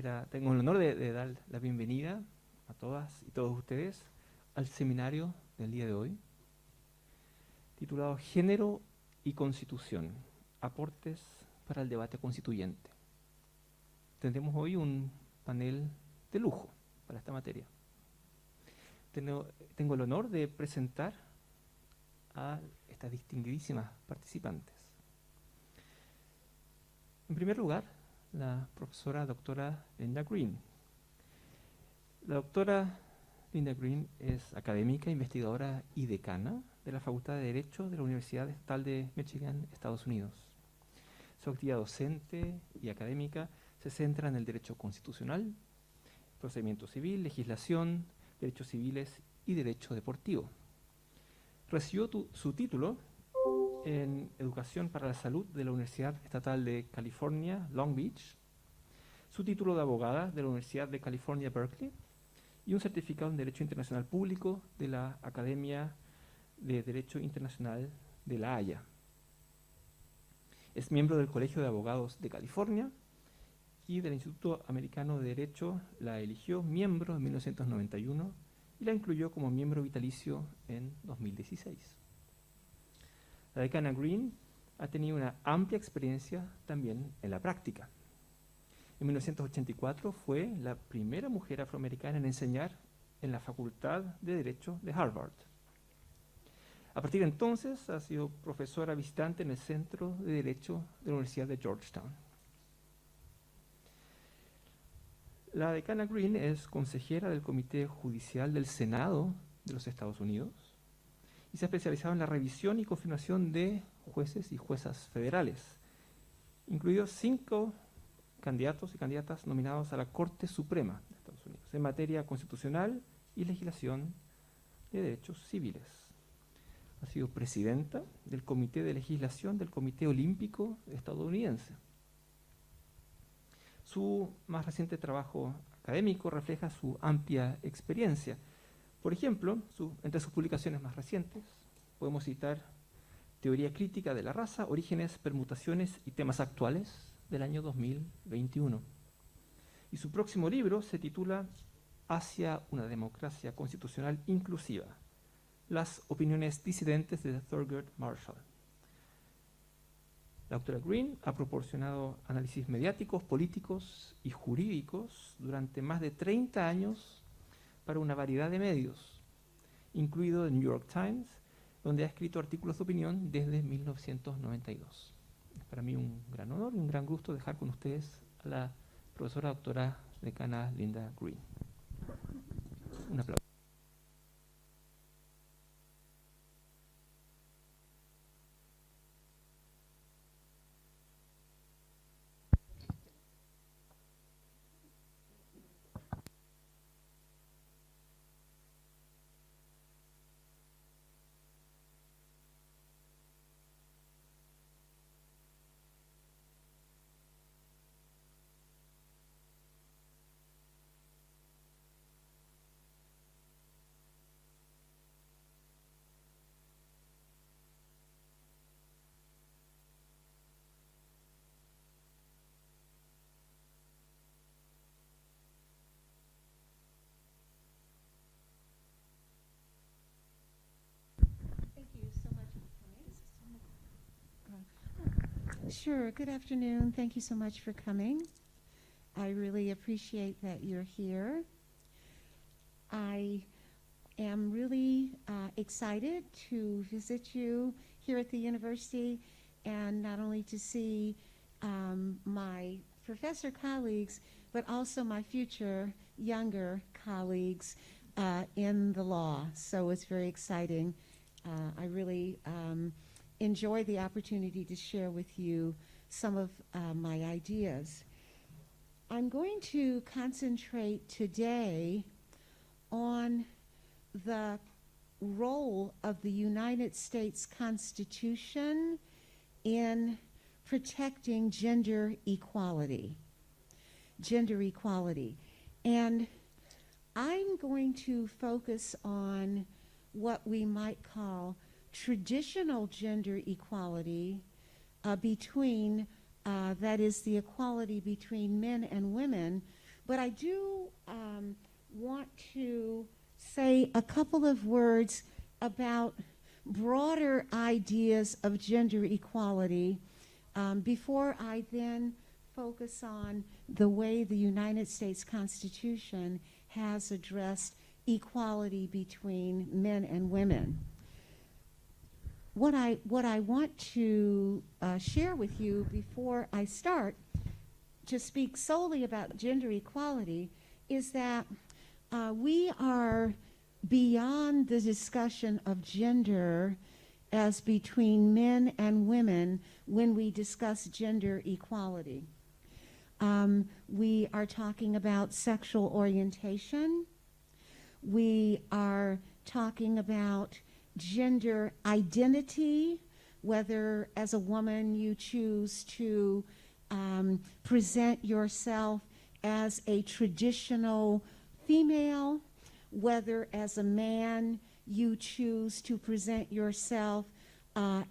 Tengo el honor de dar la bienvenida a todas y todos ustedes al seminario del día de hoy, titulado Género y Constitución, Aportes para el debate constituyente. Tendremos hoy un panel de lujo para esta materia. Tengo el honor de presentar a estas distinguidísimas participantes. En primer lugar, la profesora doctora Linda Green. La doctora Linda Green es académica, investigadora y decana de la Facultad de Derecho de la Universidad Estatal de Michigan, Estados Unidos. Su actividad docente y académica se centra en el derecho constitucional, procedimiento civil, legislación, derechos civiles y derecho deportivo. Recibió su título en Educación para la Salud de la Universidad Estatal de California, Long Beach, su título de abogada de la Universidad de California, Berkeley, y un certificado en Derecho Internacional Público de la Academia de Derecho Internacional de La Haya. Es miembro del Colegio de Abogados de California y del Instituto Americano de Derecho. La eligió miembro en 1991 y la incluyó como miembro vitalicio en 2016. La decana Green ha tenido una amplia experiencia también en la práctica. En 1984 fue la primera mujer afroamericana en enseñar en la Facultad de Derecho de Harvard. A partir de entonces ha sido profesora visitante en el Centro de Derecho de la Universidad de Georgetown. La decana Green es consejera del Comité Judicial del Senado de los Estados Unidos y se ha especializado en la revisión y confirmación de jueces y juezas federales, incluidos 5 candidatos y candidatas nominados a la Corte Suprema de Estados Unidos en materia constitucional y legislación de derechos civiles. Ha sido presidenta del Comité de Legislación del Comité Olímpico estadounidense. Su más reciente trabajo académico refleja su amplia experiencia. Por ejemplo, entre sus publicaciones más recientes podemos citar Teoría crítica de la raza, orígenes, permutaciones y temas actuales del año 2021. Y su próximo libro se titula Hacia una democracia constitucional inclusiva, las opiniones disidentes de Thurgood Marshall. La doctora Green ha proporcionado análisis mediáticos, políticos y jurídicos durante más de 30 años para una variedad de medios, incluido el New York Times, donde ha escrito artículos de opinión desde 1992. Es para mí un gran honor y un gran gusto dejar con ustedes a la profesora doctora decana Linda Green. Un aplauso. Sure. Good afternoon. Thank you so much for coming. I really appreciate that you're here. I am really excited to visit you here at the university, and not only to see my professor colleagues, but also my future younger colleagues in the law. So it's very exciting. I really enjoy the opportunity to share with you some of my ideas. I'm going to concentrate today on the role of the United States Constitution in protecting gender equality. Gender equality. And I'm going to focus on what we might call traditional gender equality between, that is the equality between men and women But I do want to say a couple of words about broader ideas of gender equality before I then focus on the way the United States Constitution has addressed equality between men and women. What I want to share with you before I start to speak solely about gender equality is that we are beyond the discussion of gender as between men and women when we discuss gender equality. We are talking about sexual orientation. We are talking about gender identity, whether as a woman you choose to present yourself as a traditional female, whether as a man you choose to present yourself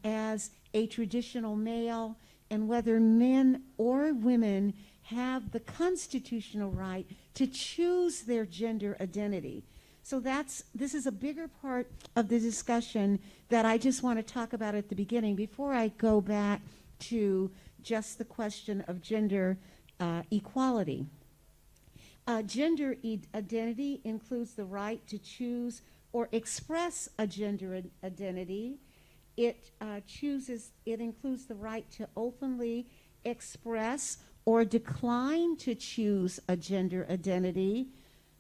as a traditional male, and whether men or women have the constitutional right to choose their gender identity. So this is a bigger part of the discussion that I just want to talk about at the beginning before I go back to just the question of gender equality. Gender identity includes the right to choose or express a gender identity. It includes the right to openly express or decline to choose a gender identity,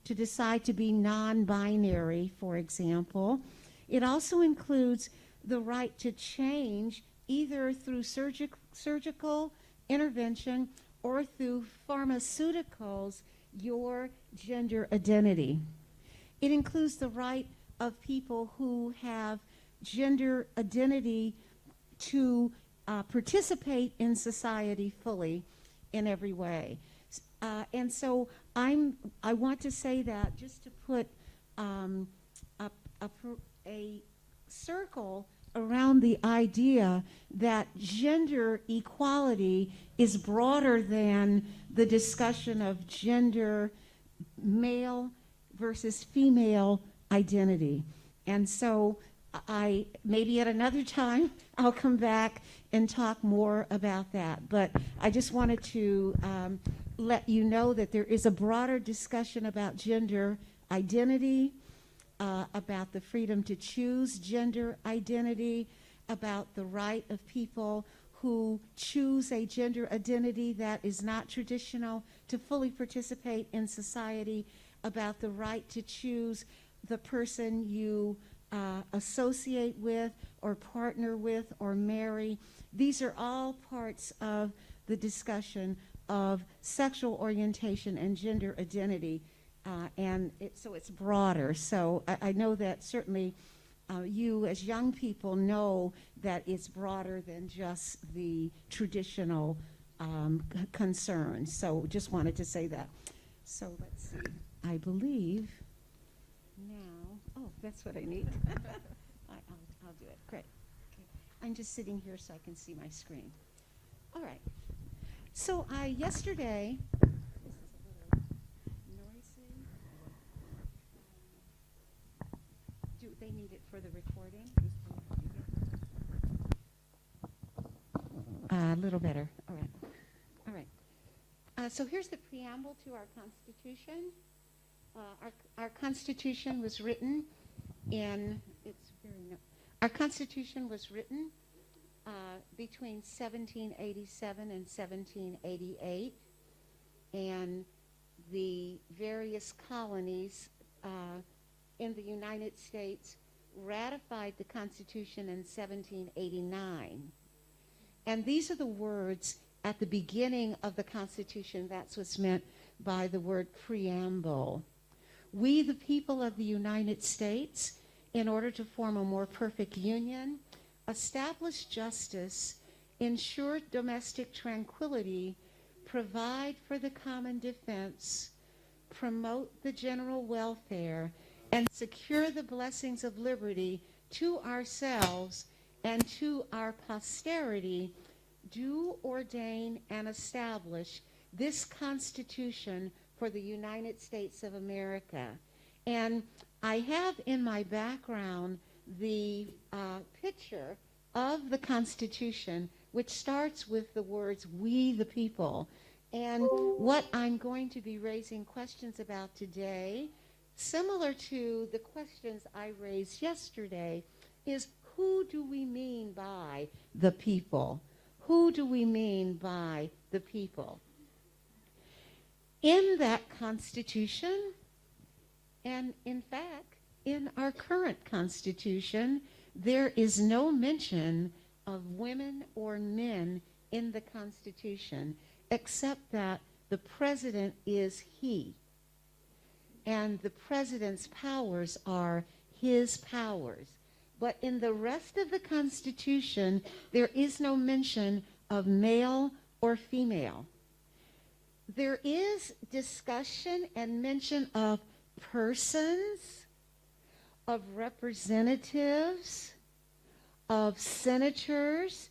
to decide to be non-binary, for example. It also includes the right to change either through surgical intervention or through pharmaceuticals your gender identity. It includes the right of people who have gender identity to participate in society fully in every way. And so I want to say that just to put a circle around the idea that gender equality is broader than the discussion of gender male versus female identity. And so maybe at another time I'll come back and talk more about that. But I just wanted to let you know that there is a broader discussion about gender identity, about the freedom to choose gender identity, about the right of people who choose a gender identity that is not traditional to fully participate in society, about the right to choose the person you associate with or partner with or marry. These are all parts of the discussion of sexual orientation and gender identity, so it's broader. So I know that certainly you as young people know that it's broader than just the traditional concerns. So just wanted to say that. So let's see. I believe now, oh, that's what I need. I'll do it. Great. Okay. I'm just sitting here so I can see my screen. All right. So yesterday, this is a little noisy. Do they need it for the recording? A little better. All right. All right. So here's the preamble to our Constitution. Our Constitution was written our Constitution was written between 1787 and 1788, and the various colonies in the United States ratified the Constitution in 1789. And these are the words at the beginning of the Constitution. That's what's meant by the word preamble. We, the people of the United States, in order to form a more perfect union, establish justice, ensure domestic tranquility, provide for the common defense, promote the general welfare, and secure the blessings of liberty to ourselves and to our posterity, do ordain and establish this Constitution for the United States of America. And I have in my background the picture of the Constitution, which starts with the words, "We the people." And what I'm going to be raising questions about today, similar to the questions I raised yesterday, is who do we mean by the people? Who do we mean by the people? In that Constitution, and in fact, in our current Constitution, there is no mention of women or men in the Constitution, except that the president is he. And the president's powers are his powers. But in the rest of the Constitution, there is no mention of male or female. There is discussion and mention of persons, of representatives, of senators.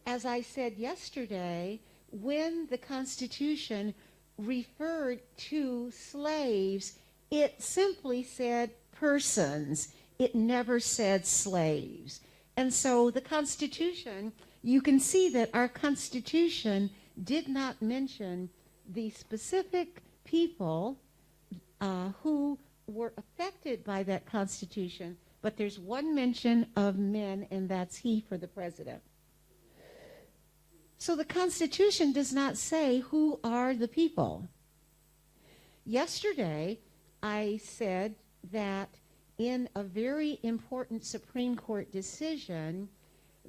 As I said yesterday, when the Constitution referred to slaves, it simply said persons. It never said slaves. And so the Constitution, you can see that our Constitution did not mention the specific people who were affected by that Constitution, but there's one mention of men, and that's he for the president. So the Constitution does not say who are the people. Yesterday, I said that in a very important Supreme Court decision,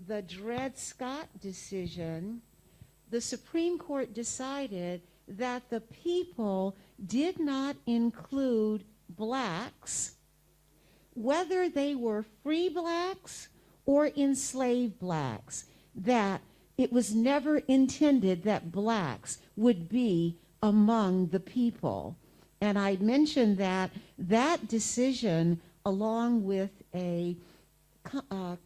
the Dred Scott decision, the Supreme Court decided that the people did not include blacks, whether they were free blacks or enslaved blacks, that it was never intended that blacks would be among the people. And I mentioned that that decision, along with a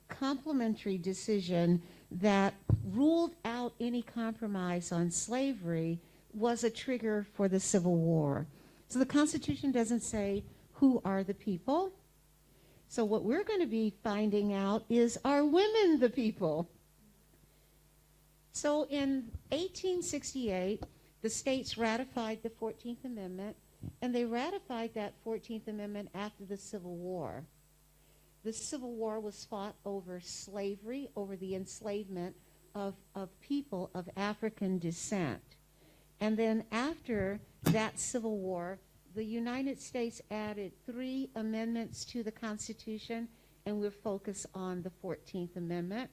complementary decision that ruled out any compromise on slavery, was a trigger for the Civil War. So the Constitution doesn't say who are the people. So what we're going to be finding out is, are women the people? So in 1868, the states ratified the 14th Amendment, and they ratified that 14th Amendment after the Civil War. The Civil War was fought over slavery, over the enslavement of people of African descent. And then after that Civil War, the United States added 3 amendments to the Constitution, and we'll focus on the 14th Amendment.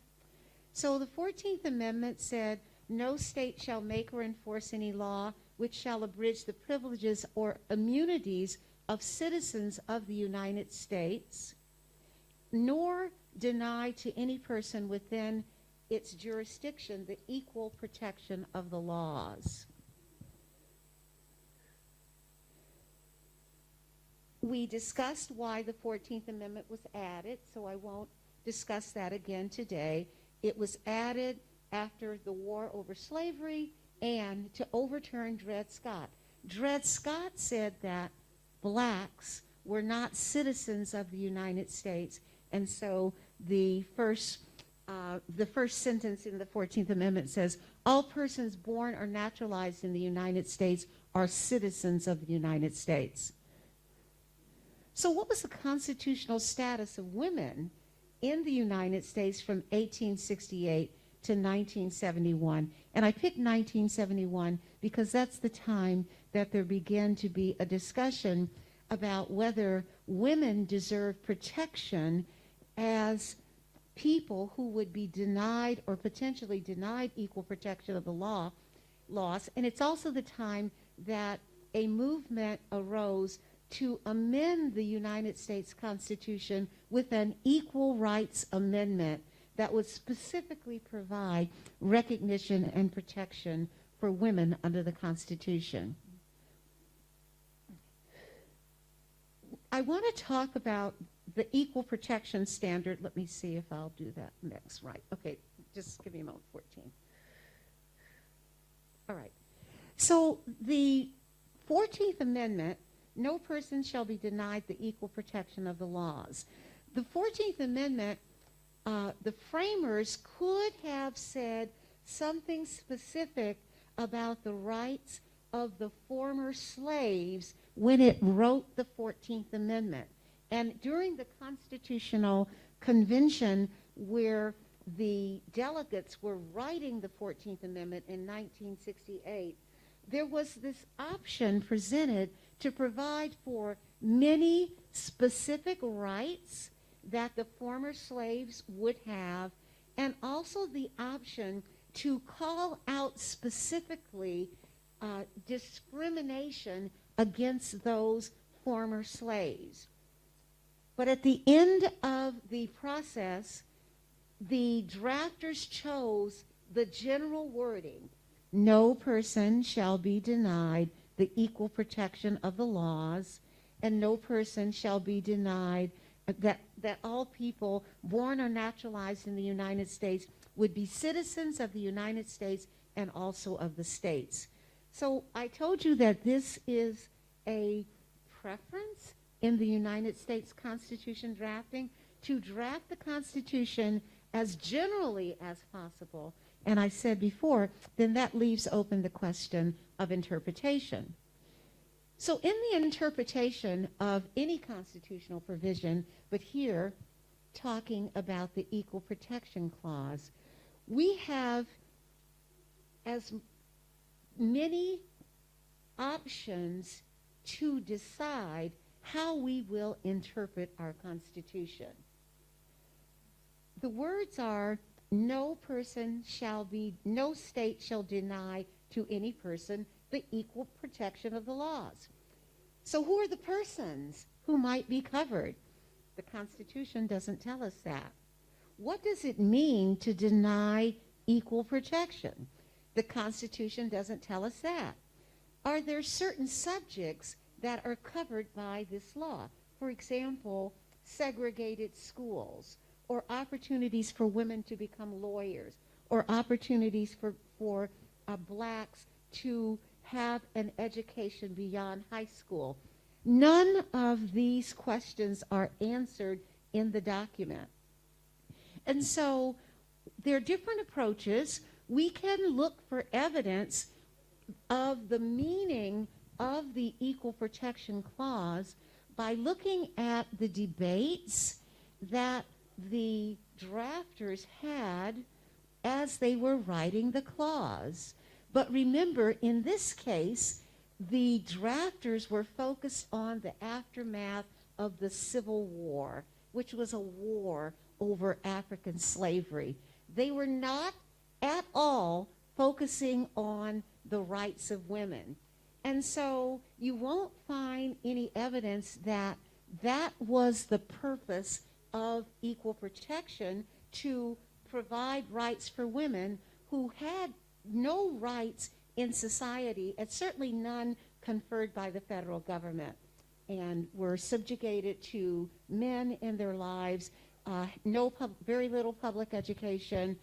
So the 14th Amendment said, "No state shall make or enforce any law which shall abridge the privileges or immunities of citizens of the United States, nor deny to any person within its jurisdiction the equal protection of the laws." We discussed why the 14th Amendment was added, so I won't discuss that again today. It was added after the war over slavery and to overturn Dred Scott. Dred Scott said that blacks were not citizens of the United States, and so the first sentence in the 14th Amendment says, "All persons born or naturalized in the United States are citizens of the United States." So what was the constitutional status of women in the United States from 1868 to 1971? And I picked 1971 because that's the time that there began to be a discussion about whether women deserve protection as people who would be denied or potentially denied equal protection of the laws. And it's also the time that a movement arose to amend the United States Constitution with an Equal Rights Amendment that would specifically provide recognition and protection for women under the Constitution. I want to talk about the equal protection standard. Let me see if I'll do that next. Right. Okay. Just give me a moment. 14. All right. So the 14th Amendment, no person shall be denied the equal protection of the laws. The 14th Amendment, the framers could have said something specific about the rights of the former slaves when it wrote the 14th Amendment. And during the Constitutional Convention, where the delegates were writing the 14th Amendment in 1968, there was this option presented to provide for many specific rights that the former slaves would have, and also the option to call out specifically discrimination against those former slaves. But at the end of the process, the drafters chose the general wording: no person shall be denied the equal protection of the laws, and no person shall be denied that all people born or naturalized in the United States would be citizens of the United States and also of the states. So I told you that this is a preference in the United States Constitution drafting, to draft the Constitution as generally as possible. And I said before, then that leaves open the question of interpretation. So in the interpretation of any constitutional provision, but here talking about the Equal Protection Clause, we have as many options to decide how we will interpret our Constitution. The words are: no state shall deny to any person the equal protection of the laws. So who are the persons who might be covered? The Constitution doesn't tell us that. What does it mean to deny equal protection? The Constitution doesn't tell us that. Are there certain subjects that are covered by this law? For example, segregated schools, or opportunities for women to become lawyers, or opportunities for blacks to have an education beyond high school. None of these questions are answered in the document. And so there are different approaches. We can look for evidence of the meaning of the Equal Protection Clause by looking at the debates that the drafters had as they were writing the clause. But remember, in this case, the drafters were focused on the aftermath of the Civil War, which was a war over African slavery. They were not at all focusing on the rights of women. And so you won't find any evidence that that was the purpose of equal protection, to provide rights for women who had no rights in society, and certainly none conferred by the federal government, and were subjugated to men in their lives, very little public education,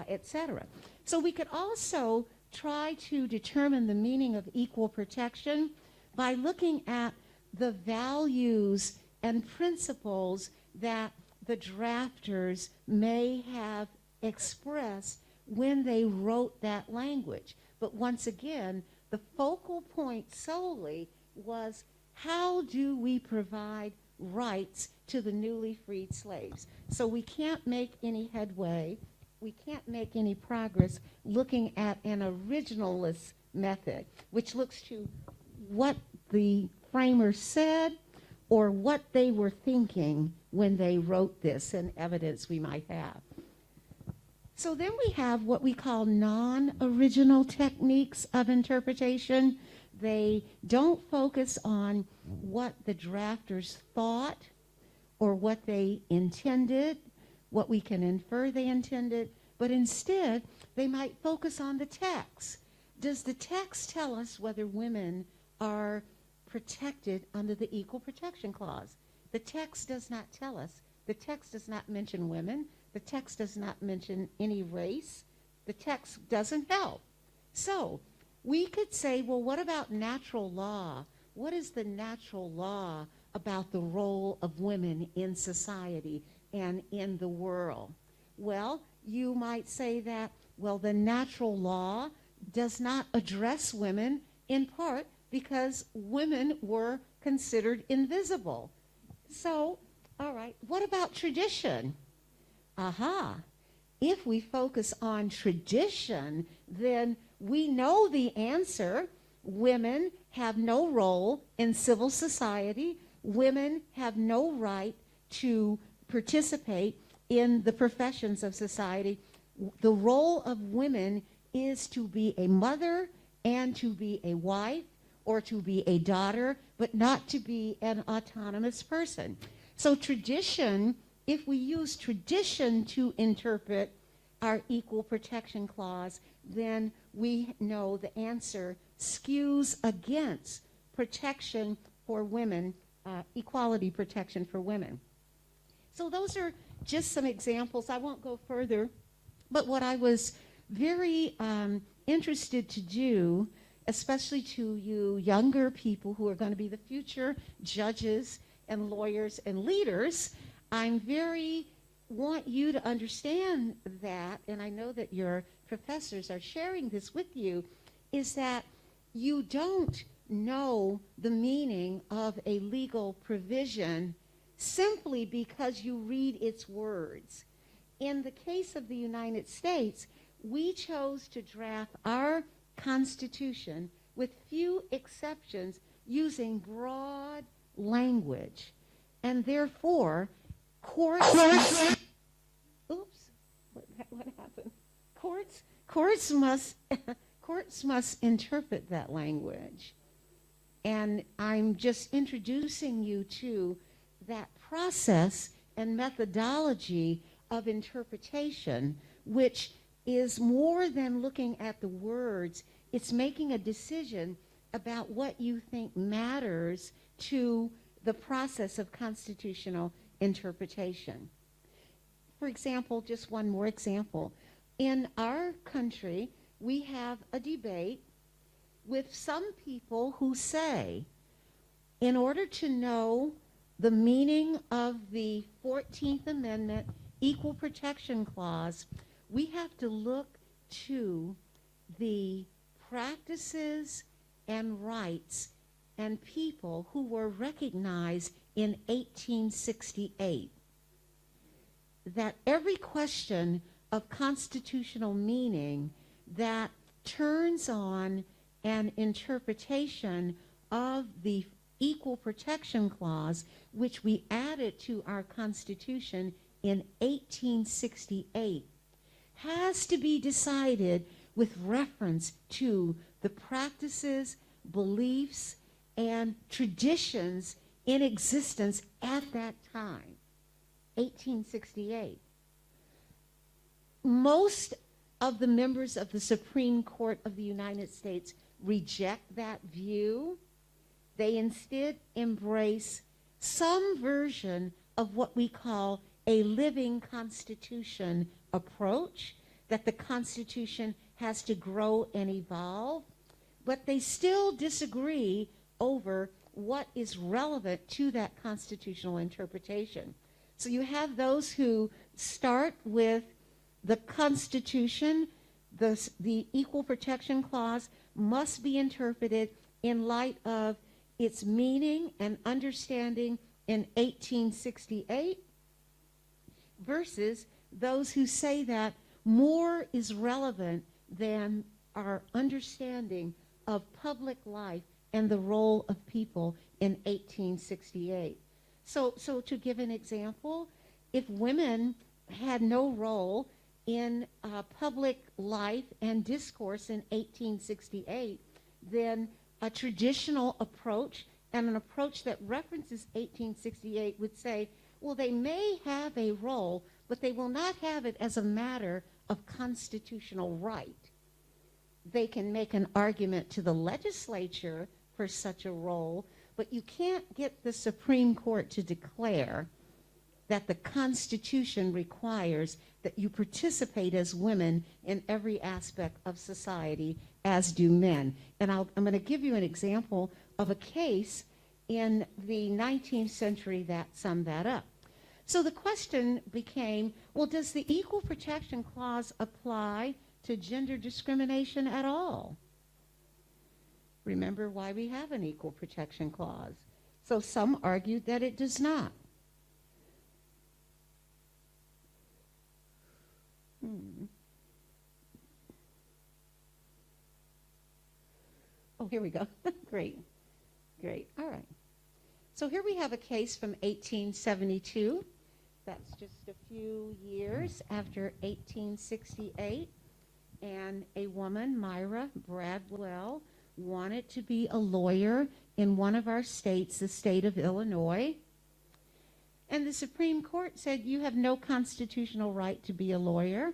etc. So we could also try to determine the meaning of equal protection by looking at the values and principles that the drafters may have expressed when they wrote that language. But once again, the focal point solely was: how do we provide rights to the newly freed slaves? So we can't make any headway, we can't make any progress looking at an originalist method, which looks to what the framers said or what they were thinking when they wrote this, and evidence we might have. So then we have what we call non-original techniques of interpretation. They don't focus on what the drafters thought or what they intended, what we can infer they intended, but instead they might focus on the text. Does the text tell us whether women are protected under the Equal Protection Clause? The text does not tell us. The text does not mention women. The text does not mention any race. The text doesn't help. So we could say, well, what about natural law? What is the natural law about the role of women in society and in the world? Well, you might say that, well, the natural law does not address women in part because women were considered invisible. So, all right, what about tradition? Aha. If we focus on tradition, then we know the answer. Women have no role in civil society. Women have no right to participate in the professions of society. The role of women is to be a mother and to be a wife or to be a daughter, but not to be an autonomous person. So tradition, if we use tradition to interpret our Equal Protection Clause, then we know the answer skews against protection for women, equality protection for women. So those are just some examples. I won't go further, but what I was very interested to do, especially to you younger people who are going to be the future judges and lawyers and leaders, want you to understand that, and I know that your professors are sharing this with you, is that you don't know the meaning of a legal provision simply because you read its words. In the case of the United States, we chose to draft our Constitution with few exceptions using broad language. And therefore, courts what happened? Courts must interpret that language. And I'm just introducing you to that process and methodology of interpretation, which is more than looking at the words. It's making a decision about what you think matters to the process of constitutional interpretation. For example, just one more example. In our country, we have a debate with some people who say, in order to know the meaning of the 14th Amendment Equal Protection Clause, we have to look to the practices and rights and people who were recognized in 1868. That every question of constitutional meaning that turns on an interpretation of the Equal Protection Clause, which we added to our Constitution in 1868, has to be decided with reference to the practices, beliefs, and traditions in existence at that time, 1868. Most of the members of the Supreme Court of the United States reject that view. They instead embrace some version of what we call a living constitution approach, that the Constitution has to grow and evolve, but they still disagree over what is relevant to that constitutional interpretation. So you have those who start with the Constitution, the Equal Protection Clause must be interpreted in light of its meaning and understanding in 1868, versus those who say that more is relevant than our understanding of public life and the role of people in 1868. So to give an example, if women had no role in public life and discourse in 1868, then a traditional approach and an approach that references 1868 would say, well, they may have a role, but they will not have it as a matter of constitutional right. They can make an argument to the legislature for such a role, but you can't get the Supreme Court to declare that the Constitution requires that you participate as women in every aspect of society as do men. And I'm going to give you an example of a case in the 19th century that summed that up. So the question became, well, does the Equal Protection Clause apply to gender discrimination at all? Remember why we have an Equal Protection Clause. So some argued that it does not. Oh, here we go. Great. Great. All right. So here we have a case from 1872. That's just a few years after 1868. And a woman, Myra Bradwell, wanted to be a lawyer in one of our states, the state of Illinois. And the Supreme Court said, you have no constitutional right to be a lawyer.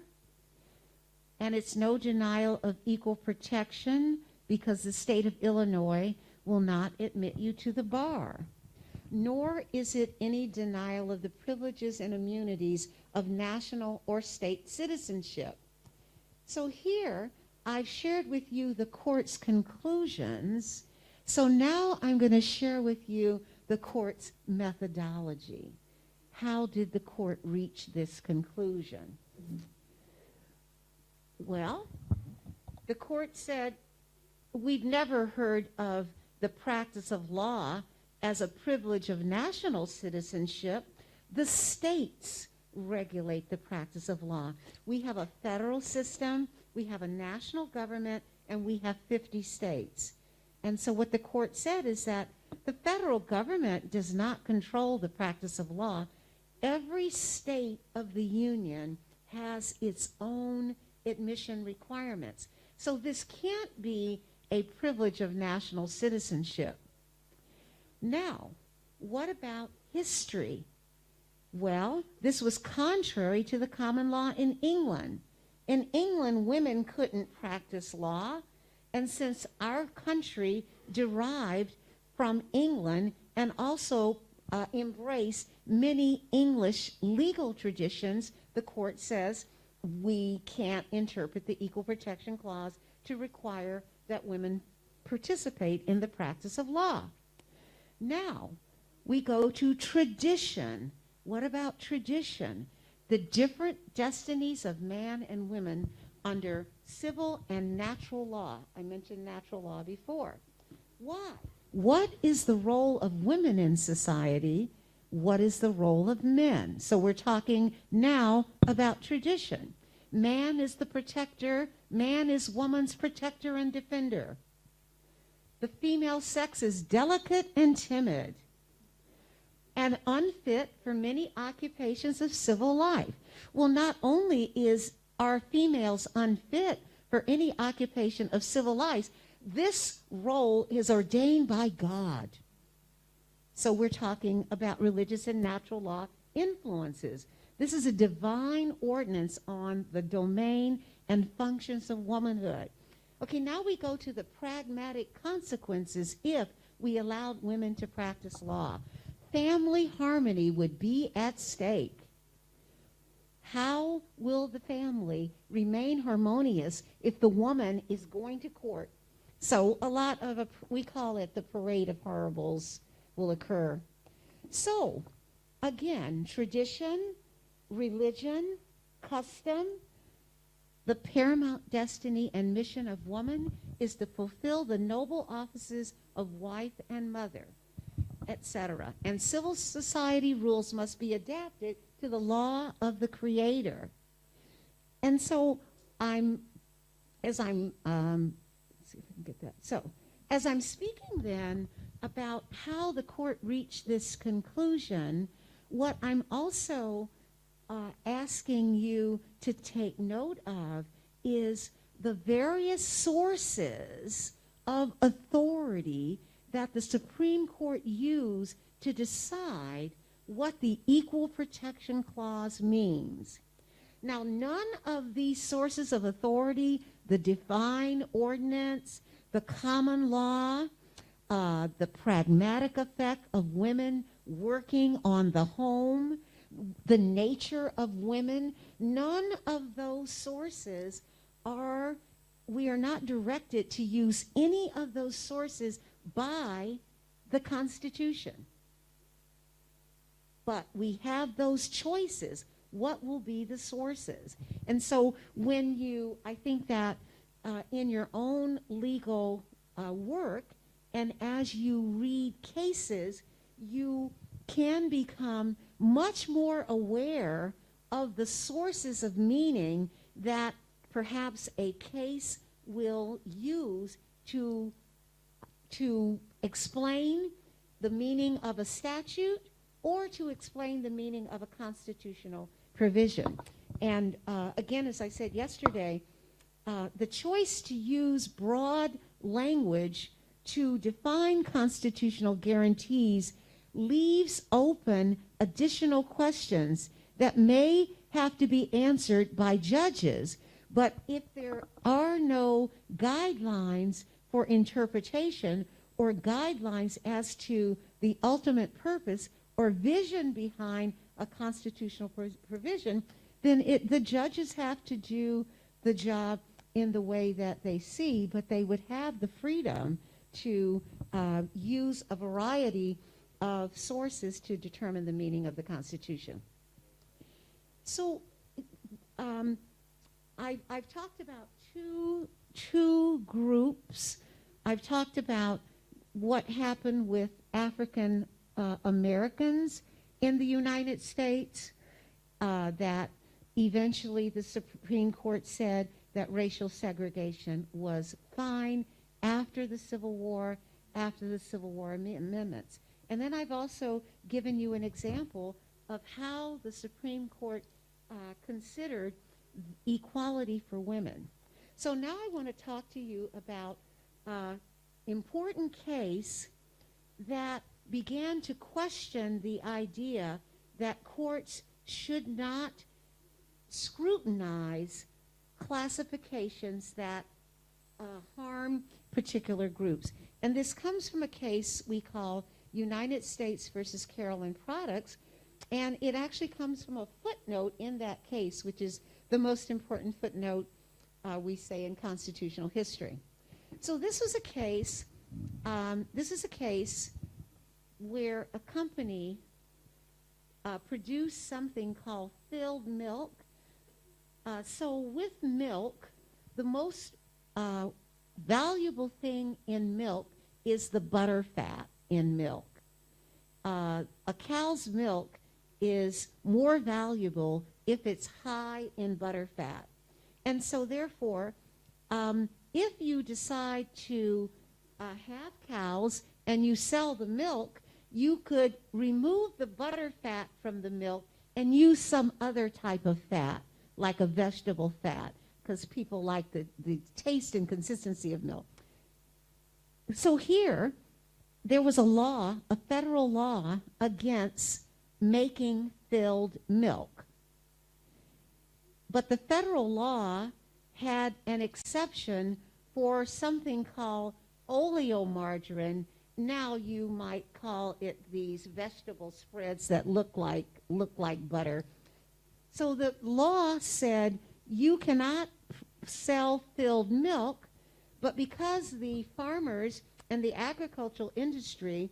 And it's no denial of equal protection because the state of Illinois will not admit you to the bar. Nor is it any denial of the privileges and immunities of national or state citizenship. So here, I've shared with you the court's conclusions. So now I'm going to share with you the court's methodology. How did the court reach this conclusion? Well, the court said, we've never heard of the practice of law as a privilege of national citizenship. The states regulate the practice of law. We have a federal system, we have a national government, and we have 50 states. And so what the court said is that the federal government does not control the practice of law. Every state of the union has its own admission requirements. So this can't be a privilege of national citizenship. Now, what about history? Well, this was contrary to the common law in England. In England, women couldn't practice law, and since our country derived from England and also embraced many English legal traditions, the court says we can't interpret the Equal Protection Clause to require that women participate in the practice of law. Now, we go to tradition. What about tradition? The different destinies of man and women under civil and natural law. I mentioned natural law before. Why? What is the role of women in society? What is the role of men? So we're talking now about tradition. Man is the protector. Man is woman's protector and defender. The female sex is delicate and timid and unfit for many occupations of civil life. Well, not only are females unfit for any occupation of civil life, this role is ordained by God. So we're talking about religious and natural law influences. This is a divine ordinance on the domain and functions of womanhood. Okay, now we go to the pragmatic consequences if we allowed women to practice law. Family harmony would be at stake. How will the family remain harmonious if the woman is going to court? So a lot of, we call it the parade of horribles will occur. So, again, tradition, religion, custom, the paramount destiny and mission of woman is to fulfill the noble offices of wife and mother, etc. And civil society rules must be adapted to the law of the Creator. And so let's see if I can get that. So, as I'm speaking then about how the court reached this conclusion, what I'm also asking you to take note of is the various sources of authority that the Supreme Court used to decide what the Equal Protection Clause means. Now, none of these sources of authority, the divine ordinance, the common law, the pragmatic effect of women working on the home, the nature of women, none of those sources are we are not directed to use any of those sources by the Constitution. But we have those choices. What will be the sources? And so when you, I think that in your own legal work, and as you read cases, you can become much more aware of the sources of meaning that perhaps a case will use to explain the meaning of a statute or to explain the meaning of a constitutional provision. And again, as I said yesterday, the choice to use broad language to define constitutional guarantees leaves open additional questions that may have to be answered by judges. But if there are no guidelines for interpretation or guidelines as to the ultimate purpose or vision behind a constitutional provision, then the judges have to do the job in the way that they see, but they would have the freedom to use a variety of sources to determine the meaning of the Constitution. So I've talked about two groups. I've talked about what happened with African Americans in the United States, that eventually the Supreme Court said that racial segregation was fine after the Civil War amendments. And then I've also given you an example of how the Supreme Court considered equality for women. So now I want to talk to you about an important case that began to question the idea that courts should not scrutinize classifications that harm particular groups. And this comes from a case we call United States versus Carolyn Products, and it actually comes from a footnote in that case, which is the most important footnote we say in constitutional history. So this is a case where a company produced something called filled milk. So with milk, the most valuable thing in milk is the butter fat in milk. A cow's milk is more valuable if it's high in butter fat. And so therefore, if you decide to have cows and you sell the milk, you could remove the butter fat from the milk and use some other type of fat, like a vegetable fat, because people like the taste and consistency of milk. So here, there was a federal law against making filled milk. But the federal law had an exception for something called oleomargarine. Now you might call it these vegetable spreads that look like butter. So the law said you cannot sell filled milk, but because the farmers and the agricultural industry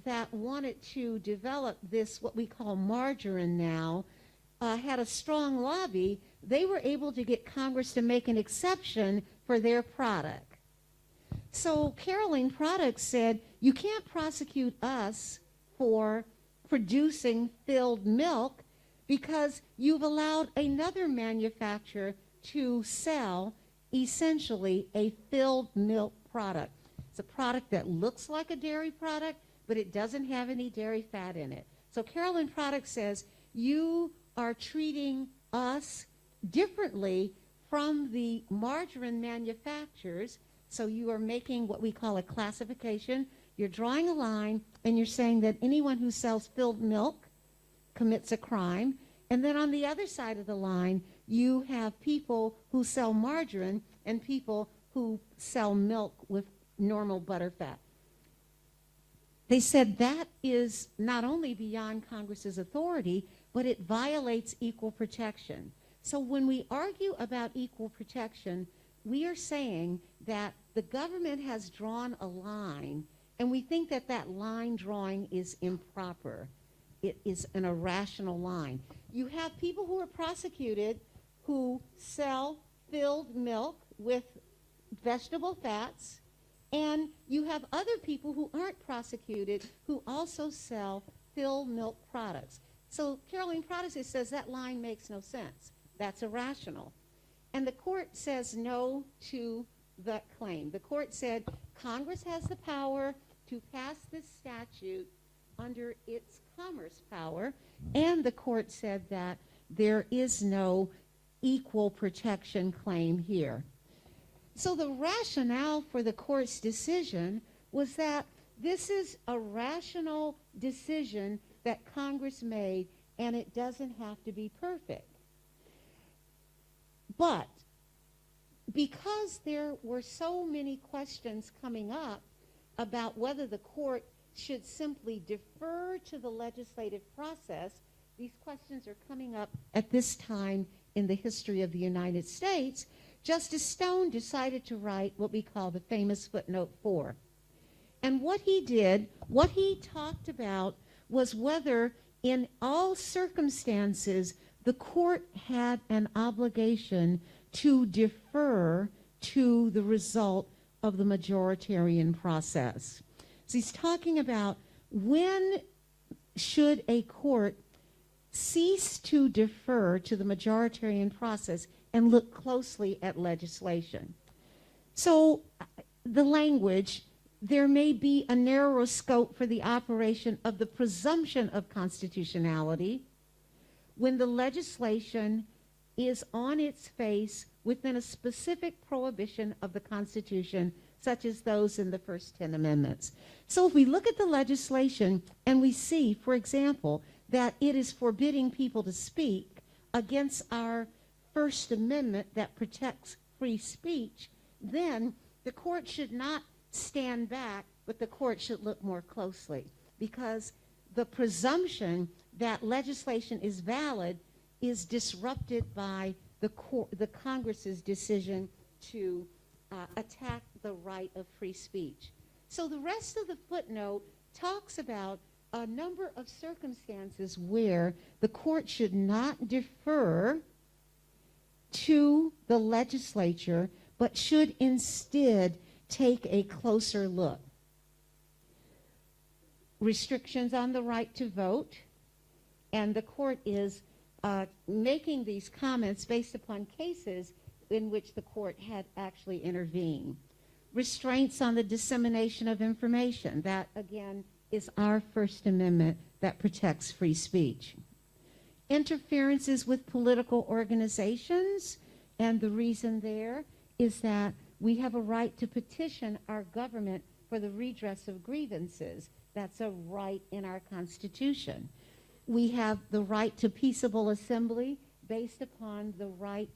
that wanted to develop this, what we call margarine now, had a strong lobby, they were able to get Congress to make an exception for their product. So Carolyn Products said, you can't prosecute us for producing filled milk because you've allowed another manufacturer to sell essentially a filled milk product. It's a product that looks like a dairy product, but it doesn't have any dairy fat in it. So Carolyn Products says, you are treating us differently from the margarine manufacturers. So you are making what we call a classification. You're drawing a line, and you're saying that anyone who sells filled milk commits a crime. And then on the other side of the line, you have people who sell margarine and people who sell milk with normal butter fat. They said that is not only beyond Congress's authority, but it violates equal protection. So when we argue about equal protection, we are saying that the government has drawn a line, and we think that that line drawing is improper. It is an irrational line. You have people who are prosecuted who sell filled milk with vegetable fats, and you have other people who aren't prosecuted who also sell filled milk products. So Caroline Protestant says that line makes no sense. That's irrational. And the court says no to that claim. The court said Congress has the power to pass this statute under its commerce power, and the court said that there is no equal protection claim here. So the rationale for the court's decision was that this is a rational decision that Congress made, and it doesn't have to be perfect. But because there were so many questions coming up about whether the court should simply defer to the legislative process, these questions are coming up at this time in the history of the United States, Justice Stone decided to write what we call the famous footnote 4. And what he did, what he talked about, was whether in all circumstances the court had an obligation to defer to the result of the majoritarian process. So he's talking about when should a court cease to defer to the majoritarian process and look closely at legislation. So the language, there may be a narrower scope for the operation of the presumption of constitutionality when the legislation is on its face within a specific prohibition of the Constitution, such as those in the first 10 amendments. So if we look at the legislation and we see, for example, that it is forbidding people to speak against our First Amendment that protects free speech, then the court should not stand back, but the court should look more closely, because the presumption that legislation is valid is disrupted by the Congress's decision to attack the right of free speech. So the rest of the footnote talks about a number of circumstances where the court should not defer to the legislature, but should instead take a closer look. Restrictions on the right to vote, and the court is making these comments based upon cases in which the court had actually intervened. Restraints on the dissemination of information, that again is our First Amendment that protects free speech. Interferences with political organizations, and the reason there is that we have a right to petition our government for the redress of grievances. That's a right in our Constitution. We have the right to peaceable assembly based upon the right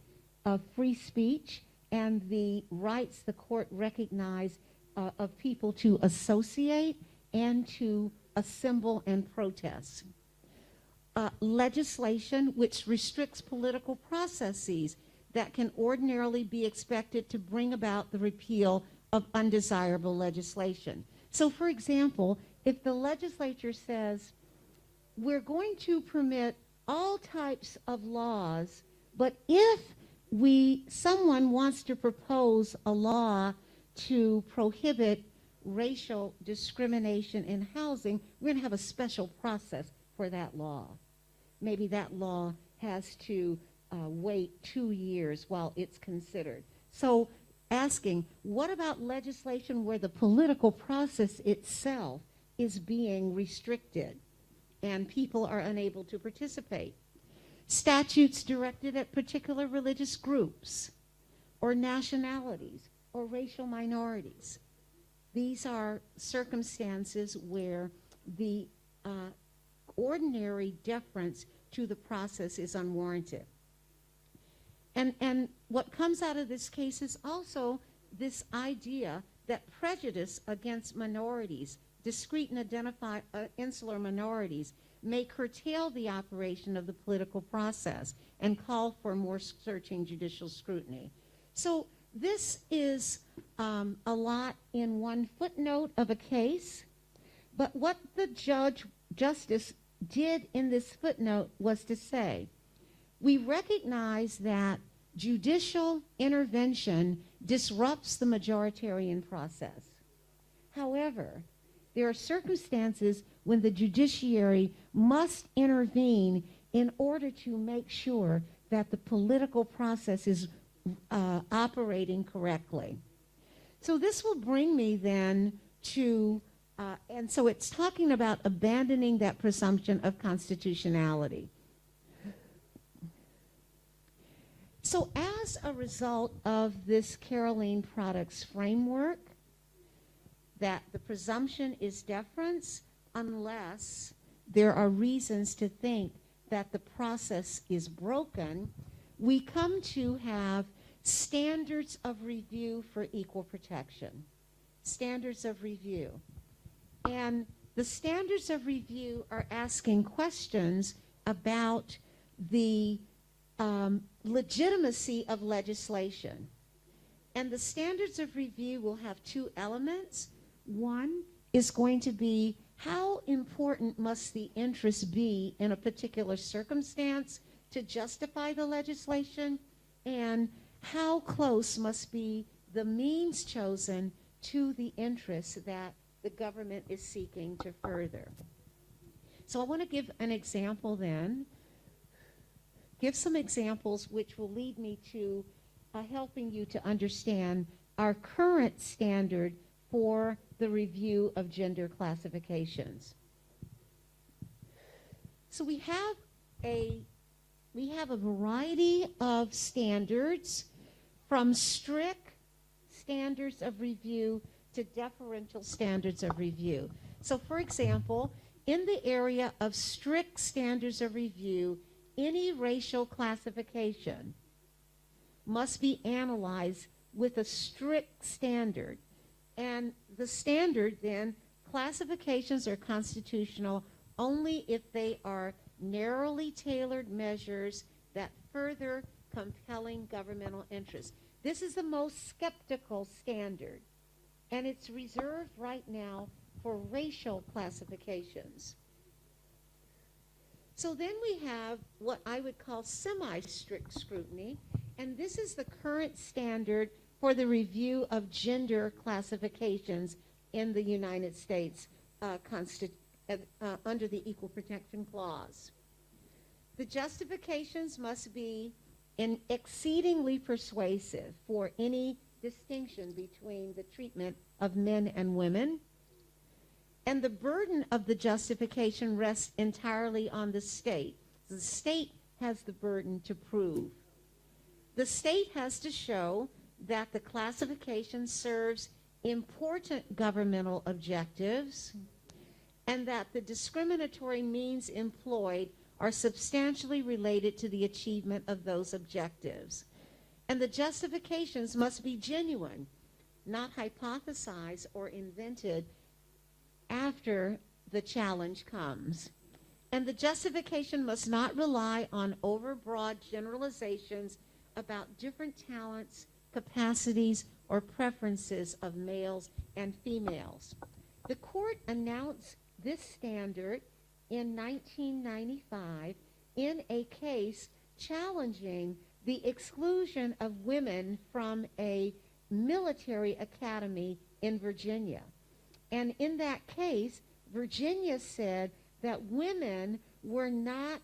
of free speech and the rights the court recognized of people to associate and to assemble and protest. Legislation which restricts political processes that can ordinarily be expected to bring about the repeal of undesirable legislation. So, for example, if the legislature says, we're going to permit all types of laws, but if someone wants to propose a law to prohibit racial discrimination in housing, we're going to have a special process for that law. Maybe that law has to wait 2 years while it's considered. So asking, what about legislation where the political process itself is being restricted and people are unable to participate? Statutes directed at particular religious groups or nationalities or racial minorities. These are circumstances where the ordinary deference to the process is unwarranted. And what comes out of this case is also this idea that prejudice against minorities, discrete and identified insular minorities, may curtail the operation of the political process and call for more searching judicial scrutiny. So this is a lot in one footnote of a case, but what the justice did in this footnote was to say, we recognize that judicial intervention disrupts the majoritarian process. However, there are circumstances when the judiciary must intervene in order to make sure that the political process is operating correctly. So this will bring me then to, and so it's talking about abandoning that presumption of constitutionality. So as a result of this Caroline Products framework, that the presumption is deference unless there are reasons to think that the process is broken, we come to have standards of review for equal protection. Standards of review. And the standards of review are asking questions about the legitimacy of legislation. And the standards of review will have two elements. One is going to be how important must the interest be in a particular circumstance to justify the legislation, and how close must be the means chosen to the interests that the government is seeking to further. So I want to give an example then, give some examples which will lead me to helping you to understand our current standard for the review of gender classifications. So we have a variety of standards, from strict standards of review to deferential standards of review. So for example, in the area of strict standards of review, any racial classification must be analyzed with a strict standard. And the standard then, classifications are constitutional only if they are narrowly tailored measures that further compelling governmental interests. This is the most skeptical standard, and it's reserved right now for racial classifications. So then we have what I would call semi-strict scrutiny, and this is the current standard for the review of gender classifications in the United States under the Equal Protection Clause. The justifications must be exceedingly persuasive for any distinction between the treatment of men and women, and the burden of the justification rests entirely on the state. The state has the burden to prove. The state has to show that the classification serves important governmental objectives and that the discriminatory means employed are substantially related to the achievement of those objectives. And the justifications must be genuine, not hypothesized or invented after the challenge comes. And the justification must not rely on overbroad generalizations about different talents, capacities, or preferences of males and females. The court announced this standard in 1995 in a case challenging the exclusion of women from a military academy in Virginia. And in that case, Virginia said that women were not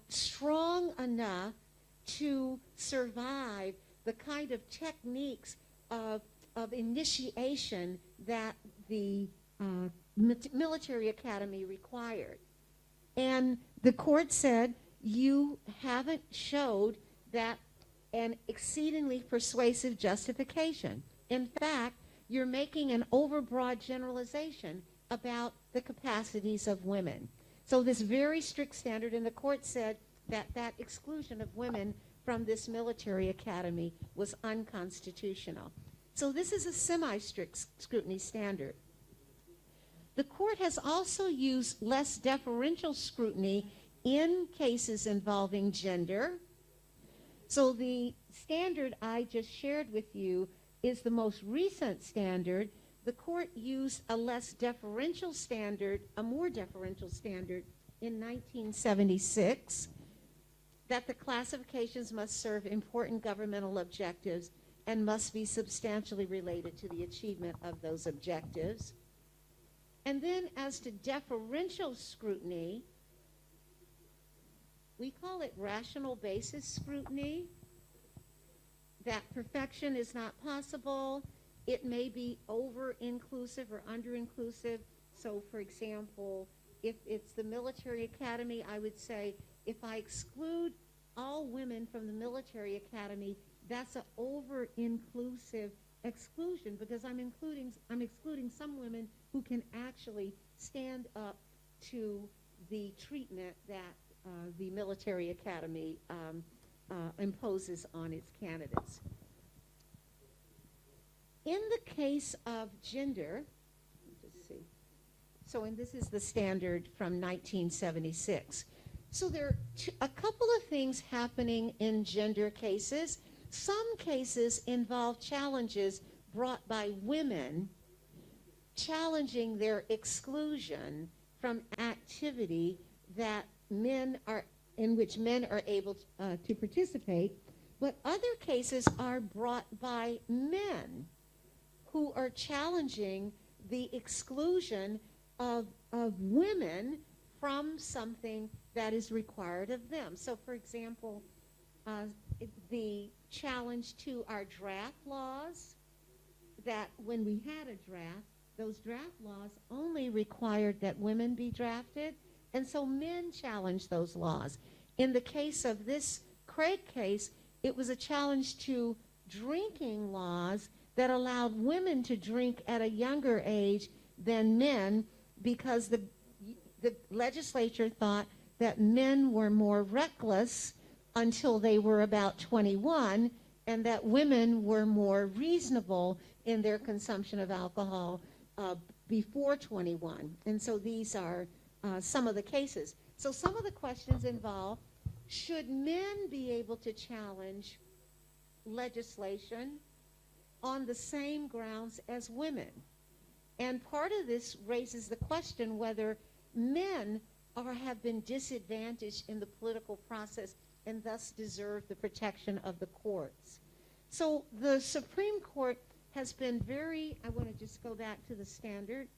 strong enough to survive the kind of techniques of initiation that the military academy required. And the court said, you haven't showed that an exceedingly persuasive justification. In fact, you're making an overbroad generalization about the capacities of women. So this very strict standard, and the court said that that exclusion of women from this military academy was unconstitutional. So this is a semi-strict scrutiny standard. The court has also used less deferential scrutiny in cases involving gender. So the standard I just shared with you is the most recent standard. The court used a less deferential standard, a more deferential standard in 1976, that the classifications must serve important governmental objectives and must be substantially related to the achievement of those objectives. And then as to deferential scrutiny, we call it rational basis scrutiny, that perfection is not possible. It may be over-inclusive or under-inclusive. So, for example, if it's the military academy, I would say, if I exclude all women from the military academy, that's an over-inclusive exclusion, because I'm excluding some women who can actually stand up to the treatment that the military academy imposes on its candidates. In the case of gender, let's see. So, and this is the standard from 1976. So there are a couple of things happening in gender cases. Some cases involve challenges brought by women challenging their exclusion from activity that in which men are able to participate, but other cases are brought by men who are challenging the exclusion of women from something that is required of them. So, for example, the challenge to our draft laws, that when we had a draft, those draft laws only required that women be drafted, and so men challenged those laws. In the case of this Craig case, it was a challenge to drinking laws that allowed women to drink at a younger age than men, because the legislature thought that men were more reckless until they were about 21, and that women were more reasonable in their consumption of alcohol before 21. And so these are some of the cases. So some of the questions involve, should men be able to challenge legislation on the same grounds as women? And part of this raises the question whether men have been disadvantaged in the political process and thus deserve the protection of the courts. So the Supreme Court has been I want to just go back to the standard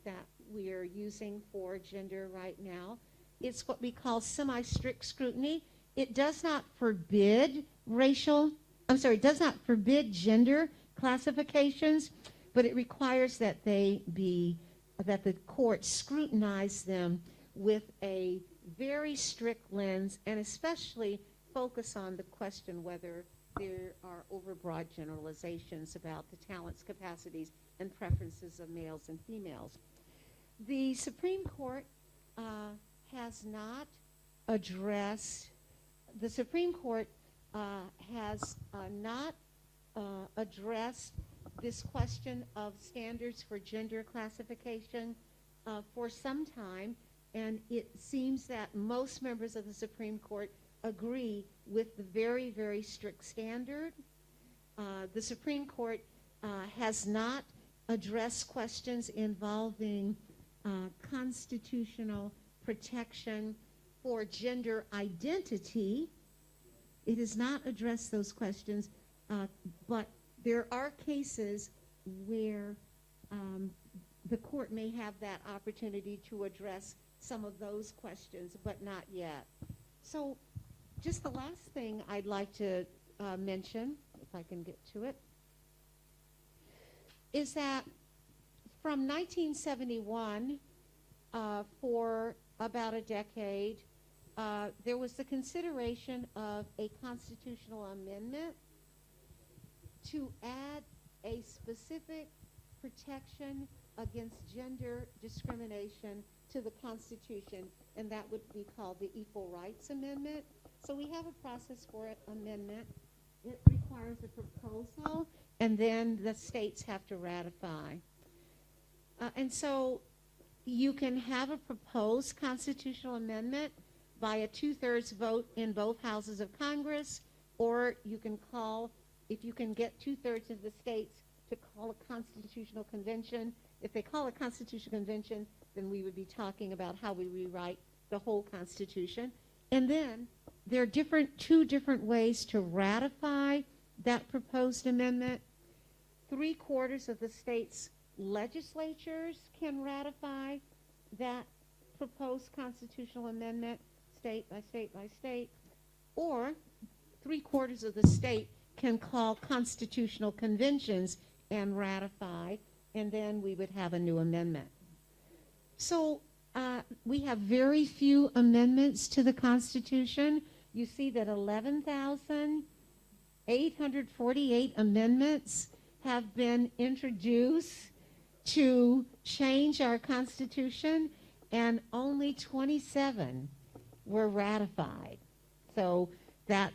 that we are using for gender right now. It's what we call semi-strict scrutiny. It does not forbid gender classifications, but it requires that that the court scrutinize them with a very strict lens, and especially focus on the question whether there are overbroad generalizations about the talents, capacities, and preferences of males and females. The Supreme Court has not addressed this question of standards for gender classification for some time, and it seems that most members of the Supreme Court agree with the very, very strict standard. The Supreme Court has not addressed questions involving constitutional protection for gender identity. It has not addressed those questions, but there are cases where the court may have that opportunity to address some of those questions, but not yet. So just the last thing I'd like to mention, if I can get to it, is that from 1971 for about a decade, there was the consideration of a constitutional amendment to add a specific protection against gender discrimination to the Constitution, and that would be called the Equal Rights Amendment. So we have a process for an amendment. It requires a proposal, and then the states have to ratify. And so you can have a proposed constitutional amendment by a 2/3 vote in both houses of Congress, or you can call, if you can get 2/3 of the states to call a constitutional convention. If they call a constitutional convention, then we would be talking about how we rewrite the whole Constitution. And then there are two different ways to ratify that proposed amendment. 3/4 of the states' legislatures can ratify that proposed constitutional amendment, state by state by state, or 3/4 of the state can call constitutional conventions and ratify, and then we would have a new amendment. So we have very few amendments to the Constitution. You see that 11,848 amendments have been introduced to change our Constitution, and only 27 were ratified. So that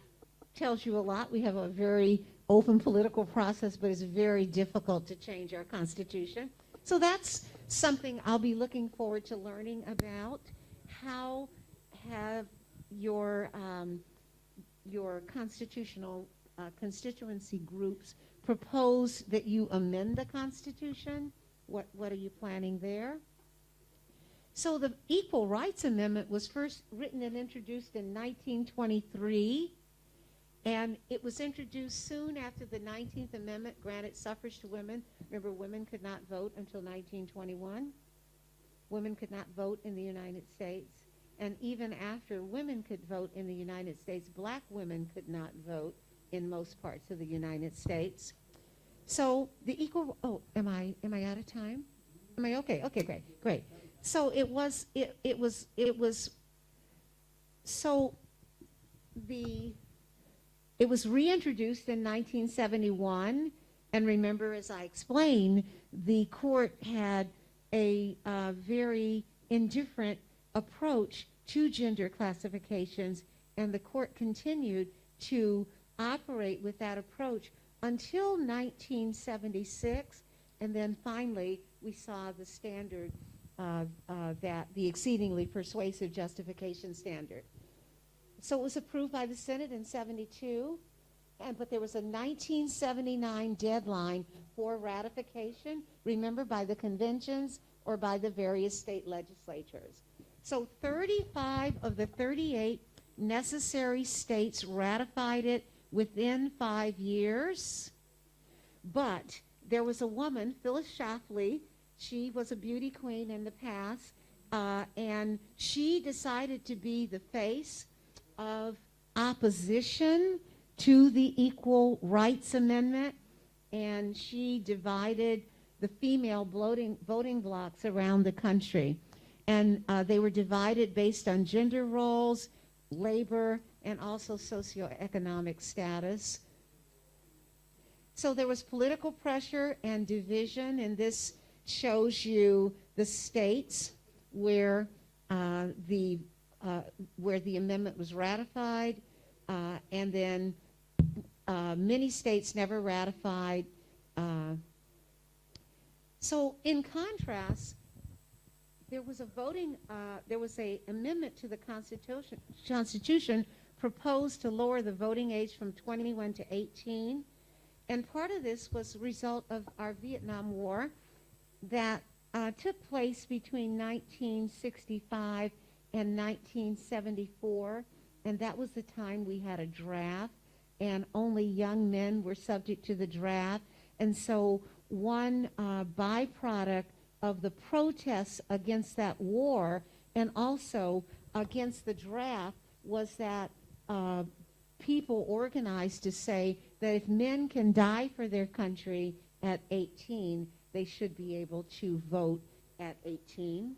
tells you a lot. We have a very open political process, but it's very difficult to change our Constitution. So that's something I'll be looking forward to learning about. How have your constitutional constituency groups proposed that you amend the Constitution? What are you planning there? So the Equal Rights Amendment was first written and introduced in 1923, and it was introduced soon after the 19th Amendment granted suffrage to women. Remember, women could not vote until 1921. Women could not vote in the United States. And even after women could vote in the United States, black women could not vote in most parts of the United States. So the am I out of time? Am I okay? Okay, great. So it was reintroduced in 1971, and remember, as I explained, the court had a very indifferent approach to gender classifications, and the court continued to operate with that approach until 1976, and then finally we saw the standard that the exceedingly persuasive justification standard. So it was approved by the Senate in 72, but there was a 1979 deadline for ratification, remember, by the conventions or by the various state legislatures. So 35 of the 38 necessary states ratified it within 5 years, but there was a woman, Phyllis Schlafly. She was a beauty queen in the past, and she decided to be the face of opposition to the Equal Rights Amendment, and she divided the female voting blocks around the country. And they were divided based on gender roles, labor, and also socioeconomic status. So there was political pressure and division, and this shows you the states where the amendment was ratified, and then many states never ratified. So in contrast, there was a amendment to the Constitution proposed to lower the voting age from 21 to 18, and part of this was a result of our Vietnam War that took place between 1965 and 1974, and that was the time we had a draft, and only young men were subject to the draft. And so one byproduct of the protests against that war and also against the draft was that people organized to say that if men can die for their country at 18, they should be able to vote at 18.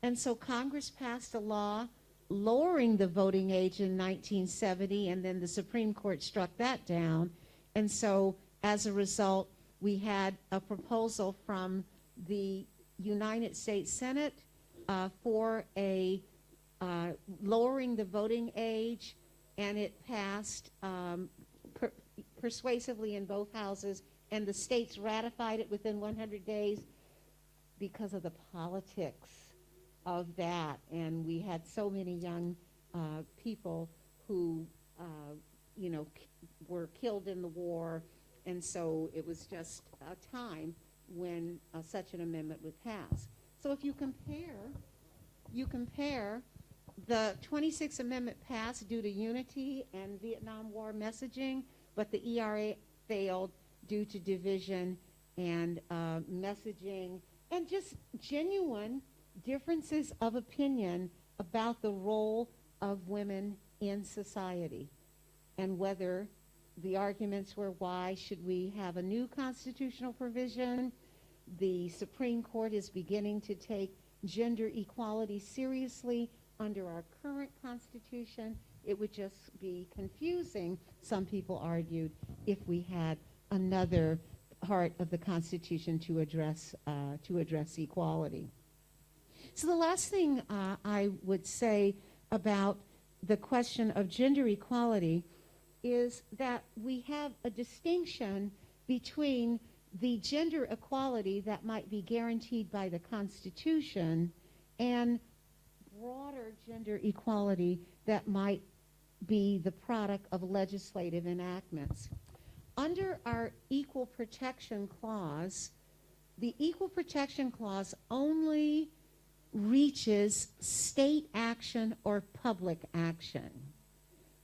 And so Congress passed a law lowering the voting age in 1970, and then the Supreme Court struck that down. And so as a result, we had a proposal from the United States Senate for a lowering the voting age, and it passed persuasively in both houses, and the states ratified it within 100 days because of the politics of that. And we had so many young people who were killed in the war, and so it was just a time when such an amendment would pass. So if you compare the 26th Amendment passed due to unity and Vietnam War messaging, but the ERA failed due to division and messaging and just genuine differences of opinion about the role of women in society, and whether the arguments were, why should we have a new constitutional provision? The Supreme Court is beginning to take gender equality seriously under our current Constitution. It would just be confusing, some people argued, if we had another part of the Constitution to address equality. So the last thing I would say about the question of gender equality is that we have a distinction between the gender equality that might be guaranteed by the Constitution and broader gender equality that might be the product of legislative enactments. Under our Equal Protection Clause, the Equal Protection Clause only reaches state action or public action.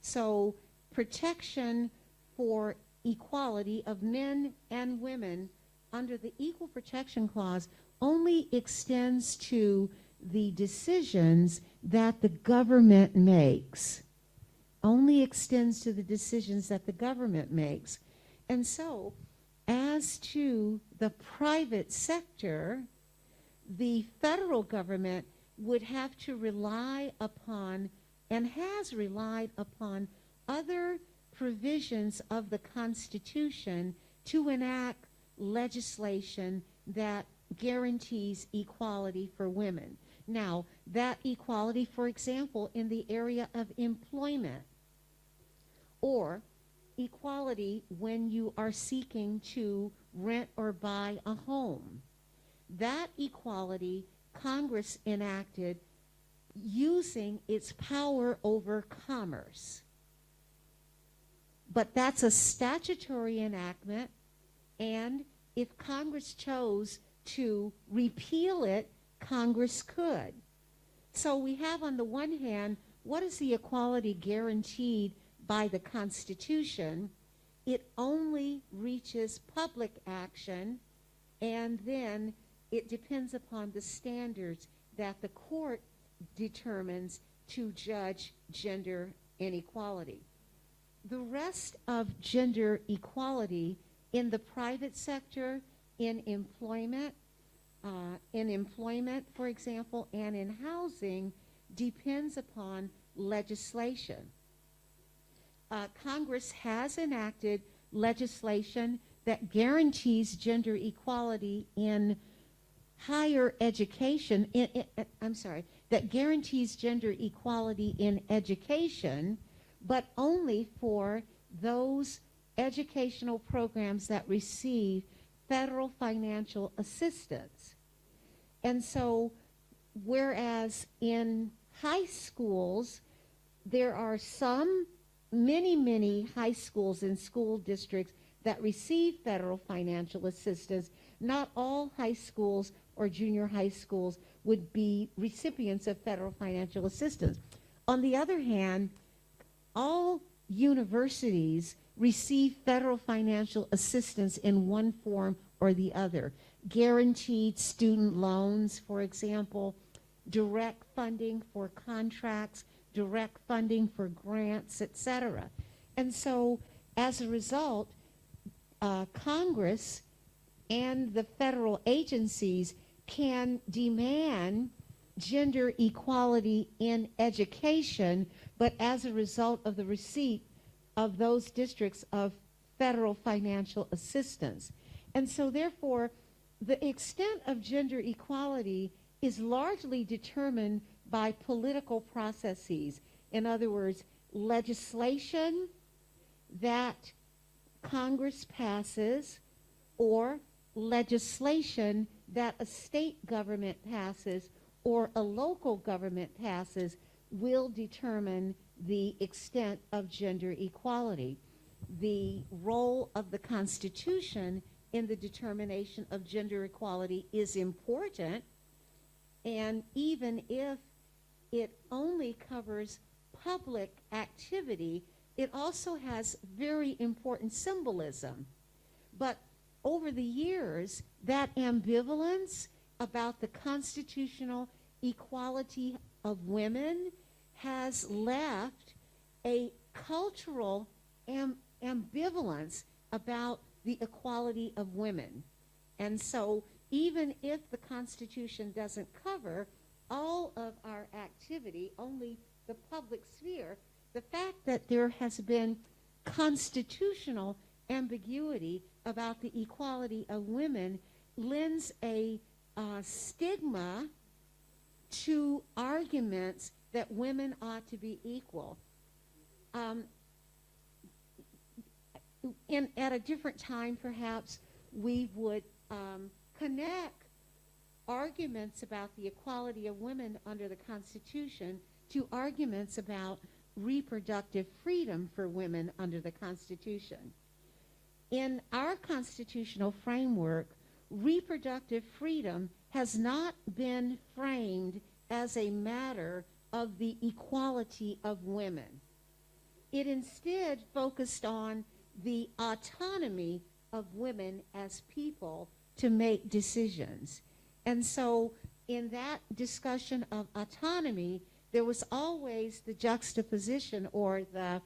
So protection for equality of men and women under the Equal Protection Clause only extends to the decisions that the government makes. Only extends to the decisions that the government makes. And so, as to the private sector, the federal government would have to rely upon, and has relied upon, other provisions of the Constitution to enact legislation that guarantees equality for women. Now, that equality, for example, in the area of employment, or equality when you are seeking to rent or buy a home. That equality Congress enacted using its power over commerce. But that's a statutory enactment, and if Congress chose to repeal it, Congress could. So we have, on the one hand, what is the equality guaranteed by the Constitution? It only reaches public action, and then it depends upon the standards that the court determines to judge gender inequality. The rest of gender equality in the private sector, in employment, for example, and in housing, depends upon legislation. Congress has enacted legislation that guarantees gender equality in higher education, that guarantees gender equality in education, but only for those educational programs that receive federal financial assistance. And so, whereas in high schools, there are many high schools and school districts that receive federal financial assistance, not all high schools or junior high schools would be recipients of federal financial assistance. On the other hand, all universities receive federal financial assistance in one form or the other. Guaranteed student loans, for example, direct funding for contracts, direct funding for grants, etc. And so, as a result, Congress and the federal agencies can demand gender equality in education, but as a result of the receipt of those districts of federal financial assistance. And so therefore, the extent of gender equality is largely determined by political processes. In other words, legislation that Congress passes, or legislation that a state government passes or a local government passes, will determine the extent of gender equality. The role of the Constitution in the determination of gender equality is important, and even if it only covers public activity, it also has very important symbolism. But over the years, that ambivalence about the constitutional equality of women has left a cultural ambivalence about the equality of women. And so even if the Constitution doesn't cover all of our activity, only the public sphere, the fact that there has been constitutional ambiguity about the equality of women lends a stigma to arguments that women ought to be equal. At a different time, perhaps, we would connect arguments about the equality of women under the Constitution to arguments about reproductive freedom for women under the Constitution. In our constitutional framework, reproductive freedom has not been framed as a matter of the equality of women. It instead focused on the autonomy of women as people to make decisions. And so in that discussion of autonomy, there was always the juxtaposition or the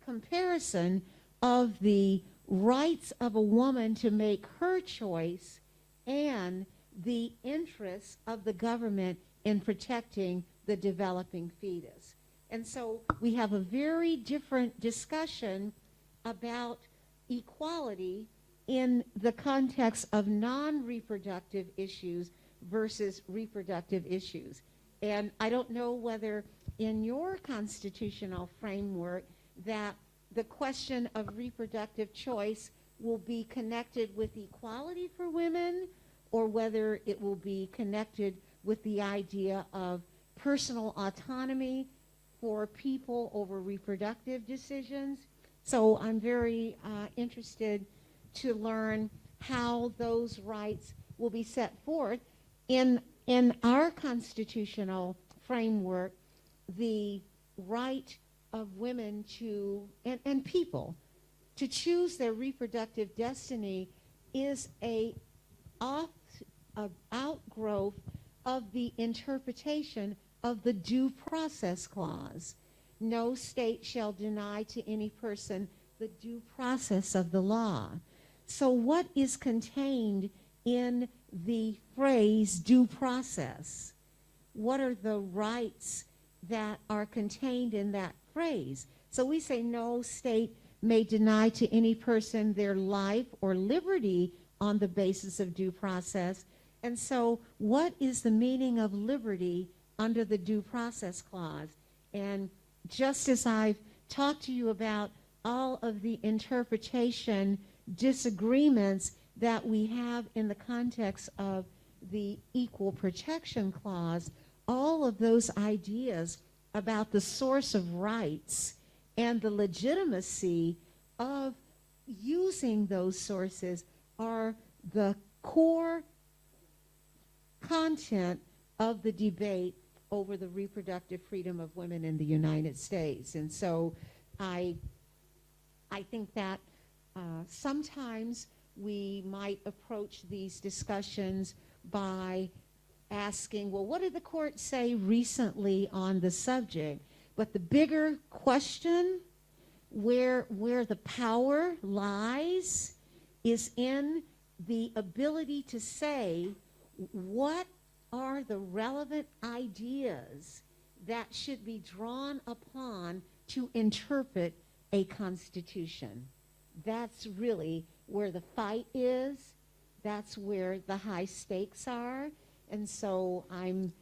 comparison of the rights of a woman to make her choice and the interests of the government in protecting the developing fetus. And so we have a very different discussion about equality in the context of non-reproductive issues versus reproductive issues. And I don't know whether in your constitutional framework that the question of reproductive choice will be connected with equality for women, or whether it will be connected with the idea of personal autonomy for people over reproductive decisions. So I'm very interested to learn how those rights will be set forth. In our constitutional framework, the right of women to, and people, to choose their reproductive destiny is a outgrowth of the interpretation of the Due Process Clause. No state shall deny to any person the due process of the law. So what is contained in the phrase due process? What are the rights that are contained in that phrase? So we say no state may deny to any person their life or liberty on the basis of due process. And so what is the meaning of liberty under the Due Process Clause? And just as I've talked to you about all of the interpretation disagreements that we have in the context of the Equal Protection Clause, all of those ideas about the source of rights and the legitimacy of using those sources are the core content of the debate over the reproductive freedom of women in the United States. And so I think that sometimes we might approach these discussions by asking, well, what did the court say recently on the subject? But the bigger question, where the power lies, is in the ability to say what are the relevant ideas that should be drawn upon to interpret a constitution. That's really where the fight is. That's where the high stakes are. And so I'm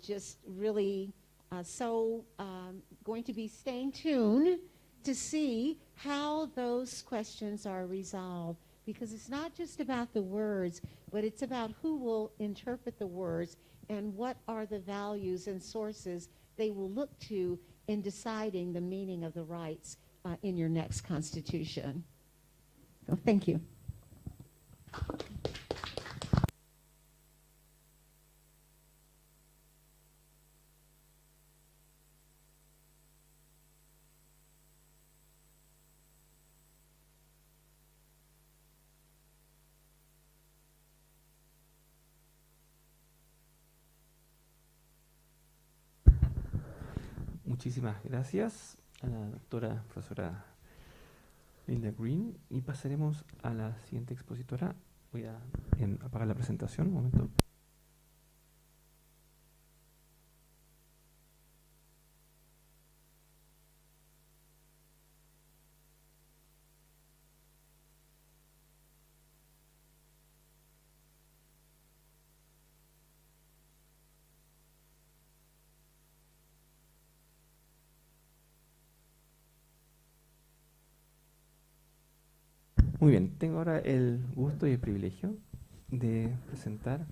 just really going to be staying tuned to see how those questions are resolved, because it's not just about the words, but it's about who will interpret the words and what are the values and sources they will look to in deciding the meaning of the rights in your next Constitution. So, thank you. Muchísimas gracias a la doctora profesora Linda Green, y pasaremos a la siguiente expositora. Voy a apagar la presentación un momento. Muy bien, tengo ahora el gusto y el privilegio de presentar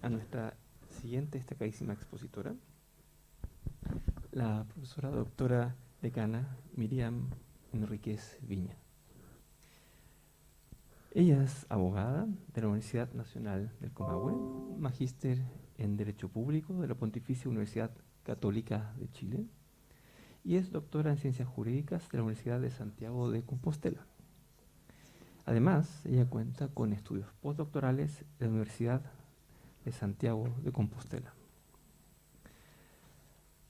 a nuestra siguiente destacadísima expositora, la profesora doctora decana Miriam Enríquez Viña. Ella es abogada de la Universidad Nacional del Comahue, magíster en Derecho Público de la Pontificia Universidad Católica de Chile y es doctora en Ciencias Jurídicas de la Universidad de Santiago de Compostela. Además, ella cuenta con estudios postdoctorales de la Universidad de Santiago de Compostela.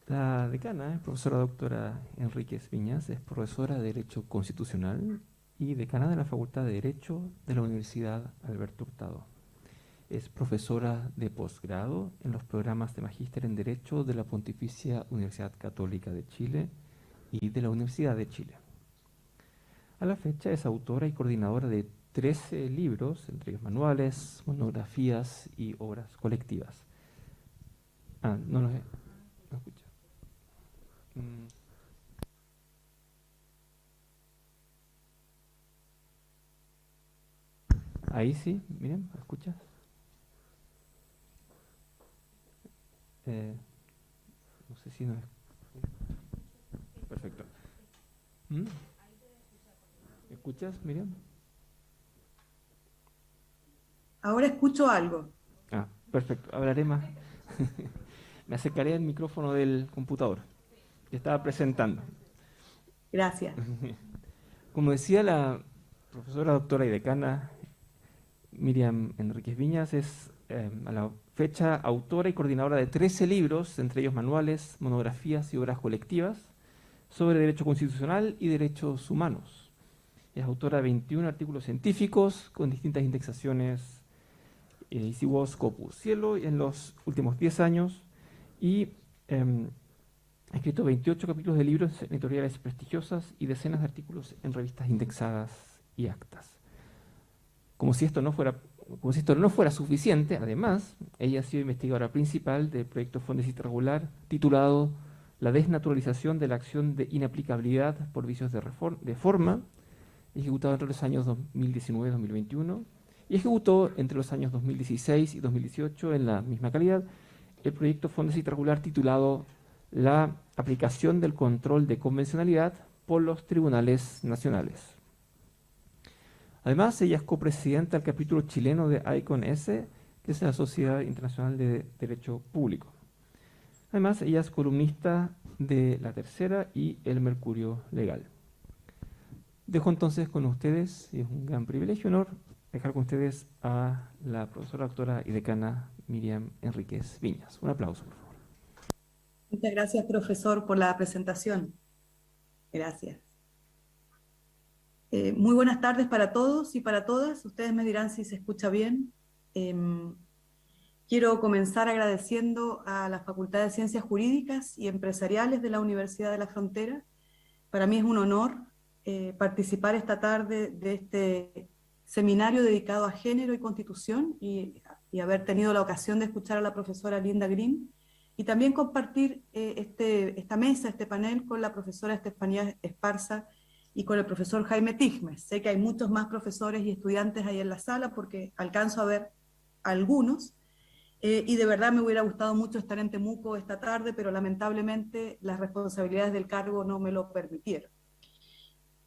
La decana, profesora doctora Enríquez Viñas, es profesora de Derecho Constitucional y decana de la Facultad de Derecho de la Universidad Alberto Hurtado. Es profesora de posgrado en los programas de Magíster en Derecho de la Pontificia Universidad Católica de Chile y de la Universidad de Chile. A la fecha es autora y coordinadora de 13 libros, entre ellos manuales, monografías y obras colectivas. No escucha. Ahí sí, miren, ¿escuchas? No sé si no es... Perfecto. ¿Escuchas, Miriam? Ahora escucho algo. Perfecto. Hablaré más. Me acercaré al micrófono del computador que estaba presentando. Gracias. Como decía la profesora doctora y decana Miriam Enríquez Viñas, es a la fecha autora y coordinadora de 13 libros, entre ellos manuales, monografías y obras colectivas sobre derecho constitucional y derechos humanos. Es autora de 21 artículos científicos con distintas indexaciones ICIWOS, Scopus, Cielo en los últimos 10 años y ha escrito 28 capítulos de libros en editoriales prestigiosas y decenas de artículos en revistas indexadas y actas. Como si esto no fuera suficiente, además, ella ha sido investigadora principal del proyecto Fondecita Regular titulado La desnaturalización de la acción de inaplicabilidad por vicios de forma, ejecutado entre los años 2019 y 2021, y ejecutó entre los años 2016 y 2018 en la misma calidad el proyecto Fondecita Regular titulado La aplicación del control de convencionalidad por los tribunales nacionales. Además, ella es copresidenta del capítulo chileno de ICON-S, que es la Sociedad Internacional de Derecho Público. Además, ella es columnista de La Tercera y El Mercurio Legal. Dejo entonces con ustedes, y es un gran privilegio y honor, dejar con ustedes a la profesora doctora y decana Miriam Enríquez Viñas. Un aplauso, por favor. Muchas gracias, profesor, por la presentación. Gracias. Muy buenas tardes para todos y para todas. Ustedes me dirán si se escucha bien. Quiero comenzar agradeciendo a la Facultad de Ciencias Jurídicas y Empresariales de la Universidad de la Frontera. Para mí es un honor participar esta tarde de este seminario dedicado a género y constitución y haber tenido la ocasión de escuchar a la profesora Linda Green y también compartir esta mesa, este panel con la profesora Estefanía Esparza y con el profesor Jaime Tigmes. Sé que hay muchos más profesores y estudiantes ahí en la sala porque alcanzo a ver algunos y de verdad me hubiera gustado mucho estar en Temuco esta tarde, pero lamentablemente las responsabilidades del cargo no me lo permitieron.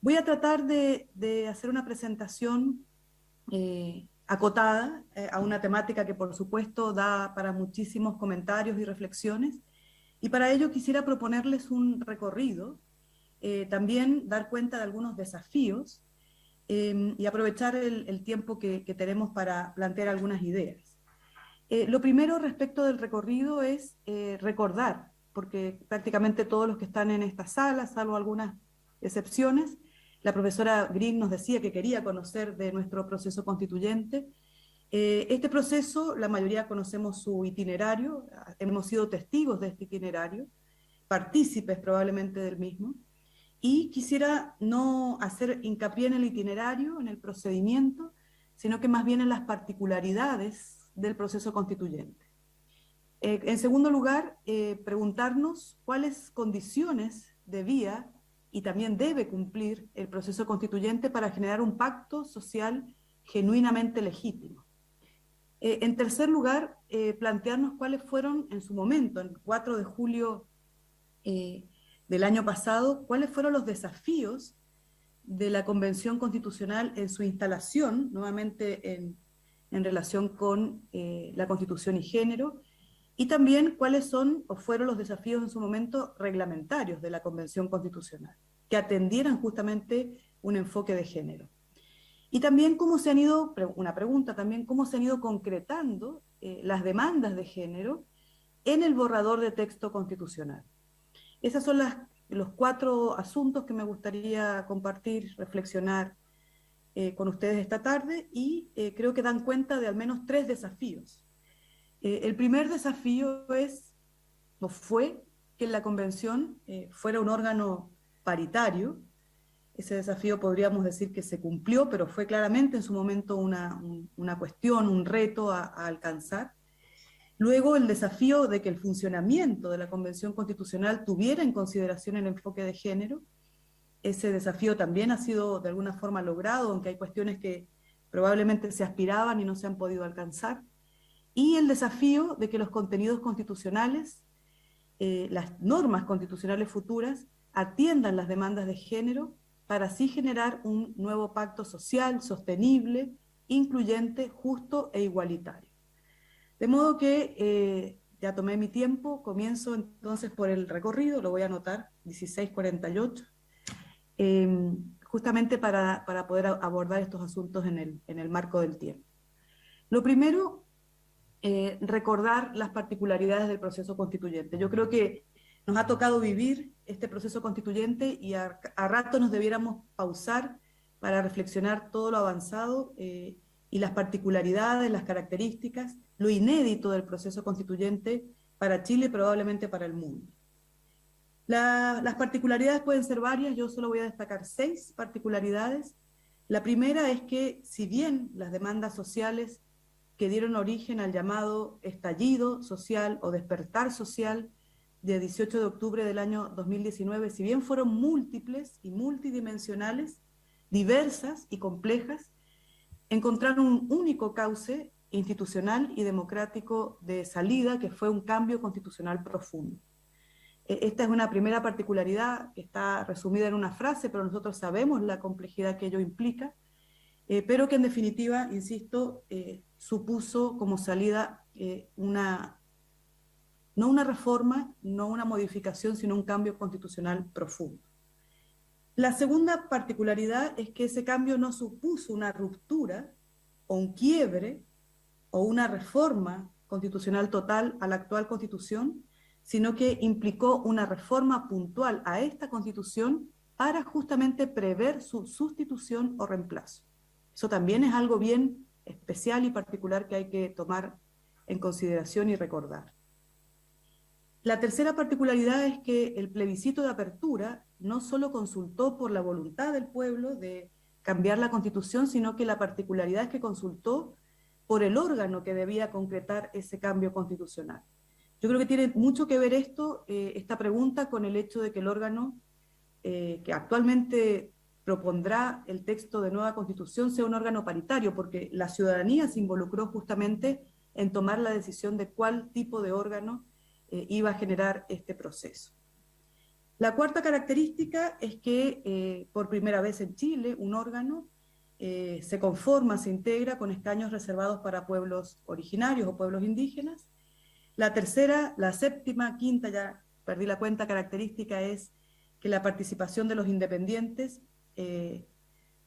Voy a tratar de hacer una presentación acotada a una temática que por supuesto da para muchísimos comentarios y reflexiones, y para ello quisiera proponerles un recorrido, también dar cuenta de algunos desafíos y aprovechar el tiempo que tenemos para plantear algunas ideas. Lo primero respecto del recorrido es recordar, porque prácticamente todos los que están en esta sala, salvo algunas excepciones, la profesora Green nos decía que quería conocer de nuestro proceso constituyente. Este proceso, la mayoría conocemos su itinerario, hemos sido testigos de este itinerario, partícipes probablemente del mismo, y quisiera no hacer hincapié en el itinerario, en el procedimiento, sino que más bien en las particularidades del proceso constituyente. En segundo lugar, preguntarnos cuáles condiciones debía y también debe cumplir el proceso constituyente para generar un pacto social genuinamente legítimo. En tercer lugar, plantearnos cuáles fueron en su momento, el 4 de julio del año pasado, cuáles fueron los desafíos de la Convención Constitucional en su instalación, nuevamente en relación con la Constitución y género, y también cuáles son o fueron los desafíos en su momento reglamentarios de la Convención Constitucional, que atendieran justamente un enfoque de género. Y también cómo se han ido, una pregunta también, cómo se han ido concretando las demandas de género en el borrador de texto constitucional. Esos son los 4 asuntos que me gustaría compartir, reflexionar con ustedes esta tarde, y creo que dan cuenta de al menos 3 desafíos. El primer desafío es, o fue, que la Convención fuera un órgano paritario. Ese desafío podríamos decir que se cumplió, pero fue claramente en su momento una cuestión, un reto a alcanzar. Luego, el desafío de que el funcionamiento de la Convención Constitucional tuviera en consideración el enfoque de género. Ese desafío también ha sido de alguna forma logrado, aunque hay cuestiones que probablemente se aspiraban y no se han podido alcanzar. Y el desafío de que los contenidos constitucionales, las normas constitucionales futuras, atiendan las demandas de género para así generar un nuevo pacto social, sostenible, incluyente, justo e igualitario. De modo que ya tomé mi tiempo, comienzo entonces por el recorrido, lo voy a anotar, 16:48, justamente para poder abordar estos asuntos en el marco del tiempo. Lo primero, recordar las particularidades del proceso constituyente. Yo creo que nos ha tocado vivir este proceso constituyente y a rato nos debiéramos pausar para reflexionar todo lo avanzado y las particularidades, las características, lo inédito del proceso constituyente para Chile y probablemente para el mundo. Las particularidades pueden ser varias, yo solo voy a destacar 6 particularidades. La primera es que, si bien las demandas sociales que dieron origen al llamado estallido social o despertar social de 18 de octubre del año 2019, si bien fueron múltiples y multidimensionales, diversas y complejas, encontraron un único cauce institucional y democrático de salida, que fue un cambio constitucional profundo. Esta es una primera particularidad que está resumida en una frase, pero nosotros sabemos la complejidad que ello implica, pero que en definitiva, insisto, supuso como salida no una reforma, no una modificación, sino un cambio constitucional profundo. La segunda particularidad es que ese cambio no supuso una ruptura o un quiebre o una reforma constitucional total a la actual Constitución, sino que implicó una reforma puntual a esta Constitución para justamente prever su sustitución o reemplazo. Eso también es algo bien especial y particular que hay que tomar en consideración y recordar. La tercera particularidad es que el plebiscito de apertura no solo consultó por la voluntad del pueblo de cambiar la Constitución, sino que la particularidad es que consultó por el órgano que debía concretar ese cambio constitucional. Yo creo que tiene mucho que ver esta pregunta con el hecho de que el órgano que actualmente propondrá el texto de nueva Constitución sea un órgano paritario, porque la ciudadanía se involucró justamente en tomar la decisión de cuál tipo de órgano iba a generar este proceso. La cuarta característica es que por primera vez en Chile un órgano se conforma, se integra con escaños reservados para pueblos originarios o pueblos indígenas. La tercera, la séptima, quinta, ya perdí la cuenta, característica es que la participación de los independientes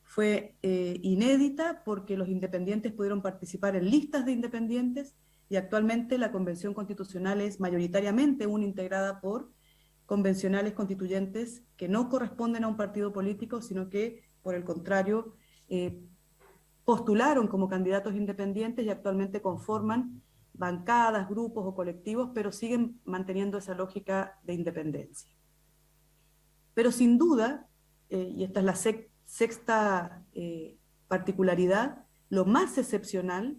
fue inédita porque los independientes pudieron participar en listas de independientes y actualmente la Convención Constitucional es mayoritariamente integrada por convencionales constituyentes que no corresponden a un partido político, sino que, por el contrario, postularon como candidatos independientes y actualmente conforman bancadas, grupos o colectivos, pero siguen manteniendo esa lógica de independencia. Pero sin duda, y esta es la sexta particularidad, lo más excepcional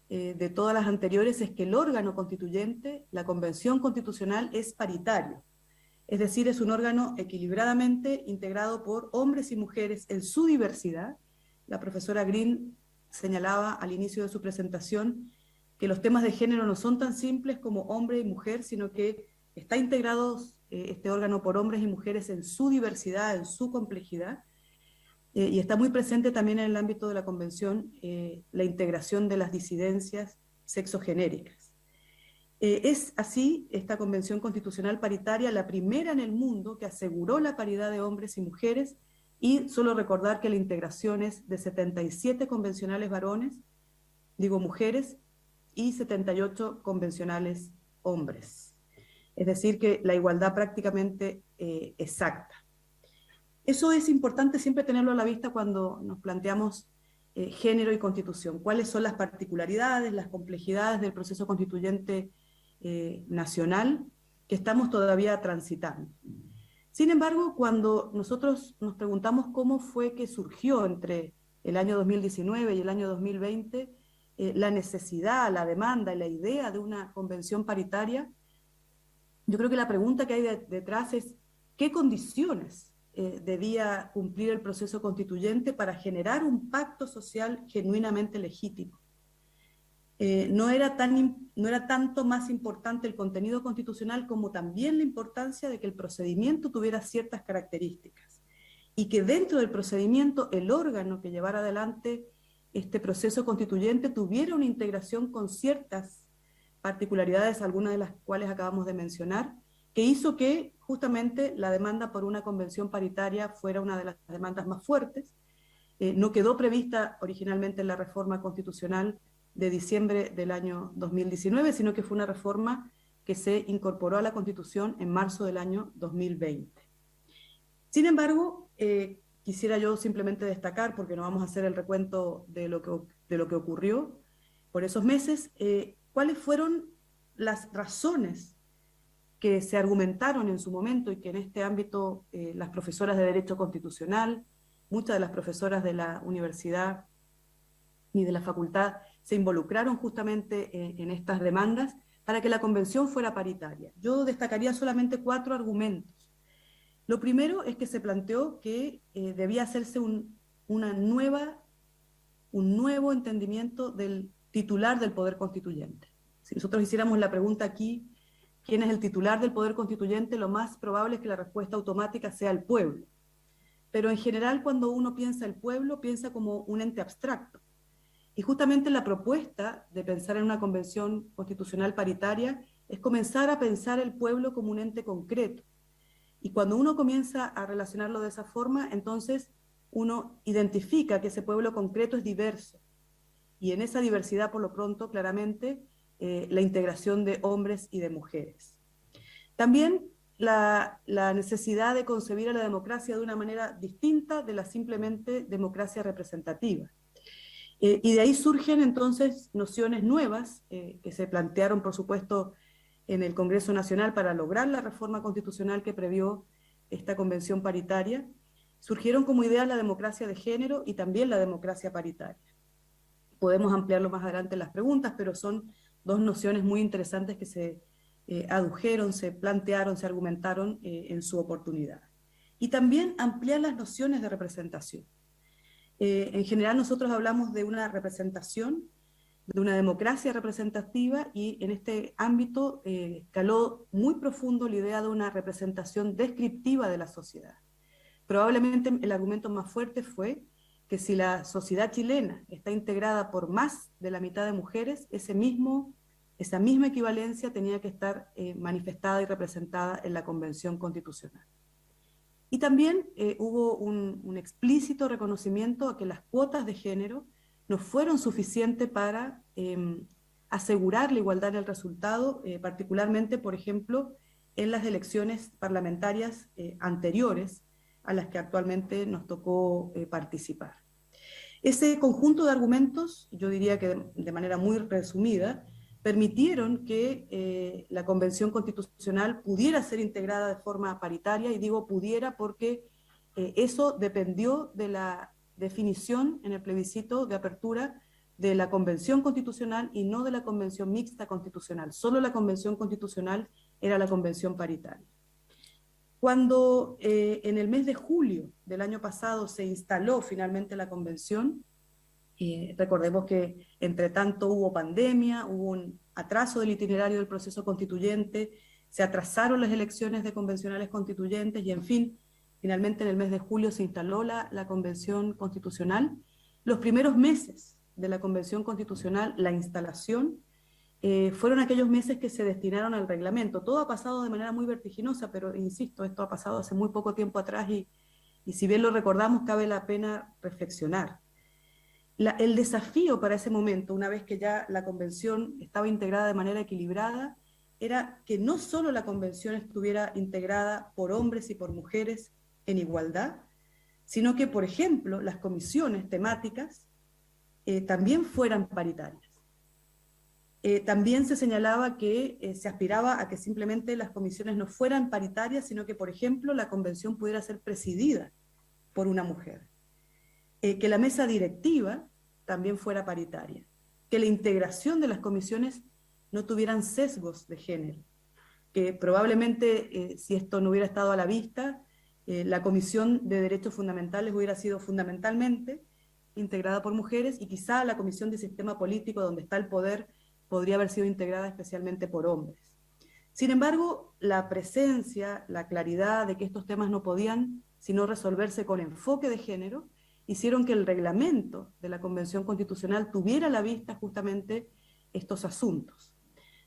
de todas las anteriores es que el órgano constituyente, la Convención Constitucional, es paritario. Es decir, es un órgano equilibradamente integrado por hombres y mujeres en su diversidad. La profesora Green señalaba al inicio de su presentación que los temas de género no son tan simples como hombre y mujer, sino que está integrado este órgano por hombres y mujeres en su diversidad, en su complejidad, y está muy presente también en el ámbito de la Convención la integración de las disidencias sexogenéricas. Es así esta Convención Constitucional Paritaria la primera en el mundo que aseguró la paridad de hombres y mujeres, y solo recordar que la integración es de 77 convencionales varones, mujeres, y 78 convencionales hombres. Es decir, que la igualdad prácticamente exacta. Eso es importante siempre tenerlo a la vista cuando nos planteamos género y constitución. ¿Cuáles son las particularidades, las complejidades del proceso constituyente nacional que estamos todavía transitando? Sin embargo, cuando nosotros nos preguntamos cómo fue que surgió entre el año 2019 y el año 2020 la necesidad, la demanda y la idea de una convención paritaria, yo creo que la pregunta que hay detrás es ¿qué condiciones debía cumplir el proceso constituyente para generar un pacto social genuinamente legítimo? No era tanto más importante el contenido constitucional como también la importancia de que el procedimiento tuviera ciertas características y que dentro del procedimiento el órgano que llevara adelante este proceso constituyente tuviera una integración con ciertas particularidades, algunas de las cuales acabamos de mencionar, que hizo que justamente la demanda por una convención paritaria fuera una de las demandas más fuertes. No quedó prevista originalmente en la reforma constitucional de diciembre del año 2019, sino que fue una reforma que se incorporó a la Constitución en marzo del año 2020. Sin embargo, quisiera yo simplemente destacar, porque no vamos a hacer el recuento de lo que ocurrió por esos meses, cuáles fueron las razones que se argumentaron en su momento y que en este ámbito las profesoras de Derecho Constitucional, muchas de las profesoras de la universidad y de la facultad se involucraron justamente en estas demandas para que la convención fuera paritaria. Yo destacaría solamente 4 argumentos. Lo primero es que se planteó que debía hacerse un nuevo entendimiento del titular del Poder Constituyente. Si nosotros hiciéramos la pregunta aquí, ¿quién es el titular del Poder Constituyente? Lo más probable es que la respuesta automática sea el pueblo. Pero en general, cuando uno piensa el pueblo, piensa como un ente abstracto. Y justamente la propuesta de pensar en una convención constitucional paritaria es comenzar a pensar el pueblo como un ente concreto. Y cuando uno comienza a relacionarlo de esa forma, entonces uno identifica que ese pueblo concreto es diverso. Y en esa diversidad, por lo pronto, claramente, la integración de hombres y de mujeres. También la necesidad de concebir a la democracia de una manera distinta de la simplemente democracia representativa. Y de ahí surgen entonces nociones nuevas que se plantearon, por supuesto, en el Congreso Nacional para lograr la reforma constitucional que previó esta convención paritaria. Surgieron como idea la democracia de género y también la democracia paritaria. Podemos ampliarlo más adelante en las preguntas, pero son 2 nociones muy interesantes que se adujeron, se plantearon, se argumentaron en su oportunidad. Y también ampliar las nociones de representación. En general nosotros hablamos de una representación de una democracia representativa, y en este ámbito caló muy profundo la idea de una representación descriptiva de la sociedad. Probablemente el argumento más fuerte fue que si la sociedad chilena está integrada por más de la mitad de mujeres, esa misma equivalencia tenía que estar manifestada y representada en la Convención Constitucional. Y también hubo un explícito reconocimiento a que las cuotas de género no fueron suficientes para asegurar la igualdad en el resultado, particularmente, por ejemplo, en las elecciones parlamentarias anteriores a las que actualmente nos tocó participar. Ese conjunto de argumentos, yo diría que de manera muy resumida, permitieron que la Convención Constitucional pudiera ser integrada de forma paritaria, y digo pudiera porque eso dependió de la definición en el plebiscito de apertura de la Convención Constitucional y no de la Convención Mixta Constitucional. Solo la Convención Constitucional era la convención paritaria. Cuando en el mes de julio del año pasado se instaló finalmente la convención, recordemos que entre tanto hubo pandemia, hubo un atraso del itinerario del proceso constituyente, se atrasaron las elecciones de convencionales constituyentes y, en fin, finalmente en el mes de julio se instaló la convención constitucional. Los primeros meses de la convención constitucional, la instalación, fueron aquellos meses que se destinaron al reglamento. Todo ha pasado de manera muy vertiginosa, pero insisto, esto ha pasado hace muy poco tiempo atrás y si bien lo recordamos, cabe la pena reflexionar. El desafío para ese momento, una vez que ya la convención estaba integrada de manera equilibrada, era que no solo la convención estuviera integrada por hombres y por mujeres en igualdad, sino que, por ejemplo, las comisiones temáticas también fueran paritarias. También se señalaba que se aspiraba a que simplemente las comisiones no fueran paritarias, sino que, por ejemplo, la convención pudiera ser presidida por una mujer. Que la mesa directiva también fuera paritaria. Que la integración de las comisiones no tuvieran sesgos de género. Que probablemente, si esto no hubiera estado a la vista, la Comisión de Derechos Fundamentales hubiera sido fundamentalmente integrada por mujeres, y quizá la Comisión de Sistema Político, donde está el poder, podría haber sido integrada especialmente por hombres. Sin embargo, la presencia, la claridad de que estos temas no podían sino resolverse con enfoque de género, hicieron que el reglamento de la Convención Constitucional tuviera a la vista justamente estos asuntos.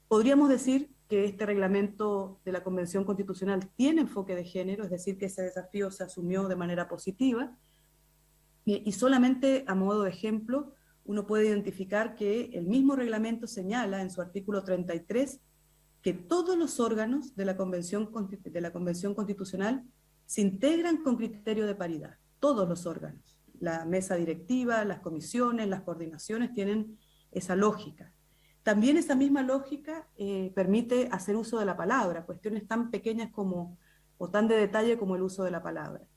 Podríamos decir que este reglamento de la Convención Constitucional tiene enfoque de género, es decir, que ese desafío se asumió de manera positiva, y solamente a modo de ejemplo, uno puede identificar que el mismo reglamento señala en su artículo 33 que todos los órganos de la Convención Constitucional se integran con criterio de paridad, todos los órganos. La mesa directiva, las comisiones, las coordinaciones tienen esa lógica. También esa misma lógica permite hacer uso de la palabra, cuestiones tan pequeñas como, o tan de detalle como el uso de la palabra.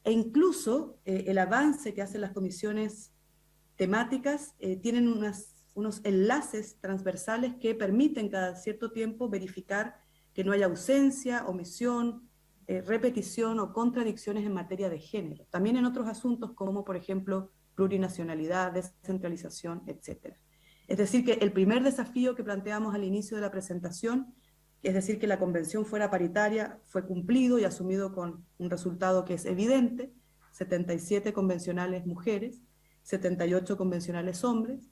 E incluso el avance que hacen las comisiones temáticas tienen unos enlaces transversales que permiten cada cierto tiempo verificar que no haya ausencia, omisión, repetición o contradicciones en materia de género. También en otros asuntos como, por ejemplo, plurinacionalidad, descentralización, etc. Es decir, que el primer desafío que planteamos al inicio de la presentación, es decir, que la convención fuera paritaria, fue cumplido y asumido con un resultado que es evidente: 77 convencionales mujeres, 78 convencionales hombres.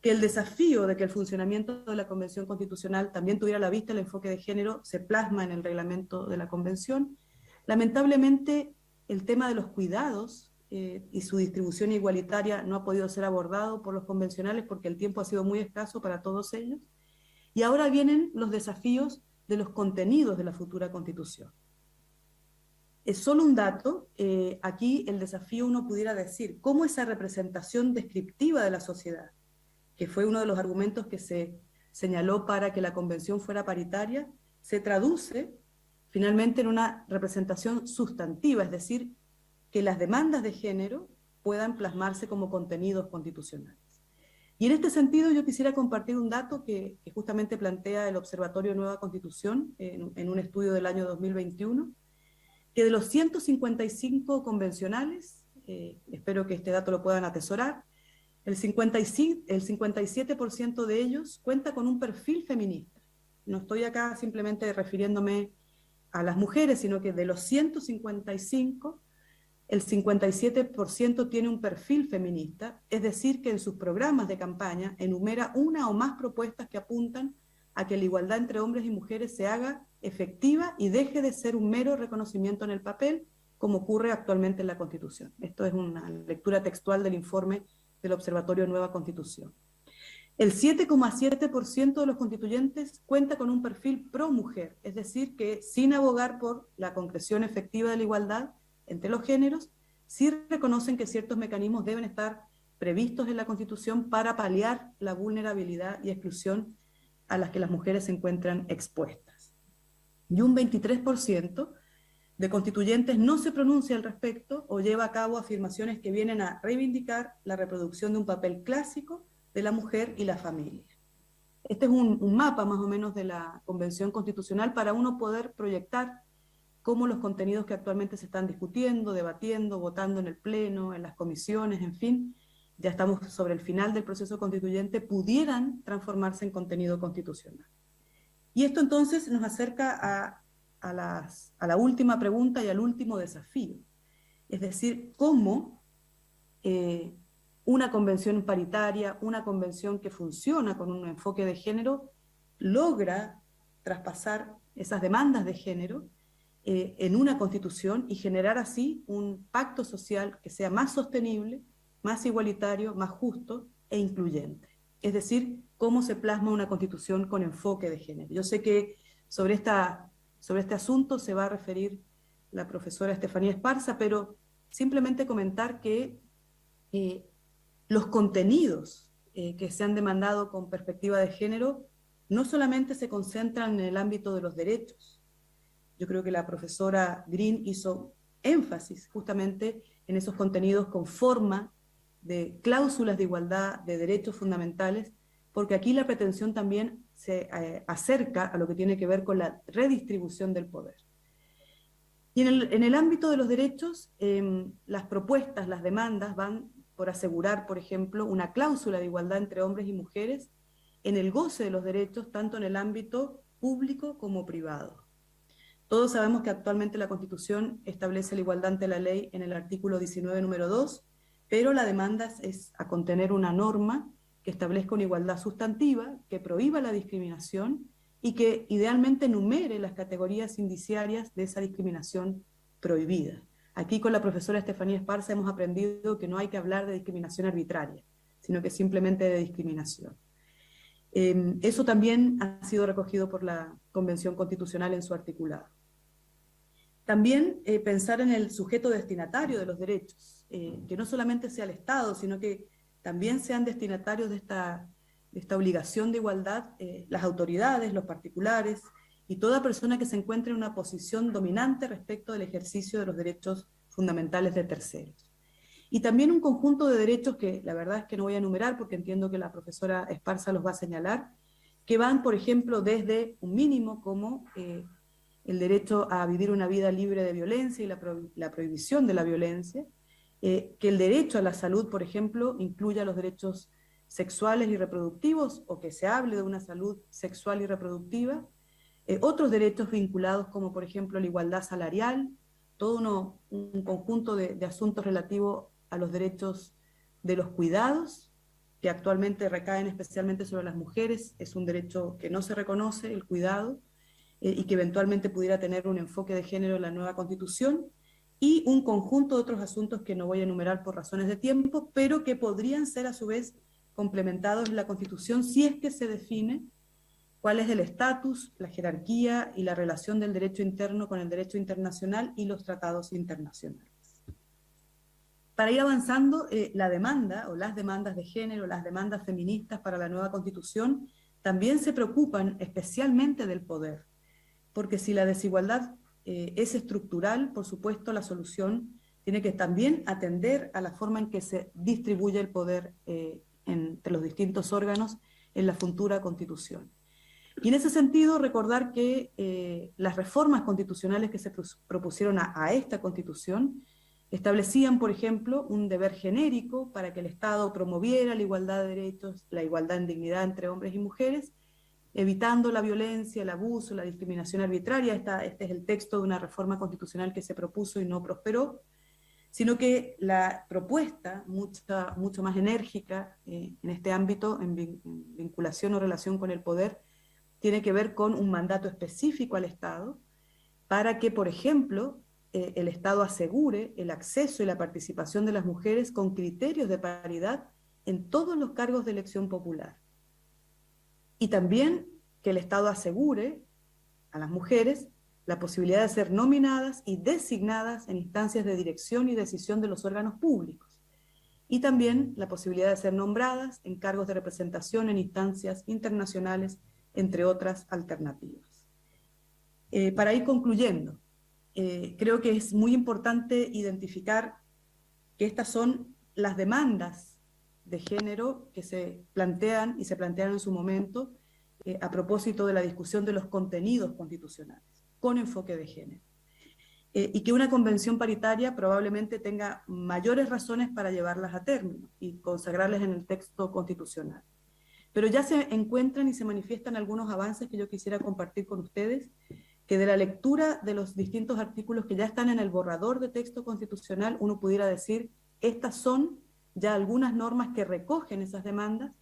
Que el desafío de que el funcionamiento de la Convención Constitucional también tuviera a la vista el enfoque de género se plasma en el reglamento de la Convención. Lamentablemente, el tema de los cuidados y su distribución igualitaria no ha podido ser abordado por los convencionales porque el tiempo ha sido muy escaso para todos ellos. Y ahora vienen los desafíos de los contenidos de la futura Constitución. Es solo un dato, aquí el desafío uno pudiera decir, cómo esa representación descriptiva de la sociedad, que fue uno de los argumentos que se señaló para que la convención fuera paritaria, se traduce finalmente en una representación sustantiva, es decir, que las demandas de género puedan plasmarse como contenidos constitucionales. Y en este sentido yo quisiera compartir un dato que justamente plantea el Observatorio Nueva Constitución en un estudio del año 2021, que de los 155 convencionales, espero que este dato lo puedan atesorar, El 57% de ellos cuenta con un perfil feminista. No estoy acá simplemente refiriéndome a las mujeres, sino que de los 155, el 57% tiene un perfil feminista, es decir, que en sus programas de campaña enumera una o más propuestas que apuntan a que la igualdad entre hombres y mujeres se haga efectiva y deje de ser un mero reconocimiento en el papel, como ocurre actualmente en la Constitución. Esto es una lectura textual del informe del Observatorio Nueva Constitución. El 7,7% de los constituyentes cuenta con un perfil pro mujer, es decir, que sin abogar por la concreción efectiva de la igualdad entre los géneros, sí reconocen que ciertos mecanismos deben estar previstos en la Constitución para paliar la vulnerabilidad y exclusión a las que las mujeres se encuentran expuestas. Y un 23% de constituyentes no se pronuncia al respecto o lleva a cabo afirmaciones que vienen a reivindicar la reproducción de un papel clásico de la mujer y la familia. Este es un mapa más o menos de la Convención Constitucional para uno poder proyectar cómo los contenidos que actualmente se están discutiendo, debatiendo, votando en el Pleno, en las comisiones, en fin, ya estamos sobre el final del proceso constituyente, pudieran transformarse en contenido constitucional. Y esto entonces nos acerca a la última pregunta y al último desafío, es decir, cómo una convención paritaria, una convención que funciona con un enfoque de género, logra traspasar esas demandas de género en una constitución y generar así un pacto social que sea más sostenible, más igualitario, más justo e incluyente. Es decir, cómo se plasma una constitución con enfoque de género. Yo sé que sobre este asunto se va a referir la profesora Estefanía Esparza, pero simplemente comentar que los contenidos que se han demandado con perspectiva de género no solamente se concentran en el ámbito de los derechos. Yo creo que la profesora Green hizo énfasis justamente en esos contenidos con forma de cláusulas de igualdad, de derechos fundamentales, porque aquí la pretensión también se acerca a lo que tiene que ver con la redistribución del poder. Y en el ámbito de los derechos, las propuestas, las demandas van por asegurar, por ejemplo, una cláusula de igualdad entre hombres y mujeres en el goce de los derechos, tanto en el ámbito público como privado. Todos sabemos que actualmente la Constitución establece la igualdad ante la ley en el artículo 19, número 2, pero la demanda es a contener una norma que establezca una igualdad sustantiva, que prohíba la discriminación y que idealmente enumere las categorías indiciarias de esa discriminación prohibida. Aquí con la profesora Estefanía Esparza hemos aprendido que no hay que hablar de discriminación arbitraria, sino que simplemente de discriminación. Eso también ha sido recogido por la Convención Constitucional en su articulado. También pensar en el sujeto destinatario de los derechos, que no solamente sea el Estado, sino que también sean destinatarios de esta obligación de igualdad las autoridades, los particulares y toda persona que se encuentre en una posición dominante respecto del ejercicio de los derechos fundamentales de terceros. Y también un conjunto de derechos que la verdad es que no voy a enumerar porque entiendo que la profesora Esparza los va a señalar, que van, por ejemplo, desde un mínimo como el derecho a vivir una vida libre de violencia y la prohibición de la violencia, que el derecho a la salud, por ejemplo, incluya los derechos sexuales y reproductivos, o que se hable de una salud sexual y reproductiva, otros derechos vinculados como, por ejemplo, la igualdad salarial, todo un conjunto de asuntos relativos a los derechos de los cuidados, que actualmente recaen especialmente sobre las mujeres, es un derecho que no se reconoce, el cuidado, y que eventualmente pudiera tener un enfoque de género en la nueva Constitución, y un conjunto de otros asuntos que no voy a enumerar por razones de tiempo, pero que podrían ser a su vez complementados en la Constitución si es que se define cuál es el estatus, la jerarquía y la relación del derecho interno con el derecho internacional y los tratados internacionales. Para ir avanzando, la demanda o las demandas de género, las demandas feministas para la nueva Constitución, también se preocupan especialmente del poder, porque si la desigualdad es estructural, por supuesto la solución tiene que también atender a la forma en que se distribuye el poder entre los distintos órganos en la futura Constitución. Y en ese sentido, recordar que las reformas constitucionales que se propusieron a esta Constitución Establecían, por ejemplo, un deber genérico para que el Estado promoviera la igualdad de derechos, la igualdad en dignidad entre hombres y mujeres, evitando la violencia, el abuso, la discriminación arbitraria. Este es el texto de una reforma constitucional que se propuso y no prosperó, sino que la propuesta, mucho más enérgica en este ámbito, en vinculación o relación con el poder, tiene que ver con un mandato específico al Estado para que, por ejemplo, el Estado asegure el acceso y la participación de las mujeres con criterios de paridad en todos los cargos de elección popular. Y también que el Estado asegure a las mujeres la posibilidad de ser nominadas y designadas en instancias de dirección y decisión de los órganos públicos. Y también la posibilidad de ser nombradas en cargos de representación en instancias internacionales, entre otras alternativas. Para ir concluyendo, creo que es muy importante identificar que estas son las demandas de género que se plantean y se plantearon en su momento a propósito de la discusión de los contenidos constitucionales, con enfoque de género. Y que una convención paritaria probablemente tenga mayores razones para llevarlas a término y consagrarlas en el texto constitucional. Pero ya se encuentran y se manifiestan algunos avances que yo quisiera compartir con ustedes, que de la lectura de los distintos artículos que ya están en el borrador de texto constitucional, uno pudiera decir, estas son ya algunas normas que recogen esas demandas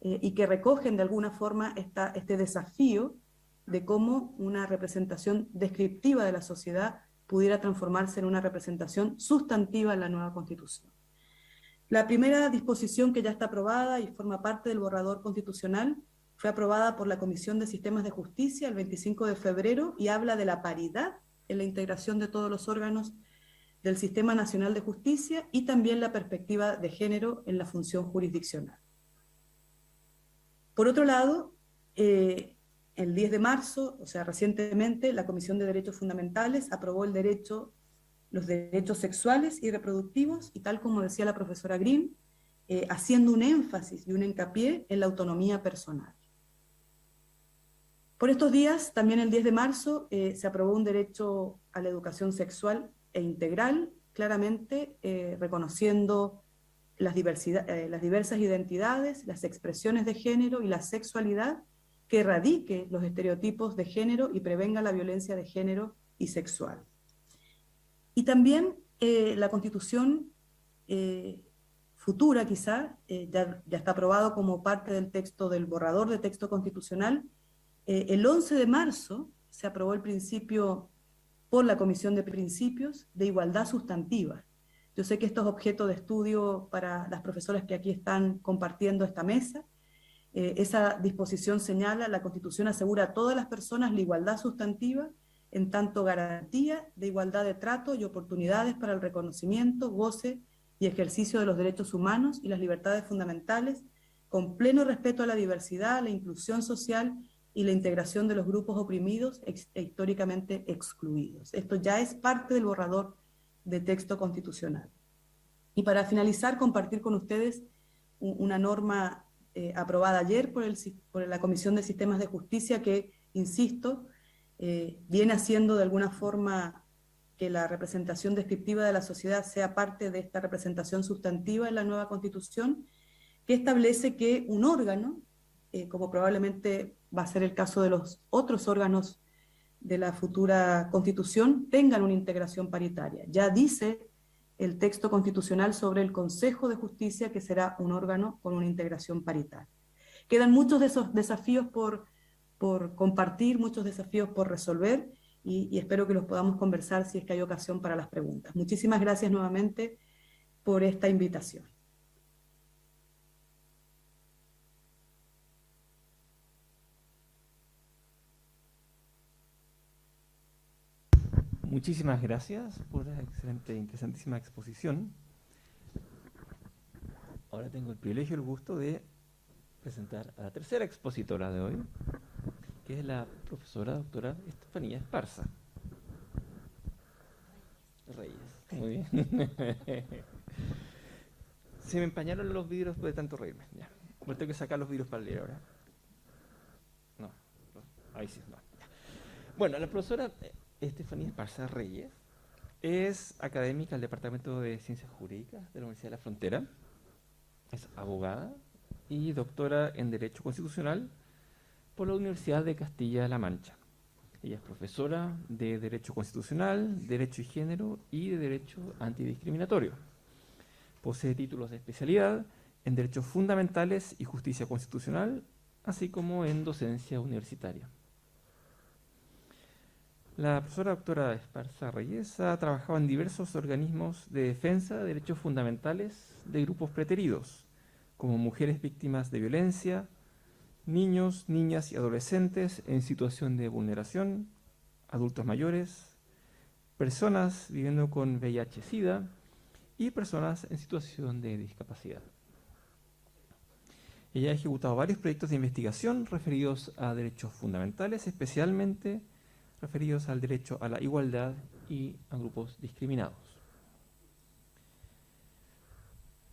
y que recogen de alguna forma este desafío de cómo una representación descriptiva de la sociedad pudiera transformarse en una representación sustantiva en la nueva Constitución. La primera disposición que ya está aprobada y forma parte del borrador constitucional fue aprobada por la Comisión de Sistemas de Justicia el 25 de febrero y habla de la paridad en la integración de todos los órganos del Sistema Nacional de Justicia y también la perspectiva de género en la función jurisdiccional. Por otro lado, el 10 de marzo, o sea, recientemente, la Comisión de Derechos Fundamentales aprobó los derechos sexuales y reproductivos, y tal como decía la profesora Green, haciendo un énfasis y un hincapié en la autonomía personal. Por estos días, también el 10 de marzo, se aprobó un derecho a la educación sexual e integral, claramente reconociendo las diversas identidades, las expresiones de género y la sexualidad, que erradique los estereotipos de género y prevenga la violencia de género y sexual. Y también la Constitución futura, quizá, ya está aprobado como parte del texto del borrador de texto constitucional. El 11 de marzo se aprobó el principio por la Comisión de Principios de Igualdad Sustantiva. Yo sé que esto es objeto de estudio para las profesoras que aquí están compartiendo esta mesa. Esa disposición señala: la Constitución asegura a todas las personas la igualdad sustantiva, en tanto garantía de igualdad de trato y oportunidades para el reconocimiento, goce y ejercicio de los derechos humanos y las libertades fundamentales, con pleno respeto a la diversidad, la inclusión social y la integración de los grupos oprimidos e históricamente excluidos. Esto ya es parte del borrador de texto constitucional. Y para finalizar, compartir con ustedes una norma aprobada ayer por la Comisión de Sistemas de Justicia que, insisto, viene haciendo de alguna forma que la representación descriptiva de la sociedad sea parte de esta representación sustantiva en la nueva Constitución, que establece que un órgano, como probablemente va a ser el caso de los otros órganos de la futura Constitución, tengan una integración paritaria. Ya dice el texto constitucional sobre el Consejo de Justicia que será un órgano con una integración paritaria. Quedan muchos de esos desafíos por compartir, muchos desafíos por resolver, y espero que los podamos conversar si es que hay ocasión para las preguntas. Muchísimas gracias nuevamente por esta invitación. Muchísimas gracias por la excelente e interesantísima exposición. Ahora tengo el privilegio y el gusto de presentar a la tercera expositora de hoy, que es la profesora doctora Estefanía Esparza. Reyes. Muy bien. Se me empañaron los vidrios de tanto reírme. Ya. Voy a tener que sacar los vidrios para leer ahora. No, ahí sí, no. Bueno, la profesora Estefanía Esparza Reyes Es académica del Departamento de Ciencias Jurídicas de la Universidad de la Frontera. Es abogada y doctora en Derecho Constitucional por la Universidad de Castilla-La Mancha. Ella es profesora de Derecho Constitucional, Derecho y Género y de Derecho Antidiscriminatorio. Posee títulos de especialidad en Derechos Fundamentales y Justicia Constitucional, así como en docencia universitaria. La profesora doctora Esparza Reyes ha trabajado en diversos organismos de defensa de derechos fundamentales de grupos preteridos, como mujeres víctimas de violencia, niños, niñas y adolescentes en situación de vulneración, adultos mayores, personas viviendo con VIH-Sida y personas en situación de discapacidad. Ella ha ejecutado varios proyectos de investigación referidos a derechos fundamentales, especialmente referidos al derecho a la igualdad y a grupos discriminados.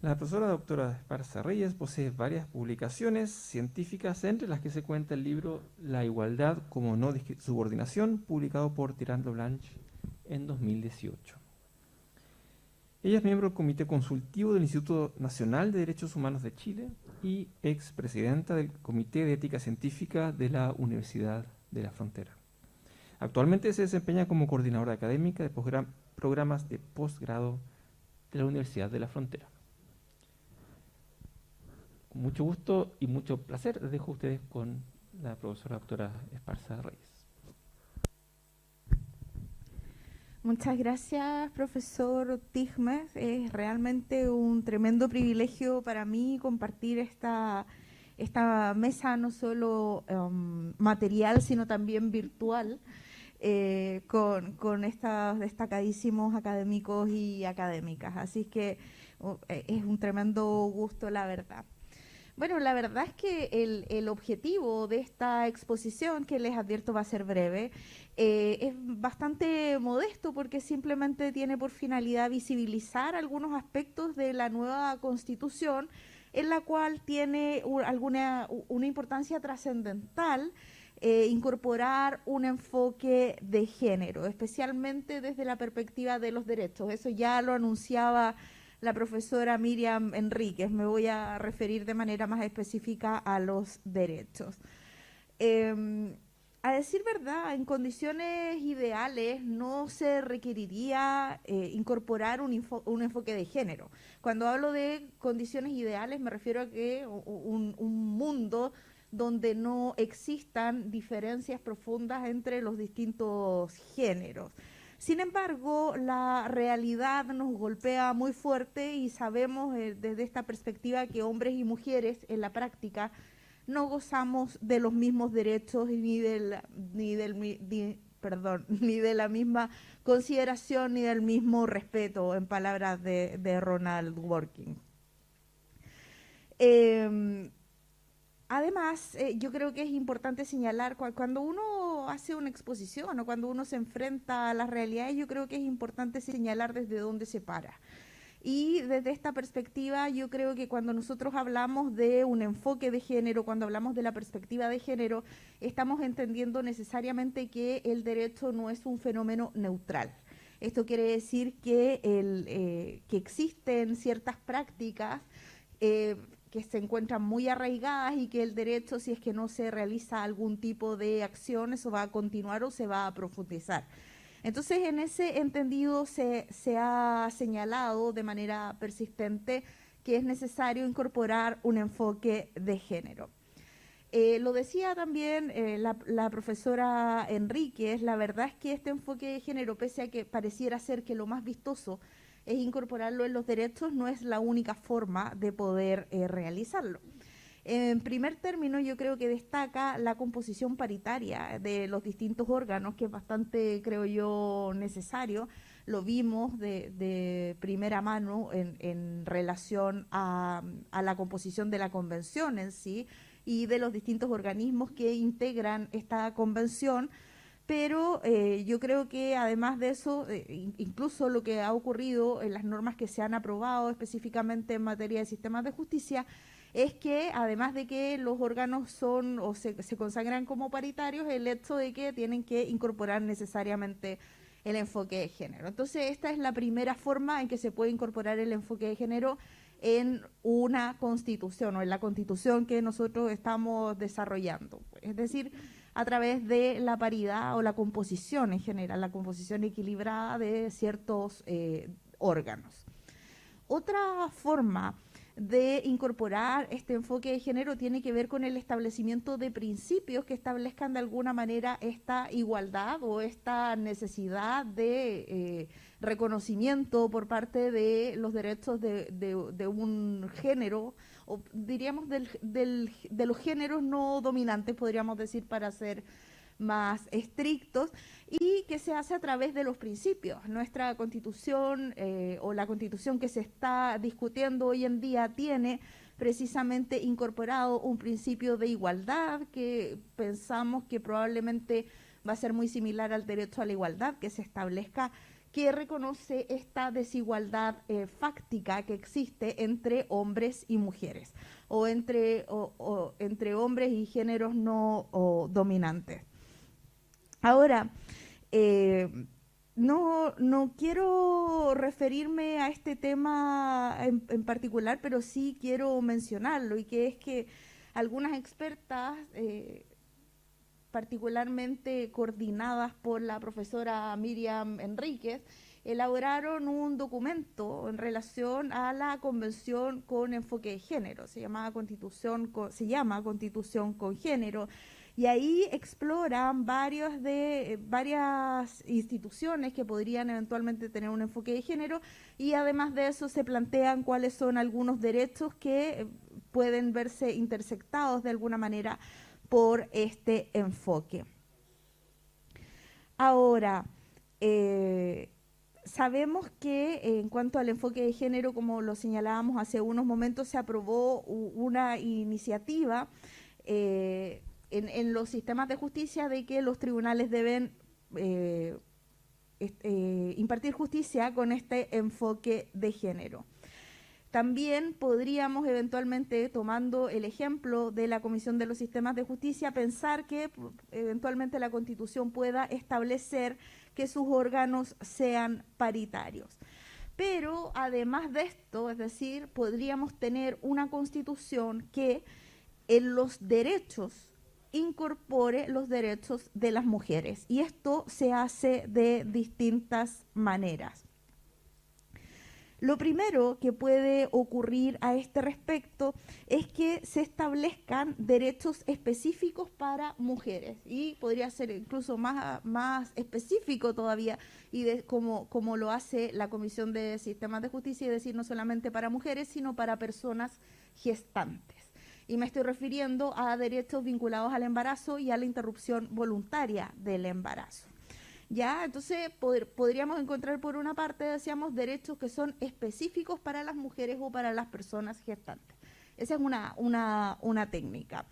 La profesora doctora Esparza Reyes posee varias publicaciones científicas, entre las que se cuenta el libro La igualdad como no subordinación, publicado por Tirando Blanche en 2018. Ella es miembro del Comité Consultivo del Instituto Nacional de Derechos Humanos de Chile y expresidenta del Comité de Ética Científica de la Universidad de la Frontera. Actualmente se desempeña como coordinadora académica de programas de posgrado de la Universidad de la Frontera. Con mucho gusto y mucho placer les dejo a ustedes con la profesora doctora Esparza Reyes. Muchas gracias, profesor Tigmes. Es realmente un tremendo privilegio para mí compartir esta mesa, no solo material, sino también virtual, con estos destacadísimos académicos y académicas. Así que es un tremendo gusto, la verdad. Bueno, la verdad es que el objetivo de esta exposición, que les advierto va a ser breve, es bastante modesto, porque simplemente tiene por finalidad visibilizar algunos aspectos de la nueva Constitución, en la cual tiene una importancia trascendental incorporar un enfoque de género, especialmente desde la perspectiva de los derechos. Eso ya lo anunciaba la profesora Miriam Enríquez. Me voy a referir de manera más específica a los derechos. A decir verdad, en condiciones ideales no se requeriría incorporar un enfoque de género. Cuando hablo de condiciones ideales me refiero a que un mundo donde no existan diferencias profundas entre los distintos géneros. Sin embargo, la realidad nos golpea muy fuerte y sabemos desde esta perspectiva que hombres y mujeres en la práctica no gozamos de los mismos derechos ni de la misma consideración ni del mismo respeto, en palabras de Ronald Dworkin. Además, yo creo que es importante señalar, cuando uno hace una exposición o cuando uno se enfrenta a las realidades, yo creo que es importante señalar desde dónde se para. Y desde esta perspectiva, yo creo que cuando nosotros hablamos de un enfoque de género, cuando hablamos de la perspectiva de género, estamos entendiendo necesariamente que el derecho no es un fenómeno neutral. Esto quiere decir que existen ciertas prácticas que se encuentran muy arraigadas y que el derecho, si es que no se realiza algún tipo de acción, eso va a continuar o se va a profundizar. Entonces, en ese entendido se ha señalado de manera persistente que es necesario incorporar un enfoque de género. Lo decía también la profesora Enríquez, la verdad es que este enfoque de género, pese a que pareciera ser que lo más vistoso es incorporarlo en los derechos, no es la única forma de poder realizarlo. En primer término, yo creo que destaca la composición paritaria de los distintos órganos, que es bastante, creo yo, necesario. Lo vimos de primera mano en relación a la composición de la convención en sí y de los distintos organismos que integran esta convención. Pero yo creo que además de eso, incluso lo que ha ocurrido en las normas que se han aprobado específicamente en materia de sistemas de justicia, es que además de que los órganos son o se consagran como paritarios, el hecho de que tienen que incorporar necesariamente el enfoque de género. Entonces, esta es la primera forma en que se puede incorporar el enfoque de género en una constitución o en la constitución que nosotros estamos desarrollando. Es decir, a través de la paridad o la composición en general, la composición equilibrada de ciertos órganos. Otra forma de incorporar este enfoque de género tiene que ver con el establecimiento de principios que establezcan de alguna manera esta igualdad o esta necesidad de reconocimiento por parte de los derechos de un género, o diríamos de los géneros no dominantes, podríamos decir, para ser más estrictos, y que se hace a través de los principios. Nuestra constitución o la constitución que se está discutiendo hoy en día tiene precisamente incorporado un principio de igualdad que pensamos que probablemente va a ser muy similar al derecho a la igualdad que se establezca, que reconoce esta desigualdad fáctica que existe entre hombres y mujeres o entre hombres y géneros no dominantes. Ahora, no quiero referirme a este tema en particular, pero sí quiero mencionarlo, y que es que algunas expertas, particularmente coordinadas por la profesora Miriam Enríquez, elaboraron un documento en relación a la convención con enfoque de género. Se llama Constitución con Género. Y ahí exploran varias instituciones que podrían eventualmente tener un enfoque de género, y además de eso se plantean cuáles son algunos derechos que pueden verse intersectados de alguna manera por este enfoque. Ahora, sabemos que en cuanto al enfoque de género, como lo señalábamos hace unos momentos, se aprobó una iniciativa en los sistemas de justicia de que los tribunales deben impartir justicia con este enfoque de género. También podríamos eventualmente, tomando el ejemplo de la Comisión de los Sistemas de Justicia, pensar que eventualmente la Constitución pueda establecer que sus órganos sean paritarios. Pero además de esto, es decir, podríamos tener una Constitución que en los derechos incorpore los derechos de las mujeres, y esto se hace de distintas maneras. Lo primero que puede ocurrir a este respecto es que se establezcan derechos específicos para mujeres, y podría ser incluso más específico todavía, y como lo hace la Comisión de Sistemas de Justicia, es decir, no solamente para mujeres, sino para personas gestantes. Y me estoy refiriendo a derechos vinculados al embarazo y a la interrupción voluntaria del embarazo. ¿Ya? Entonces podríamos encontrar, por una parte, decíamos, derechos que son específicos para las mujeres o para las personas gestantes. Esa es una técnica.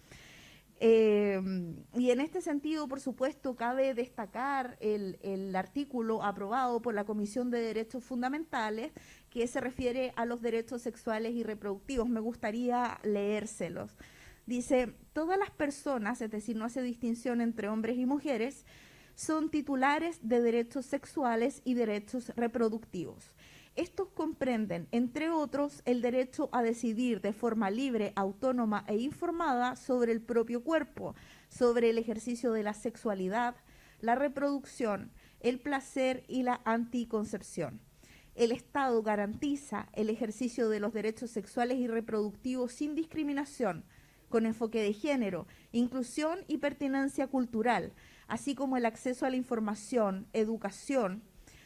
Y en este sentido, por supuesto, cabe destacar el artículo aprobado por la Comisión de Derechos Fundamentales, que se refiere a los derechos sexuales y reproductivos. Me gustaría leérselos. Dice: todas las personas, es decir, no hace distinción entre hombres y mujeres, son titulares de derechos sexuales y derechos reproductivos. Estos comprenden, entre otros, el derecho a decidir de forma libre, autónoma e informada sobre el propio cuerpo, sobre el ejercicio de la sexualidad, la reproducción, el placer y la anticoncepción. El Estado garantiza el ejercicio de los derechos sexuales y reproductivos sin discriminación, con enfoque de género, inclusión y pertinencia cultural, así como el acceso a la información, educación,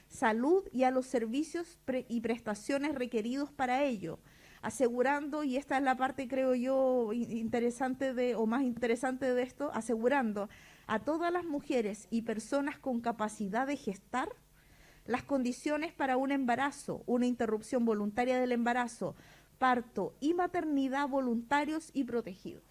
salud y a los servicios y prestaciones requeridos para ello, asegurando, y esta es la parte, creo yo, más interesante de esto, asegurando a todas las mujeres y personas con capacidad de gestar las condiciones para un embarazo, una interrupción voluntaria del embarazo, parto y maternidad voluntarios y protegidos.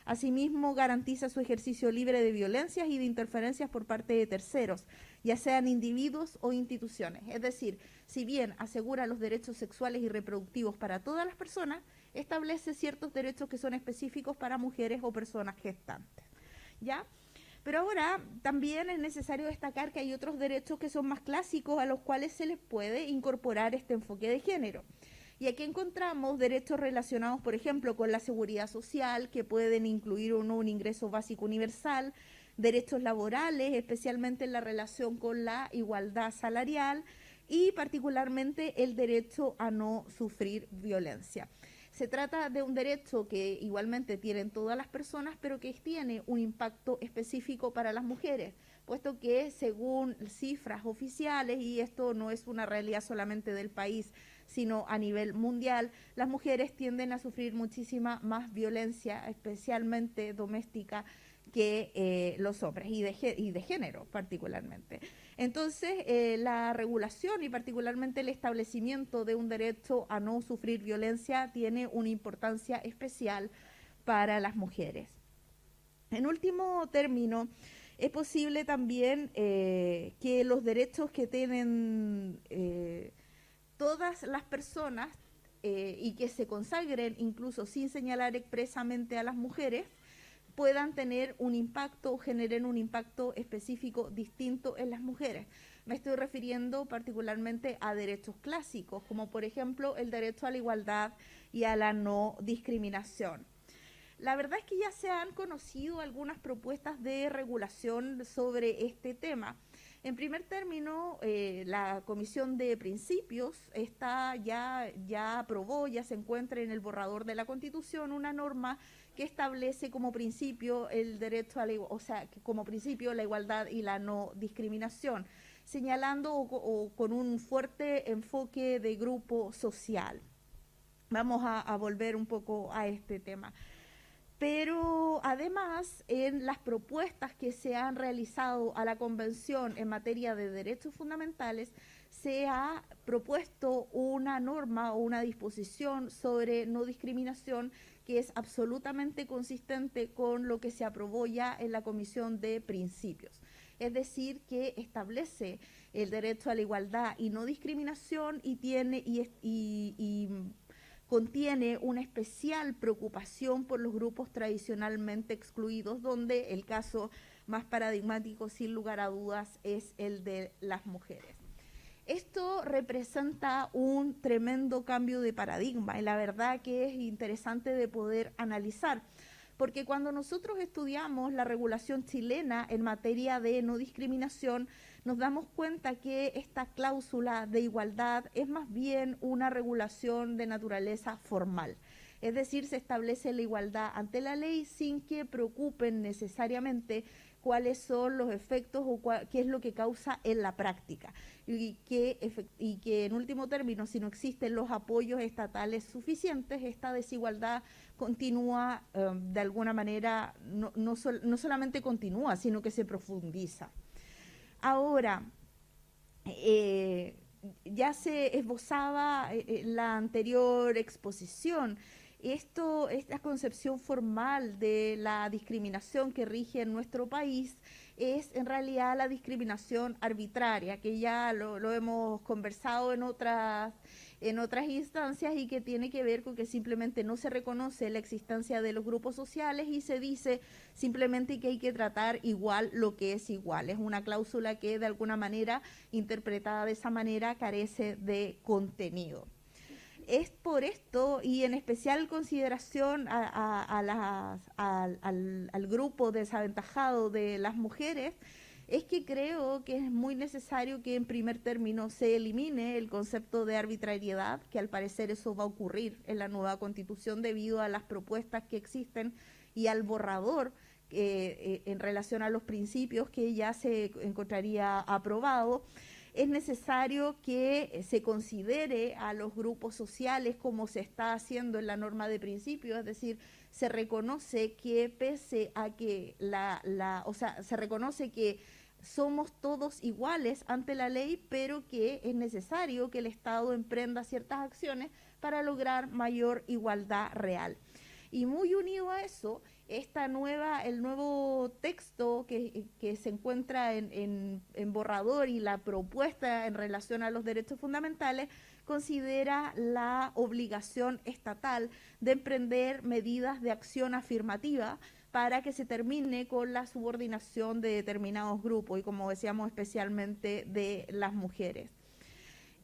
Asimismo, garantiza su ejercicio libre de violencias y de interferencias por parte de terceros, ya sean individuos o instituciones. Es decir, si bien asegura los derechos sexuales y reproductivos para todas las personas, establece ciertos derechos que son específicos para mujeres o personas gestantes. ¿Ya? Pero ahora también es necesario destacar que hay otros derechos que son más clásicos a los cuales se les puede incorporar este enfoque de género. Y aquí encontramos derechos relacionados, por ejemplo, con la seguridad social, que pueden incluir o no un ingreso básico universal, derechos laborales, especialmente en la relación con la igualdad salarial, y particularmente el derecho a no sufrir violencia. Se trata de un derecho que igualmente tienen todas las personas, pero que tiene un impacto específico para las mujeres, puesto que según cifras oficiales, y esto no es una realidad solamente del país, sino a nivel mundial, las mujeres tienden a sufrir muchísima más violencia, especialmente doméstica, que los hombres y de género particularmente. Entonces, la regulación y particularmente el establecimiento de un derecho a no sufrir violencia tiene una importancia especial para las mujeres. En último término, es posible también que los derechos que tienen todas las personas y que se consagren incluso sin señalar expresamente a las mujeres, puedan tener un impacto o generen un impacto específico distinto en las mujeres. Me estoy refiriendo particularmente a derechos clásicos, como por ejemplo el derecho a la igualdad y a la no discriminación. La verdad es que ya se han conocido algunas propuestas de regulación sobre este tema. En primer término, la Comisión de Principios ya aprobó, ya se encuentra en el borrador de la Constitución una norma que establece como principio el derecho a la, o sea, como principio la igualdad y la no discriminación, señalando o con un fuerte enfoque de grupo social. Vamos a volver un poco a este tema. Pero además, en las propuestas que se han realizado a la Convención en materia de derechos fundamentales, se ha propuesto una norma o una disposición sobre no discriminación que es absolutamente consistente con lo que se aprobó ya en la Comisión de Principios. Es decir, que establece el derecho a la igualdad y no discriminación y contiene una especial preocupación por los grupos tradicionalmente excluidos, donde el caso más paradigmático, sin lugar a dudas, es el de las mujeres. Esto representa un tremendo cambio de paradigma y la verdad que es interesante de poder analizar, porque cuando nosotros estudiamos la regulación chilena en materia de no discriminación, nos damos cuenta que esta cláusula de igualdad es más bien una regulación de naturaleza formal. Es decir, se establece la igualdad ante la ley sin que preocupen necesariamente cuáles son los efectos o qué es lo que causa en la práctica. Y que en último término, si no existen los apoyos estatales suficientes, esta desigualdad continúa de alguna manera, no solamente continúa, sino que se profundiza. Ahora, ya se esbozaba en la anterior exposición, esta concepción formal de la discriminación que rige en nuestro país es en realidad la discriminación arbitraria, que ya lo hemos conversado en otras instancias y que tiene que ver con que simplemente no se reconoce la existencia de los grupos sociales y se dice simplemente que hay que tratar igual lo que es igual. Es una cláusula que de alguna manera, interpretada de esa manera, carece de contenido. Es por esto, y en especial consideración al grupo desaventajado de las mujeres, es que creo que es muy necesario que en primer término se elimine el concepto de arbitrariedad, que al parecer eso va a ocurrir en la nueva Constitución debido a las propuestas que existen y al borrador en relación a los principios que ya se encontraría aprobado. Es necesario que se considere a los grupos sociales como se está haciendo en la norma de principios, es decir, se reconoce que pese a que se reconoce que somos todos iguales ante la ley, pero que es necesario que el Estado emprenda ciertas acciones para lograr mayor igualdad real. Y muy unido a eso, el nuevo texto que se encuentra en borrador y la propuesta en relación a los derechos fundamentales considera la obligación estatal de emprender medidas de acción afirmativa para que se termine con la subordinación de determinados grupos y, como decíamos, especialmente de las mujeres.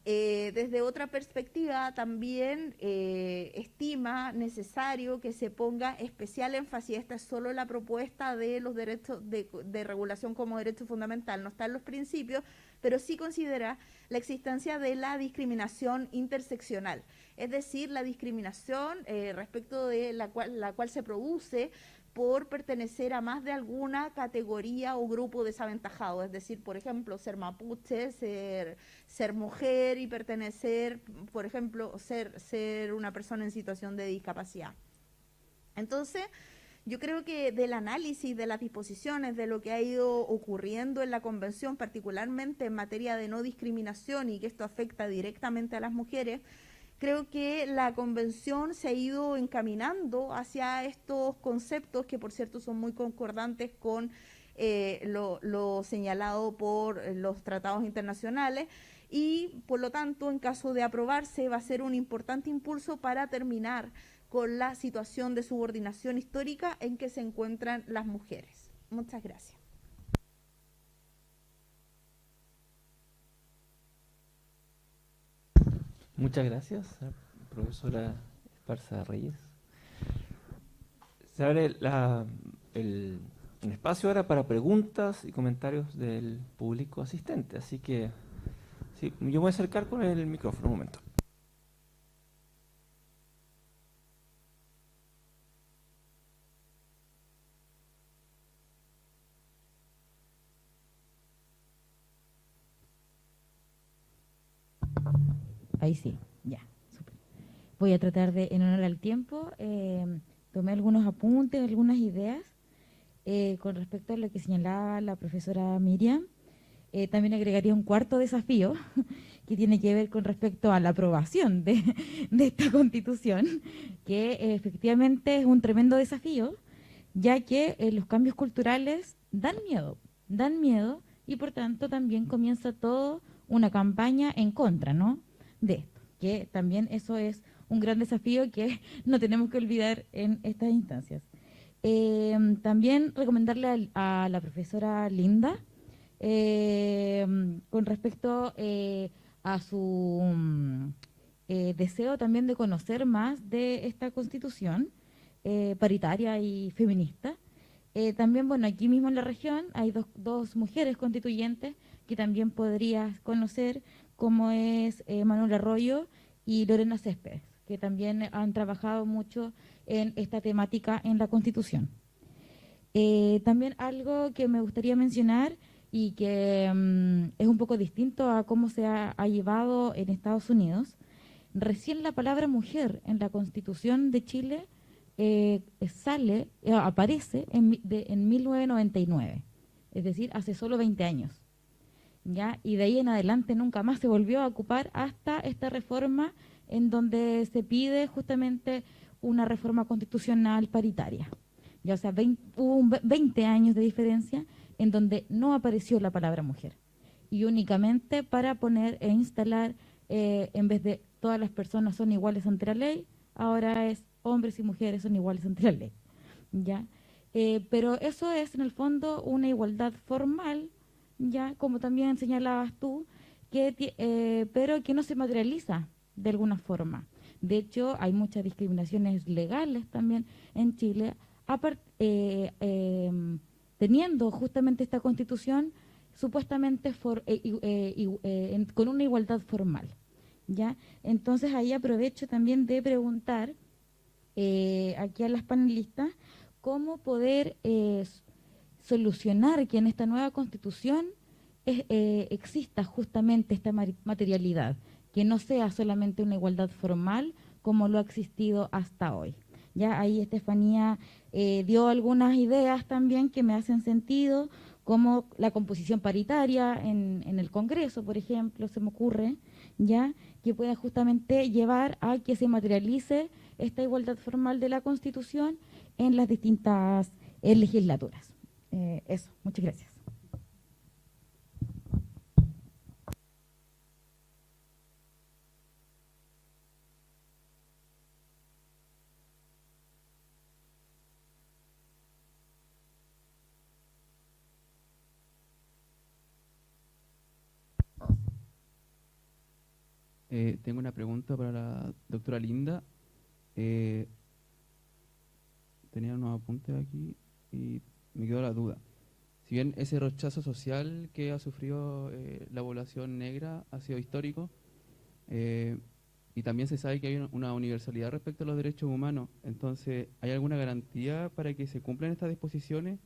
Desde otra perspectiva, también estima necesario que se ponga especial énfasis, esta es solo la propuesta de los derechos de regulación como derecho fundamental, no está en los principios, pero sí considera la existencia de la discriminación interseccional, es decir, la discriminación respecto de la cual se produce por pertenecer a más de alguna categoría o grupo desaventajado, es decir, por ejemplo, ser mapuche, ser mujer y pertenecer, por ejemplo, ser una persona en situación de discapacidad. Entonces, yo creo que del análisis de las disposiciones, de lo que ha ido ocurriendo en la Convención, particularmente en materia de no discriminación y que esto afecta directamente a las mujeres, creo que la Convención se ha ido encaminando hacia estos conceptos que, por cierto, son muy concordantes con lo señalado por los tratados internacionales y, por lo tanto, en caso de aprobarse, va a ser un importante impulso para terminar con la situación de subordinación histórica en que se encuentran las mujeres. Muchas gracias. Muchas gracias, profesora Esparza Reyes. Se abre el espacio ahora para preguntas y comentarios del público asistente, así que sí, yo me voy a acercar con el micrófono un momento. Ahí sí, ya, súper. Voy a tratar de, en honor al tiempo, tomé algunos apuntes, algunas ideas con respecto a lo que señalaba la profesora Miriam. También agregaría un cuarto desafío que tiene que ver con respecto a la aprobación de esta Constitución, que efectivamente es un tremendo desafío, ya que los cambios culturales dan miedo y por tanto también comienza todo una campaña en contra, ¿no?, de esto, que también eso es un gran desafío que no tenemos que olvidar en estas instancias. También recomendarle a la profesora Linda con respecto a su deseo también de conocer más de esta Constitución paritaria y feminista. También, bueno, aquí mismo en la región hay dos mujeres constituyentes que también podrías conocer, como es Manuel Arroyo y Lorena Céspedes, que también han trabajado mucho en esta temática en la Constitución. También algo que me gustaría mencionar y que es un poco distinto a cómo se ha llevado en Estados Unidos. Recién la palabra mujer en la Constitución de Chile aparece en 1999, es decir, hace solo 20 años. ¿Ya? Y de ahí en adelante nunca más se volvió a ocupar hasta esta reforma en donde se pide justamente una reforma constitucional paritaria. Ya, o sea, hubo 20 años de diferencia en donde no apareció la palabra mujer. Y únicamente para poner e instalar, en vez de todas las personas son iguales ante la ley, ahora es hombres y mujeres son iguales ante la ley. ¿Ya? Pero eso es en el fondo una igualdad formal, ya como también señalabas tú, pero que no se materializa de alguna forma. De hecho, hay muchas discriminaciones legales también en Chile, teniendo justamente esta Constitución supuestamente con una igualdad formal. ¿Ya? Entonces ahí aprovecho también de preguntar aquí a las panelistas cómo poder solucionar que en esta nueva Constitución exista justamente esta materialidad, que no sea solamente una igualdad formal como lo ha existido hasta hoy. Ya ahí Estefanía dio algunas ideas también que me hacen sentido, como la composición paritaria en el Congreso, por ejemplo, se me ocurre, ya que pueda justamente llevar a que se materialice esta igualdad formal de la Constitución en las distintas legislaturas. Eso, muchas gracias. Tengo una pregunta para la doctora Linda. Tenía unos apuntes aquí y me quedó la duda. Si bien ese rechazo social que ha sufrido la población negra ha sido histórico, y también se sabe que hay una universalidad respecto a los derechos humanos, entonces, ¿hay alguna garantía para que se cumplan estas disposiciones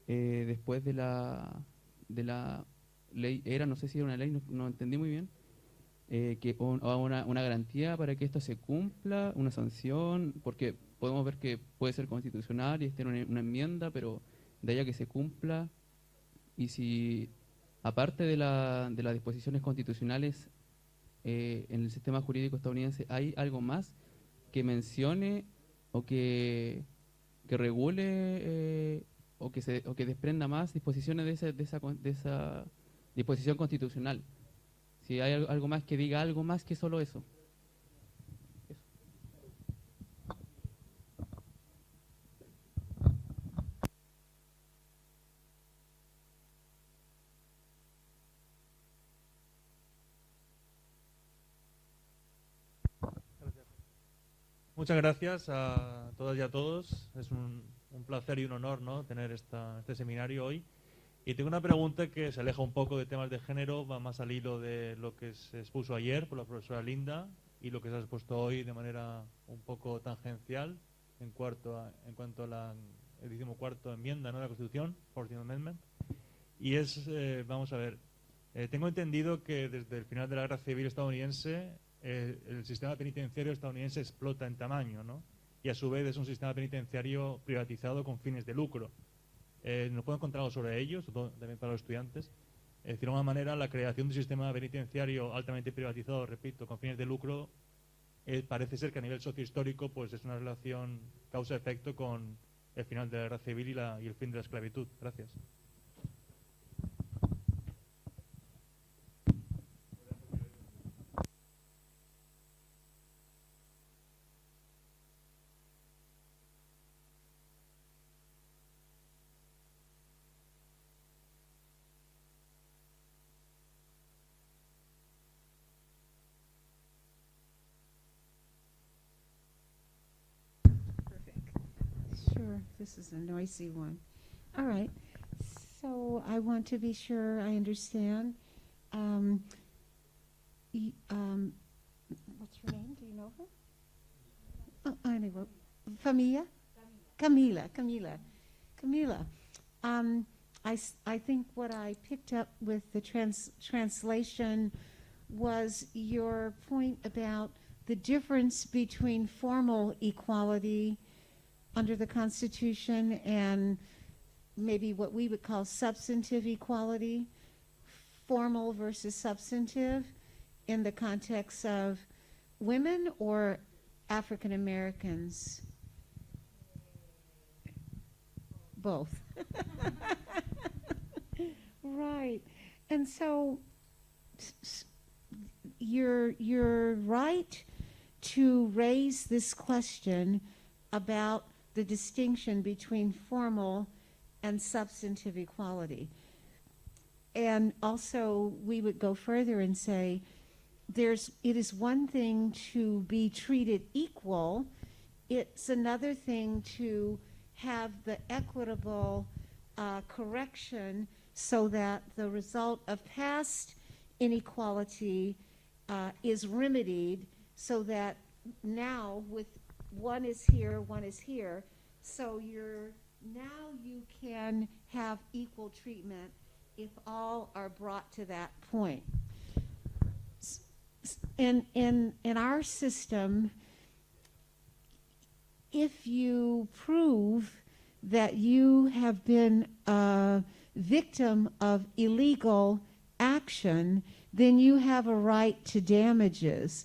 después de la ley? No sé si era una ley, no entendí muy bien. Una garantía para que esto se cumpla, una sanción, porque podemos ver que puede ser constitucional y esté una enmienda, pero de ahí a que se cumpla. Y si, aparte de las disposiciones constitucionales en el sistema jurídico estadounidense, ¿hay algo más que mencione o que regule o que desprenda más disposiciones de esa disposición constitucional? Si hay algo más que diga algo más que solo eso. Muchas gracias a todas y a todos. Es un placer y un honor, ¿no?, tener este seminario hoy. Y tengo una pregunta que se aleja un poco de temas de género, va más al hilo de lo que se expuso ayer por la profesora Linda y lo que se ha expuesto hoy de manera un poco tangencial en cuanto a la 14ª enmienda, ¿no?, de la Constitución, 14th Amendment. Y vamos a ver, tengo entendido que desde el final de la Guerra Civil estadounidense el sistema penitenciario estadounidense explota en tamaño, ¿no? Y a su vez es un sistema penitenciario privatizado con fines de lucro. ¿Nos pueden contar algo sobre ello, sobre todo también para los estudiantes? Es decir, de alguna manera, la creación de un sistema penitenciario altamente privatizado, repito, con fines de lucro, parece ser que a nivel sociohistórico pues es una relación causa-efecto con el final de la Guerra Civil y el fin de la esclavitud. Gracias. Sure, this is a noisy one. All right, so I want to be sure I understand. What's her name? Do you know her? Oh, anyway, Camila. I think what I picked up with the translation was your point about the difference between formal equality under the Constitution and maybe what we would call substantive equality, formal versus substantive, in the context of women or African Americans? Both. Right. And so you're right to raise this question about the distinction between formal and substantive equality. And also, we would go further and say it is one thing to be treated equal, it's another thing to have the equitable correction so that the result of past inequality is remedied, so that now with one is here, so now you can have equal treatment if all are brought to that point. In our system, if you prove that you have been a victim of illegal action, then you have a right to damages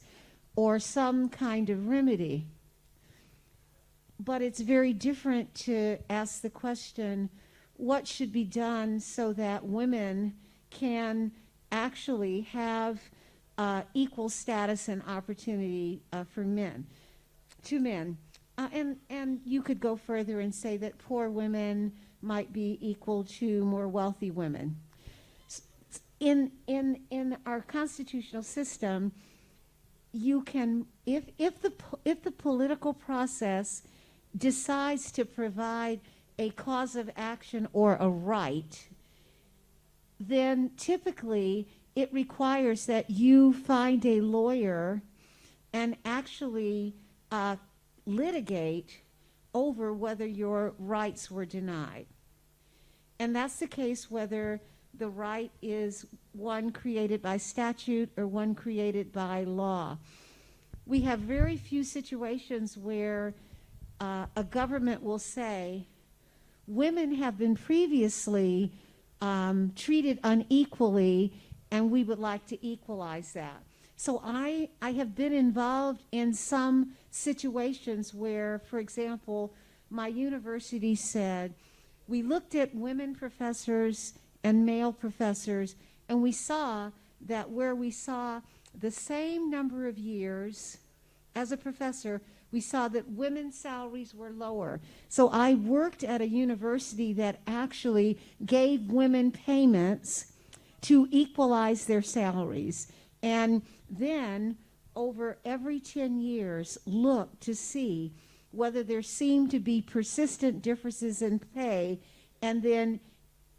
or some kind of remedy. But it's very different to ask the question, what should be done so that women can actually have equal status and opportunity for men, to men. And you could go further and say that poor women might be equal to more wealthy women. In our constitutional system, you can, if the political process decides to provide a cause of action or a right, then typically it requires that you find a lawyer and actually litigate over whether your rights were denied. And that's the case whether the right is one created by statute or one created by law. We have very few situations where a government will say, women have been previously treated unequally, and we would like to equalize that. So I have been involved in some situations where, for example, my university said, we looked at women professors and male professors, and we saw that where we saw the same number of years as a professor, we saw that women's salaries were lower. So I worked at a university that actually gave women payments to equalize their salaries. And then over every 10 years, look to see whether there seemed to be persistent differences in pay, and then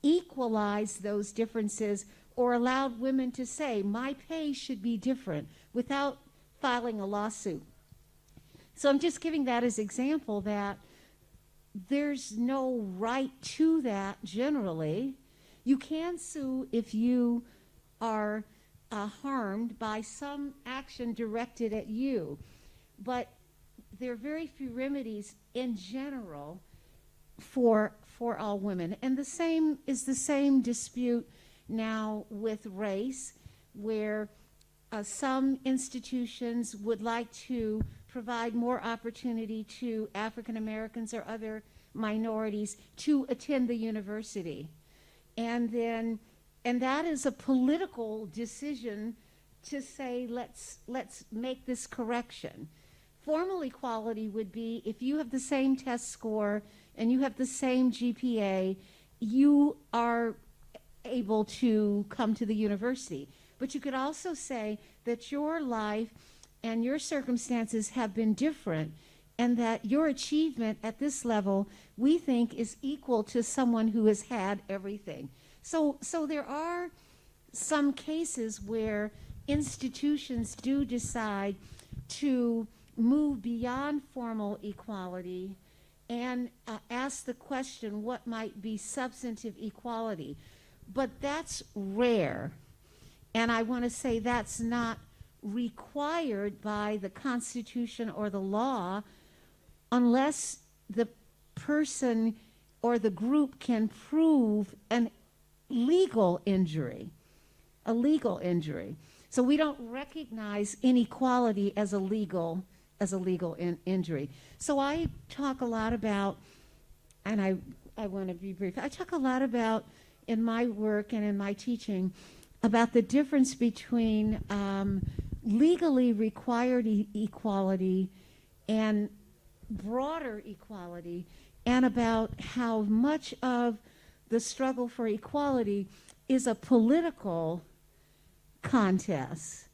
equalize those differences, or allowed women to say, my pay should be different, without filing a lawsuit. So I'm just giving that as example that there's no right to that generally. You can sue if you are harmed by some action directed at you, but there are very few remedies in general for all women. And the same is the same dispute now with race, where some institutions would like to provide more opportunity to African Americans or other minorities to attend the university. And that is a political decision to say, let's make this correction. Formal equality would be if you have the same test score and you have the same GPA, you are able to come to the university. But you could also say that your life and your circumstances have been different, and that your achievement at this level, we think, is equal to someone who has had everything. So there are some cases where institutions do decide to move beyond formal equality and ask the question, what might be substantive equality? But that's rare. And I want to say that's not required by the Constitution or the law unless the person or the group can prove a legal injury. So we don't recognize inequality as a legal injury. So I talk a lot about, and I want to be brief, I talk a lot about in my work and in my teaching about the difference between legally required equality and broader equality, and about how much of the struggle for equality is a political contest.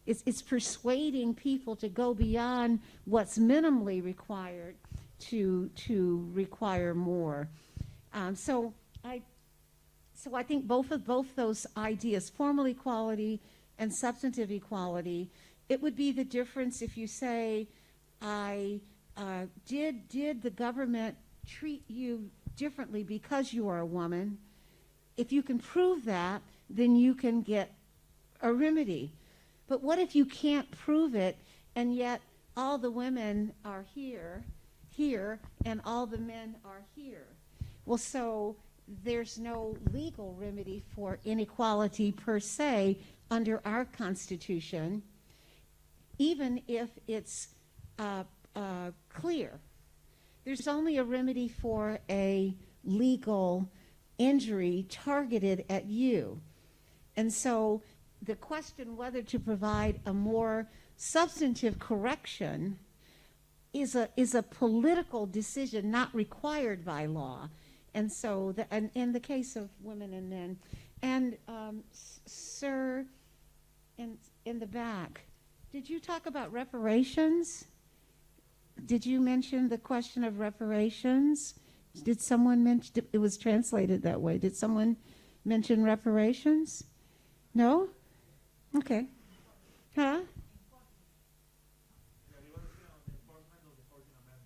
It's persuading people to go beyond what's minimally required to require more. So I think both those ideas, formal equality and substantive equality, it would be the difference if you say, did the government treat you differently because you are a woman? If you can prove that, then you can get a remedy. But what if you can't prove it, and yet all the women are here, and all the men are here? Well, so there's no legal remedy for inequality per se under our Constitution, even if it's clear. There's only a remedy for a legal injury targeted at you. And so the question whether to provide a more substantive correction is a political decision not required by law. And so, and in the case of women and men, and sir, in the back, Did you talk about reparations? Did you mention the question of reparations? Did someone mention, it was translated that way. Did someone mention reparations? No? Okay. Huh?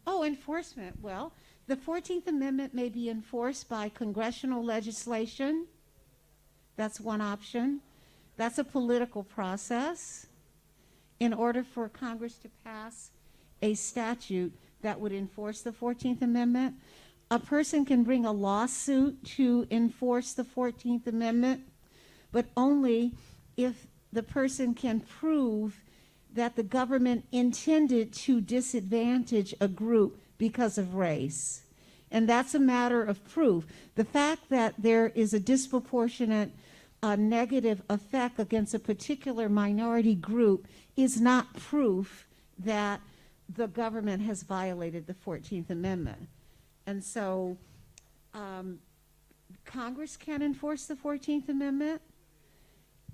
Oh, enforcement. Well, the 14th Amendment may be enforced by congressional legislation. That's one option. That's a political process. In order for Congress to pass a statute that would enforce the 14th Amendment, a person can bring a lawsuit to enforce the 14th Amendment, but only if the person can prove that the government intended to disadvantage a group because of race. And that's a matter of proof. The fact that there is a disproportionate negative effect against a particular minority group is not proof that the government has violated the 14th Amendment. And so Congress can enforce the 14th Amendment,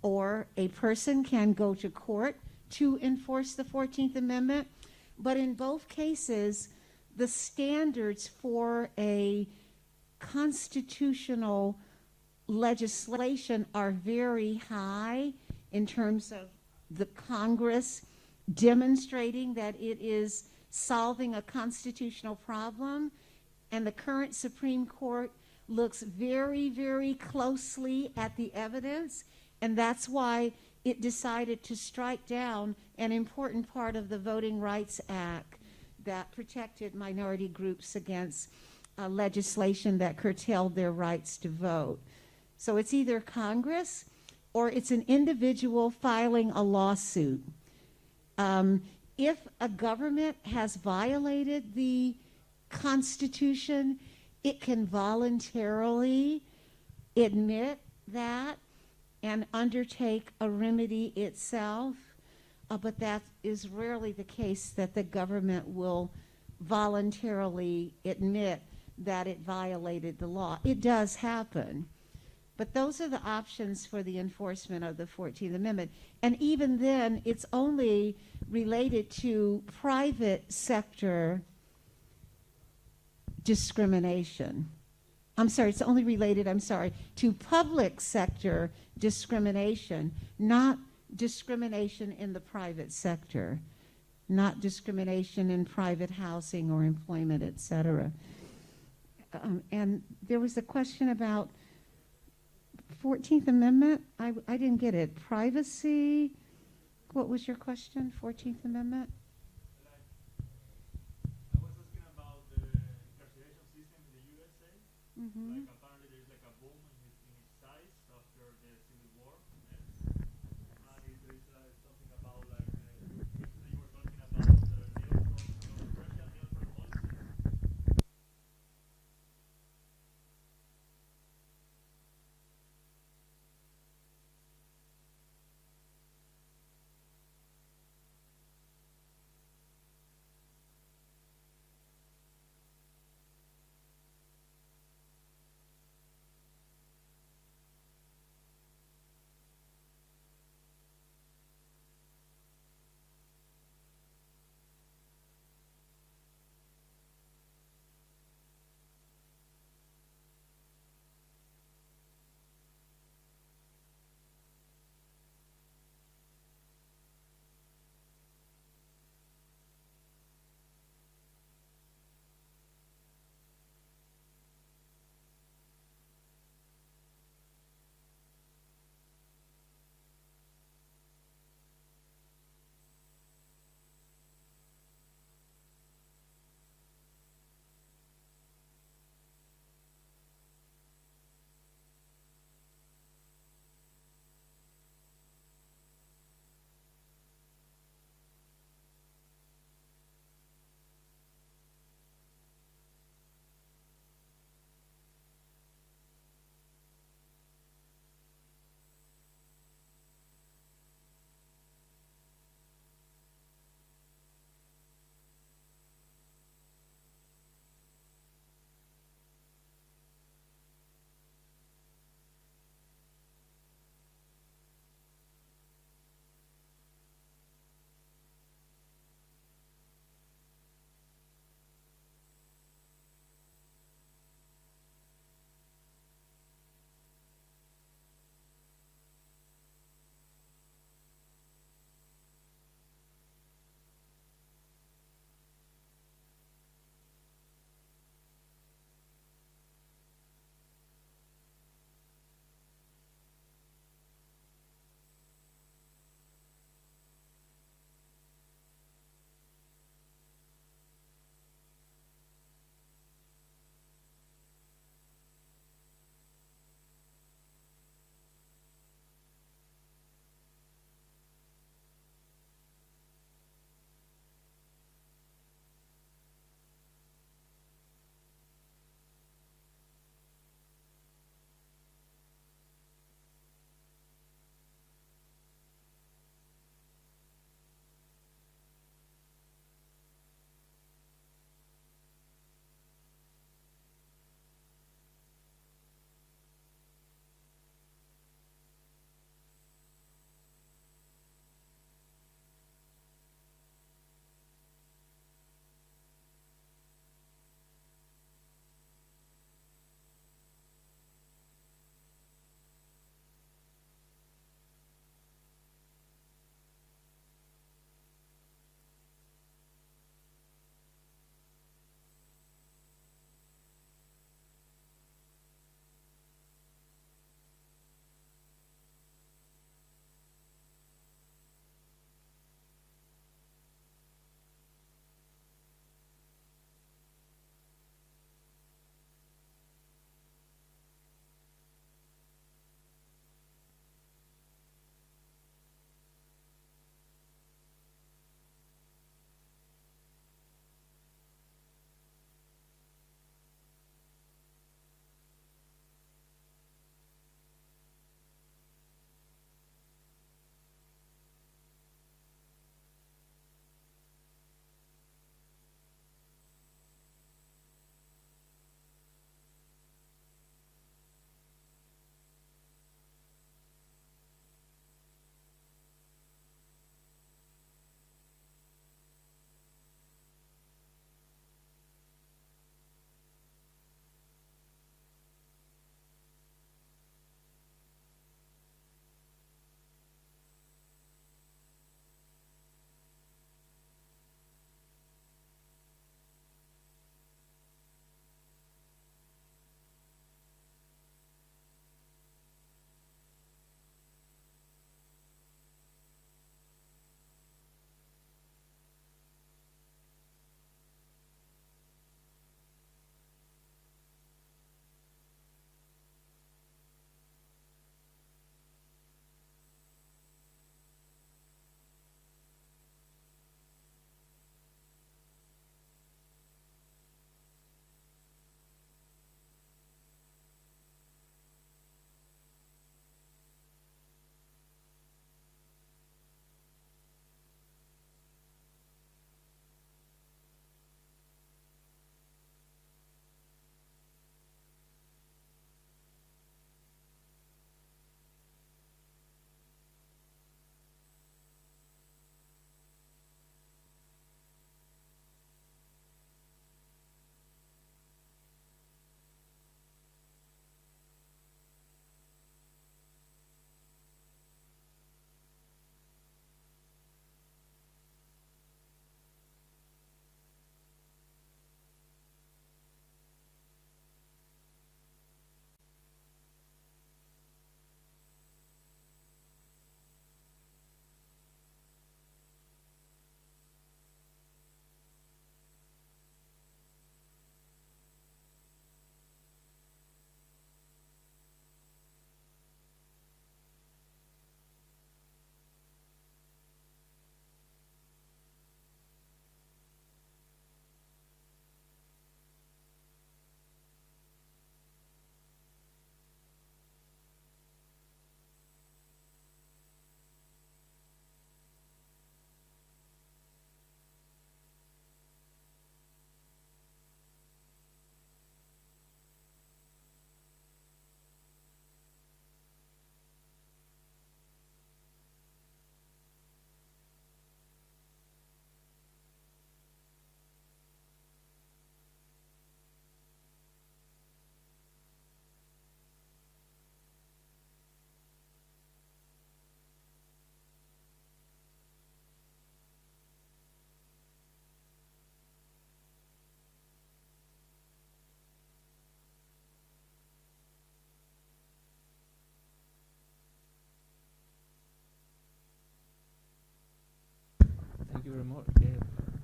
or a person can go to court to enforce the 14th Amendment. But in both cases, the standards for a constitutional legislation are very high in terms of the Congress demonstrating that it is solving a constitutional problem. And the current Supreme Court looks very, very closely at the evidence, and that's why it decided to strike down an important part of the Voting Rights Act that protected minority groups against legislation that curtailed their rights to vote. So it's either Congress or it's an individual filing a lawsuit. If a government has violated the Constitution, it can voluntarily admit that and undertake a remedy itself, but that is rarely the case, that the government will voluntarily admit that it violated the law. It does happen, but those are the options for the enforcement of the 14th Amendment. And even then, it's only related to private sector discrimination. It's only related, to public sector discrimination, not discrimination in the private sector, not discrimination in private housing or employment, etc. And there was a question about 14th Amendment. I didn't get it. Privacy. What was your question? 14th Amendment? I was asking about the incarceration system in the USA. Mm-hmm. Like apparently there's like a boom in its size after the Civil War. And if there is something about like yesterday you were talking about the controversial neutral policy.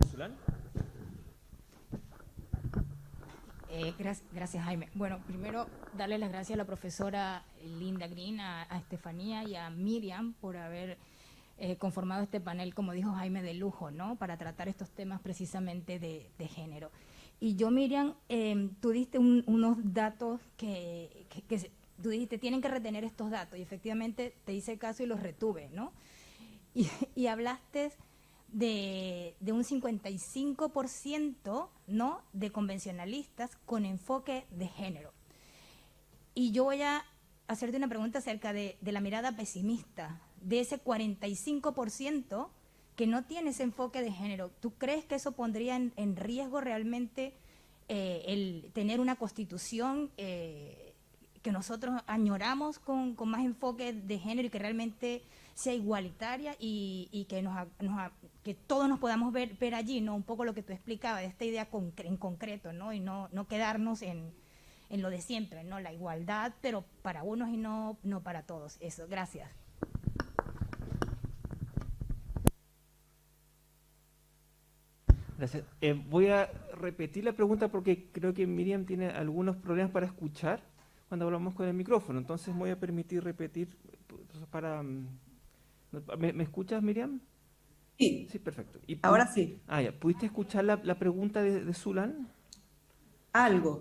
Zulán. Gracias, Jaime. Bueno, primero darle las gracias a la profesora Linda Green, a Estefanía y a Miriam por haber conformado este panel, como dijo Jaime, de lujo, ¿no? Para tratar estos temas precisamente de género. Y yo, Miriam, tú diste unos datos tú dijiste, tienen que retener estos datos, y efectivamente te hice caso y los retuve, ¿no? Y hablaste de un 55%, ¿no?, de convencionalistas con enfoque de género. Y yo voy a hacerte una pregunta acerca de la mirada pesimista, de ese 45% que no tiene ese enfoque de género. ¿Tú crees que eso pondría en riesgo realmente el tener una constitución que nosotros añoramos con más enfoque de género y que realmente sea igualitaria y que que todos nos podamos ver allí, ¿no? Un poco lo que tú explicabas, de esta idea en concreto, ¿no? Y no quedarnos en lo de siempre, ¿no? La igualdad, pero para unos y no para todos. Eso, gracias. Gracias. Voy a repetir la pregunta porque creo que Miriam tiene algunos problemas para escuchar cuando hablamos con el micrófono. Entonces voy a permitir repetir para... ¿Me escuchas, Miriam? Sí. Sí, perfecto. Ahora sí. Ya. ¿Pudiste escuchar la pregunta de Zulán? Algo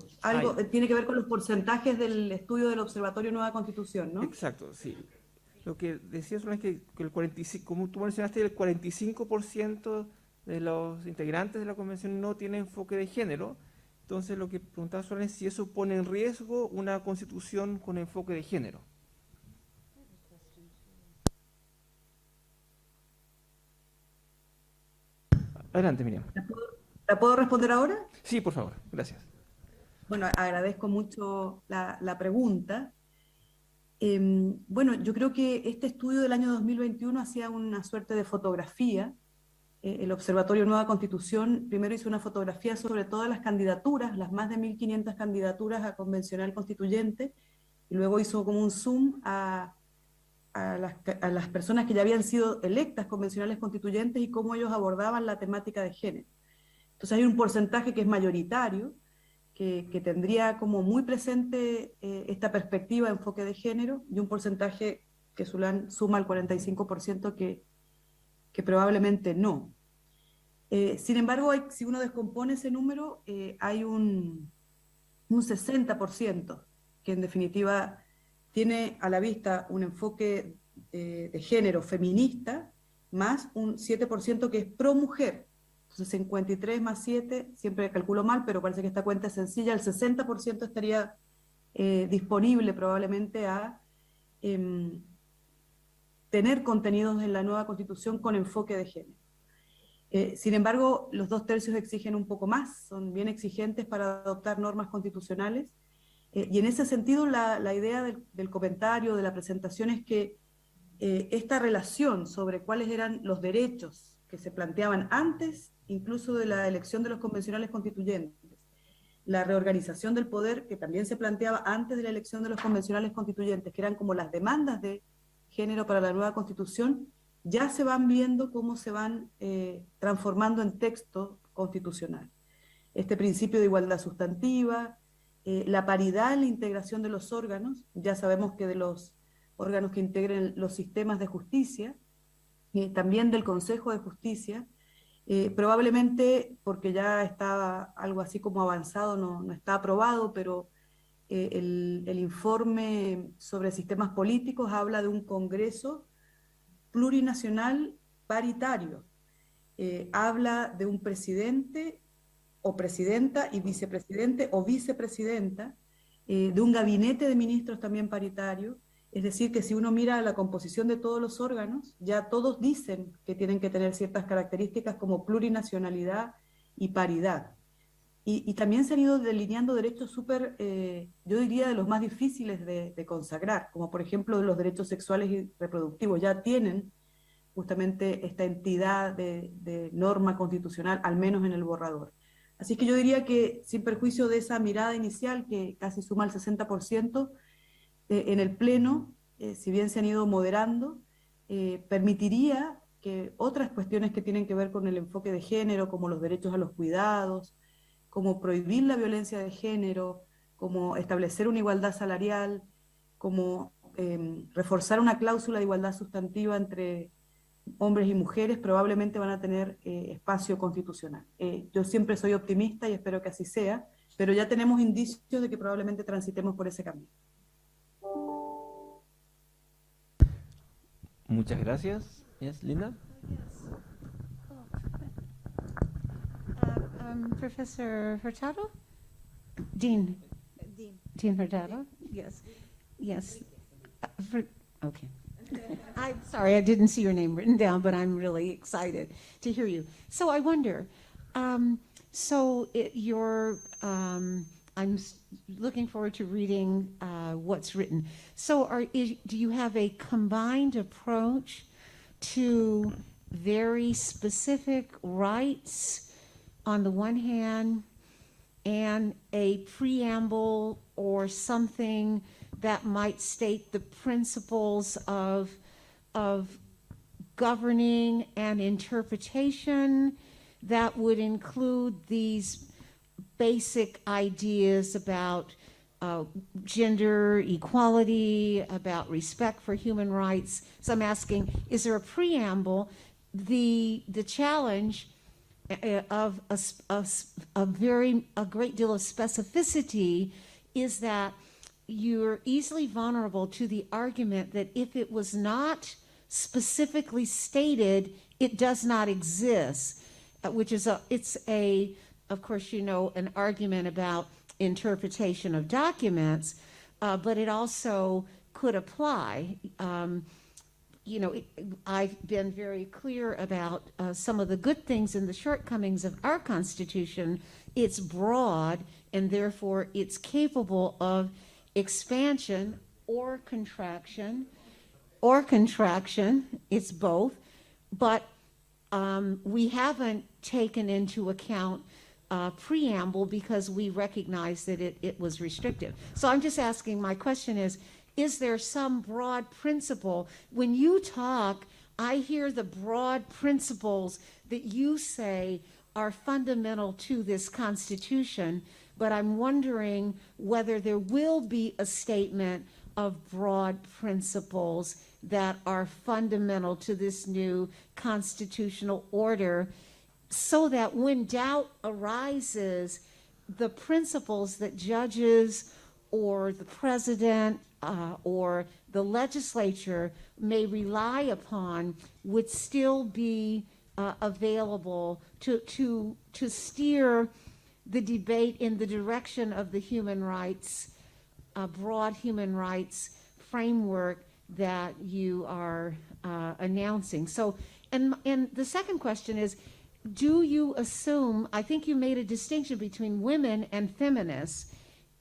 tiene que ver con los porcentajes del estudio del Observatorio Nueva Constitución, ¿no? Exacto, sí. Lo que decía Zulán es que el 45, como tú mencionaste, el 45% de los integrantes de la convención no tiene enfoque de género. Entonces lo que preguntaba Zulán es si eso pone en riesgo una constitución con enfoque de género. Adelante, Miriam. ¿La puedo responder ahora? Sí, por favor, gracias. Bueno, agradezco mucho la pregunta. Bueno, yo creo que este estudio del año 2021 hacía una suerte de fotografía. El Observatorio Nueva Constitución primero hizo una fotografía sobre todas las candidaturas, las más de 1.500 candidaturas a convencional constituyente, y luego hizo como un zoom a las personas que ya habían sido electas convencionales constituyentes y cómo ellos abordaban la temática de género. Entonces hay un porcentaje que es mayoritario, que tendría como muy presente esta perspectiva de enfoque de género, y un porcentaje que Zulán suma al 45% que probablemente no. Sin embargo, si uno descompone ese número, hay un 60% que en definitiva tiene a la vista un enfoque de género feminista, más un 7% que es pro mujer. Entonces 53 más 7, siempre calculo mal, pero parece que esta cuenta es sencilla, el 60% estaría disponible probablemente a tener contenidos en la nueva Constitución con enfoque de género. Sin embargo, los 2/3 exigen un poco más, son bien exigentes para adoptar normas constitucionales, y en ese sentido la idea del comentario, de la presentación, es que esta relación sobre cuáles eran los derechos que se planteaban antes, incluso de la elección de los convencionales constituyentes, la reorganización del poder que también se planteaba antes de la elección de los convencionales constituyentes, que eran como las demandas de género para la nueva Constitución, ya se van viendo cómo se van transformando en texto constitucional. Este principio de igualdad sustantiva, la paridad en la integración de los órganos, ya sabemos que de los órganos que integren los sistemas de justicia, también del Consejo de Justicia, probablemente porque ya está algo así como avanzado, no está aprobado, pero el informe sobre sistemas políticos habla de un Congreso plurinacional paritario, habla de un presidente o presidenta y vicepresidente o vicepresidenta, de un gabinete de ministros también paritario. Es decir, que si uno mira la composición de todos los órganos, ya todos dicen que tienen que tener ciertas características como plurinacionalidad y paridad. Y también se han ido delineando derechos súper, yo diría, de los más difíciles de consagrar, como por ejemplo los derechos sexuales y reproductivos. Ya tienen justamente esta entidad de norma constitucional, al menos en el borrador. Así que yo diría que, sin perjuicio de esa mirada inicial, que casi suma el 60%, en el Pleno, si bien se han ido moderando, permitiría que otras cuestiones que tienen que ver con el enfoque de género, como los derechos a los cuidados, como prohibir la violencia de género, como establecer una igualdad salarial, como reforzar una cláusula de igualdad sustantiva entre hombres y mujeres, probablemente van a tener espacio constitucional. Yo siempre soy optimista y espero que así sea, pero ya tenemos indicios de que probablemente transitemos por ese camino. Muchas gracias. Yes, Linda. Professor Hurtado? Dean Hurtado? Yes. Yes. Okay. I'm sorry, I didn't see your name written down, but I'm really excited to hear you. So I wonder, I'm looking forward to reading what's written. So do you have a combined approach to very specific rights on the one hand and a preamble or something that might state the principles of governing and interpretation that would include these basic ideas about gender equality, about respect for human rights? So I'm asking, is there a preamble? The challenge of a great deal of specificity is that you're easily vulnerable to the argument that if it was not specifically stated, it does not exist, which is of course, an argument about interpretation of documents, but it also could apply. I've been very clear about some of the good things and the shortcomings of our Constitution. It's broad, and therefore it's capable of expansion or contraction, it's both, but we haven't taken into account preamble because we recognize that it was restrictive. So I'm just asking, my question is there some broad principle? When you talk, I hear the broad principles that you say are fundamental to this Constitution, but I'm wondering whether there will be a statement of broad principles that are fundamental to this new constitutional order, so that when doubt arises, the principles that judges or the president or the legislature may rely upon would still be available to steer the debate in the direction of the human rights, broad human rights framework that you are announcing. So, and the second question is, do you assume, I think you made a distinction between women and feminists,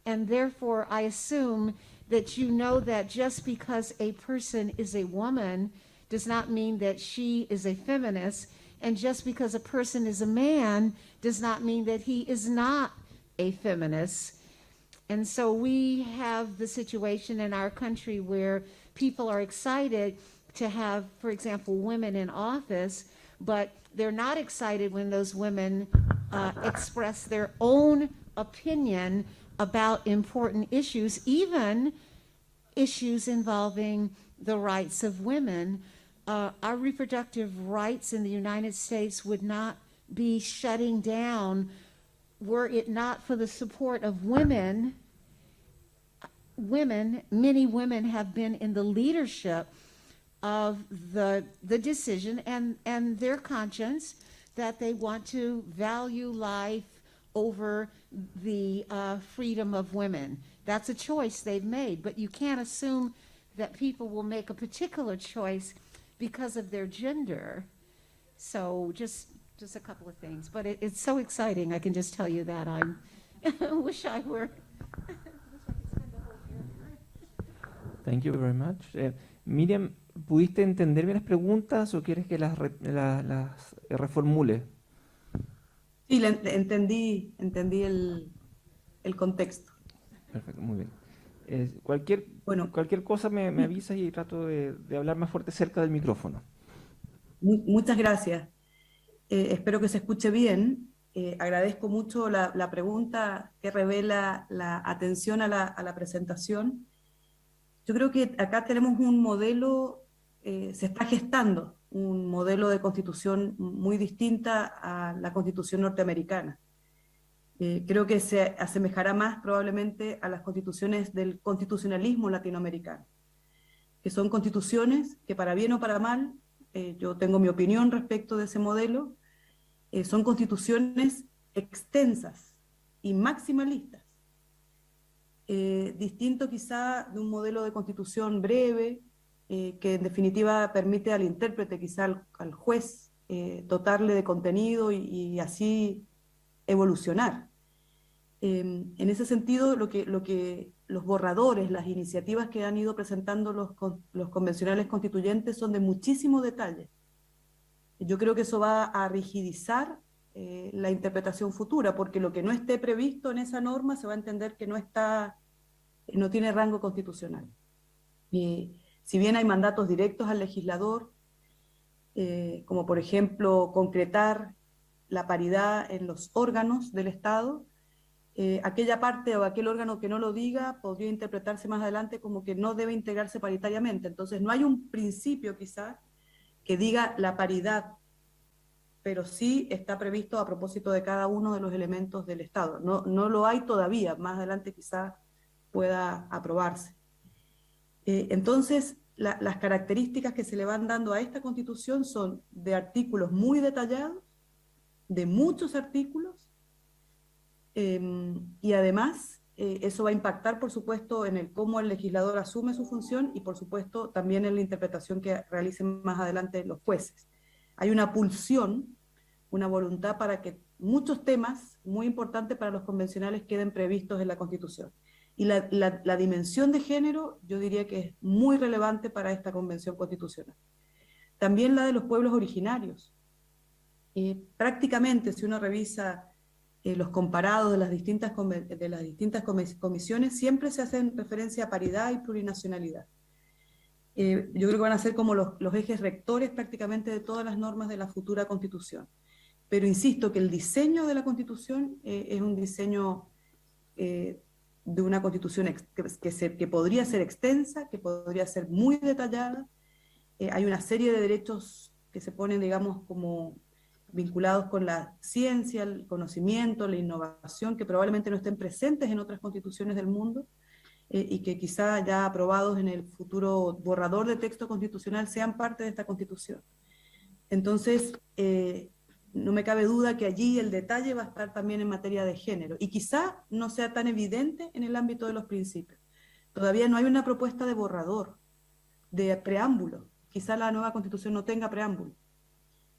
and therefore I assume that you know that just because a person is a woman does not mean that she is a feminist, and just because a person is a man does not mean that he is not a feminist. And so we have the situation in our country where people are excited to have, for example, women in office, but they're not excited when those women express their own opinion about important issues, even issues involving the rights of women. Our reproductive rights in the United States would not be shutting down were it not for the support of women. Many women have been in the leadership of the decision and their conscience that they want to value life over the freedom of women. That's a choice they've made, but you can't assume that people will make a particular choice because of their gender. So just a couple of things, but it's so exciting. I can just tell you that. I wish I were. Thank you very much. Miriam, ¿pudiste entenderme las preguntas o quieres que las reformule? Sí, entendí el contexto. Perfecto, muy bien. Cualquier cosa me avisa y trato de hablar más fuerte cerca del micrófono. Muchas gracias. Espero que se escuche bien. Agradezco mucho la pregunta que revela la atención a la presentación. Yo creo que acá tenemos un modelo, se está gestando un modelo de constitución muy distinta a la constitución norteamericana. Creo que se asemejará más probablemente a las constituciones del constitucionalismo latinoamericano, que son constituciones que, para bien o para mal, yo tengo mi opinión respecto de ese modelo, son constituciones extensas y maximalistas, distinto quizá de un modelo de constitución breve, que en definitiva permite al intérprete, quizá al juez, dotarle de contenido y así evolucionar. En ese sentido, lo que los borradores, las iniciativas que han ido presentando los convencionales constituyentes son de muchísimo detalle. Yo creo que eso va a rigidizar la interpretación futura, porque lo que no esté previsto en esa norma se va a entender que no tiene rango constitucional. Si bien hay mandatos directos al legislador, como por ejemplo concretar la paridad en los órganos del Estado, aquella parte o aquel órgano que no lo diga podría interpretarse más adelante como que no debe integrarse paritariamente. Entonces no hay un principio quizá que diga la paridad, pero sí está previsto a propósito de cada uno de los elementos del Estado. No lo hay todavía, más adelante quizá pueda aprobarse. Entonces, las características que se le van dando a esta Constitución son de artículos muy detallados, de muchos artículos, y además eso va a impactar, por supuesto, en el cómo el legislador asume su función y, por supuesto, también en la interpretación que realicen más adelante los jueces. Hay una pulsión, una voluntad para que muchos temas muy importantes para los convencionales queden previstos en la Constitución. Y la dimensión de género, yo diría que es muy relevante para esta Convención Constitucional. También la de los pueblos originarios. Prácticamente, si uno revisa los comparados de las distintas comisiones, siempre se hacen referencia a paridad y plurinacionalidad. Yo creo que van a ser como los ejes rectores prácticamente de todas las normas de la futura Constitución. Pero insisto que el diseño de la Constitución es un diseño de una Constitución que podría ser extensa, que podría ser muy detallada. Hay una serie de derechos que se ponen, digamos, como vinculados con la ciencia, el conocimiento, la innovación, que probablemente no estén presentes en otras constituciones del mundo, y que quizá ya aprobados en el futuro borrador de texto constitucional sean parte de esta Constitución. Entonces, no me cabe duda que allí el detalle va a estar también en materia de género, y quizá no sea tan evidente en el ámbito de los principios. Todavía no hay una propuesta de borrador, de preámbulo. Quizá la nueva Constitución no tenga preámbulo,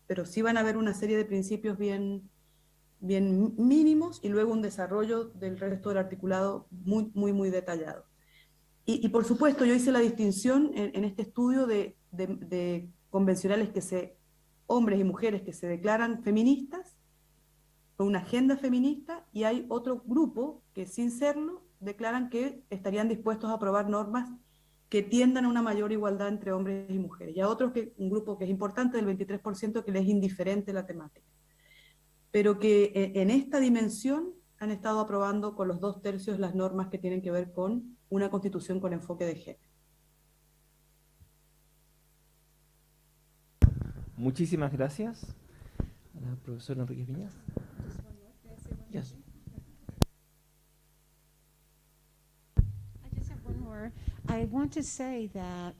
pero sí van a haber una serie de principios bien mínimos y luego un desarrollo del resto del articulado muy detallado. Y por supuesto, yo hice la distinción en este estudio de convencionales hombres y mujeres que se declaran feministas, con una agenda feminista, y hay otro grupo que, sin serlo, declaran que estarían dispuestos a aprobar normas que tiendan a una mayor igualdad entre hombres y mujeres. Y a otros, un grupo que es importante, del 23%, que les es indiferente la temática. Pero que en esta dimensión han estado aprobando con los 2/3 las normas que tienen que ver con una Constitución con enfoque de género. Muchísimas gracias a la profesora Enríquez Viñas. Yes. I just have one more. I want to say that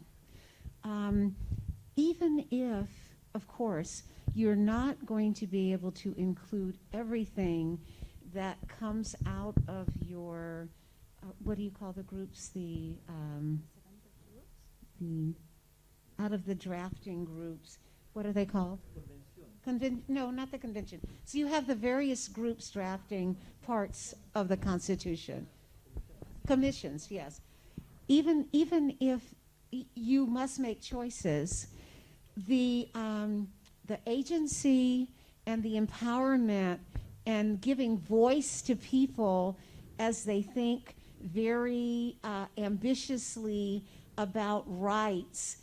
even if, of course, you're not going to be able to include everything that comes out of your, what do you call the groups? Out of the drafting groups. What are they called? No, not the convention. So you have the various groups drafting parts of the Constitution. Commissions, yes. Even if you must make choices, the agency and the empowerment and giving voice to people as they think very ambitiously about rights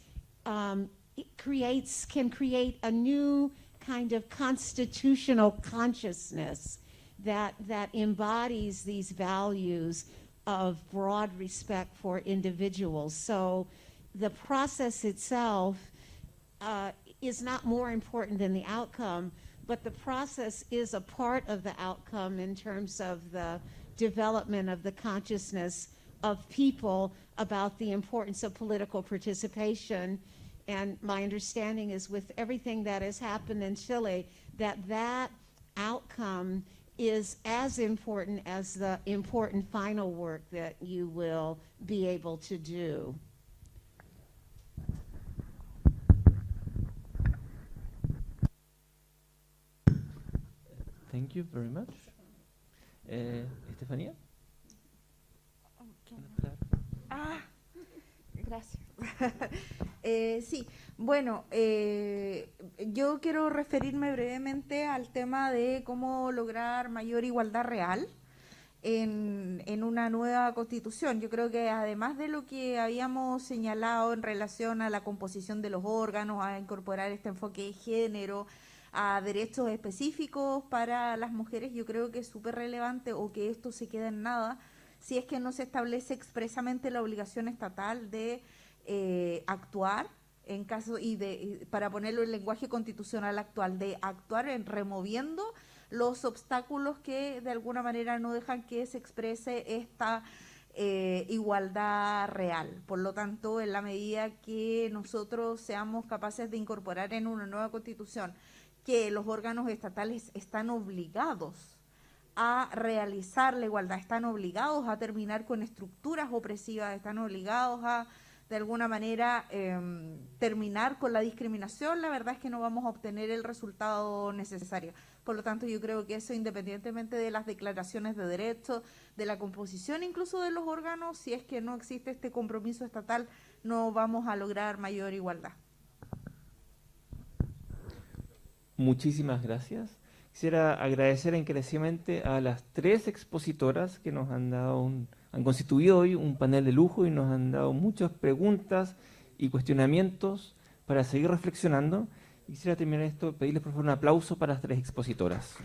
can create a new kind of constitutional consciousness that embodies these values of broad respect for individuals. So the process itself is not more important than the outcome, but the process is a part of the outcome in terms of the development of the consciousness of people about the importance of political participation. And my understanding is, with everything that has happened in Chile, that outcome is as important as the important final work that you will be able to do. Thank you very much. Estefanía. Gracias. Sí, bueno, yo quiero referirme brevemente al tema de cómo lograr mayor igualdad real en una nueva constitución. Yo creo que además de lo que habíamos señalado en relación a la composición de los órganos, a incorporar este enfoque de género, a derechos específicos para las mujeres, yo creo que es súper relevante, o que esto se queda en nada, si es que no se establece expresamente la obligación estatal de actuar en caso, para ponerlo en lenguaje constitucional actual, de actuar en removiendo los obstáculos que de alguna manera no dejan que se exprese esta igualdad real. Por lo tanto, en la medida que nosotros seamos capaces de incorporar en una nueva constitución que los órganos estatales están obligados a realizar la igualdad, están obligados a terminar con estructuras opresivas, están obligados a, de alguna manera, terminar con la discriminación, la verdad es que no vamos a obtener el resultado necesario. Por lo tanto, yo creo que eso, independientemente de las declaraciones de derechos, de la composición incluso de los órganos, si es que no existe este compromiso estatal, no vamos a lograr mayor igualdad. Muchísimas gracias. Quisiera agradecer encarecidamente a las 3 expositoras que nos han constituido hoy un panel de lujo y nos han dado muchas preguntas y cuestionamientos para seguir reflexionando. Quisiera terminar esto, pedirles por favor un aplauso para las 3 expositoras.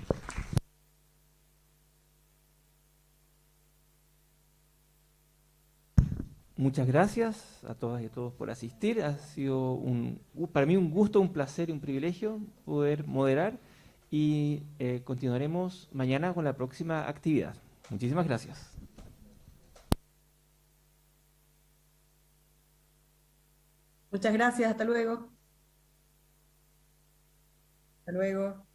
Muchas gracias a todas y a todos por asistir. Ha sido para mí un gusto, un placer y un privilegio poder moderar, y continuaremos mañana con la próxima actividad. Muchísimas gracias. Muchas gracias, hasta luego. Hasta luego.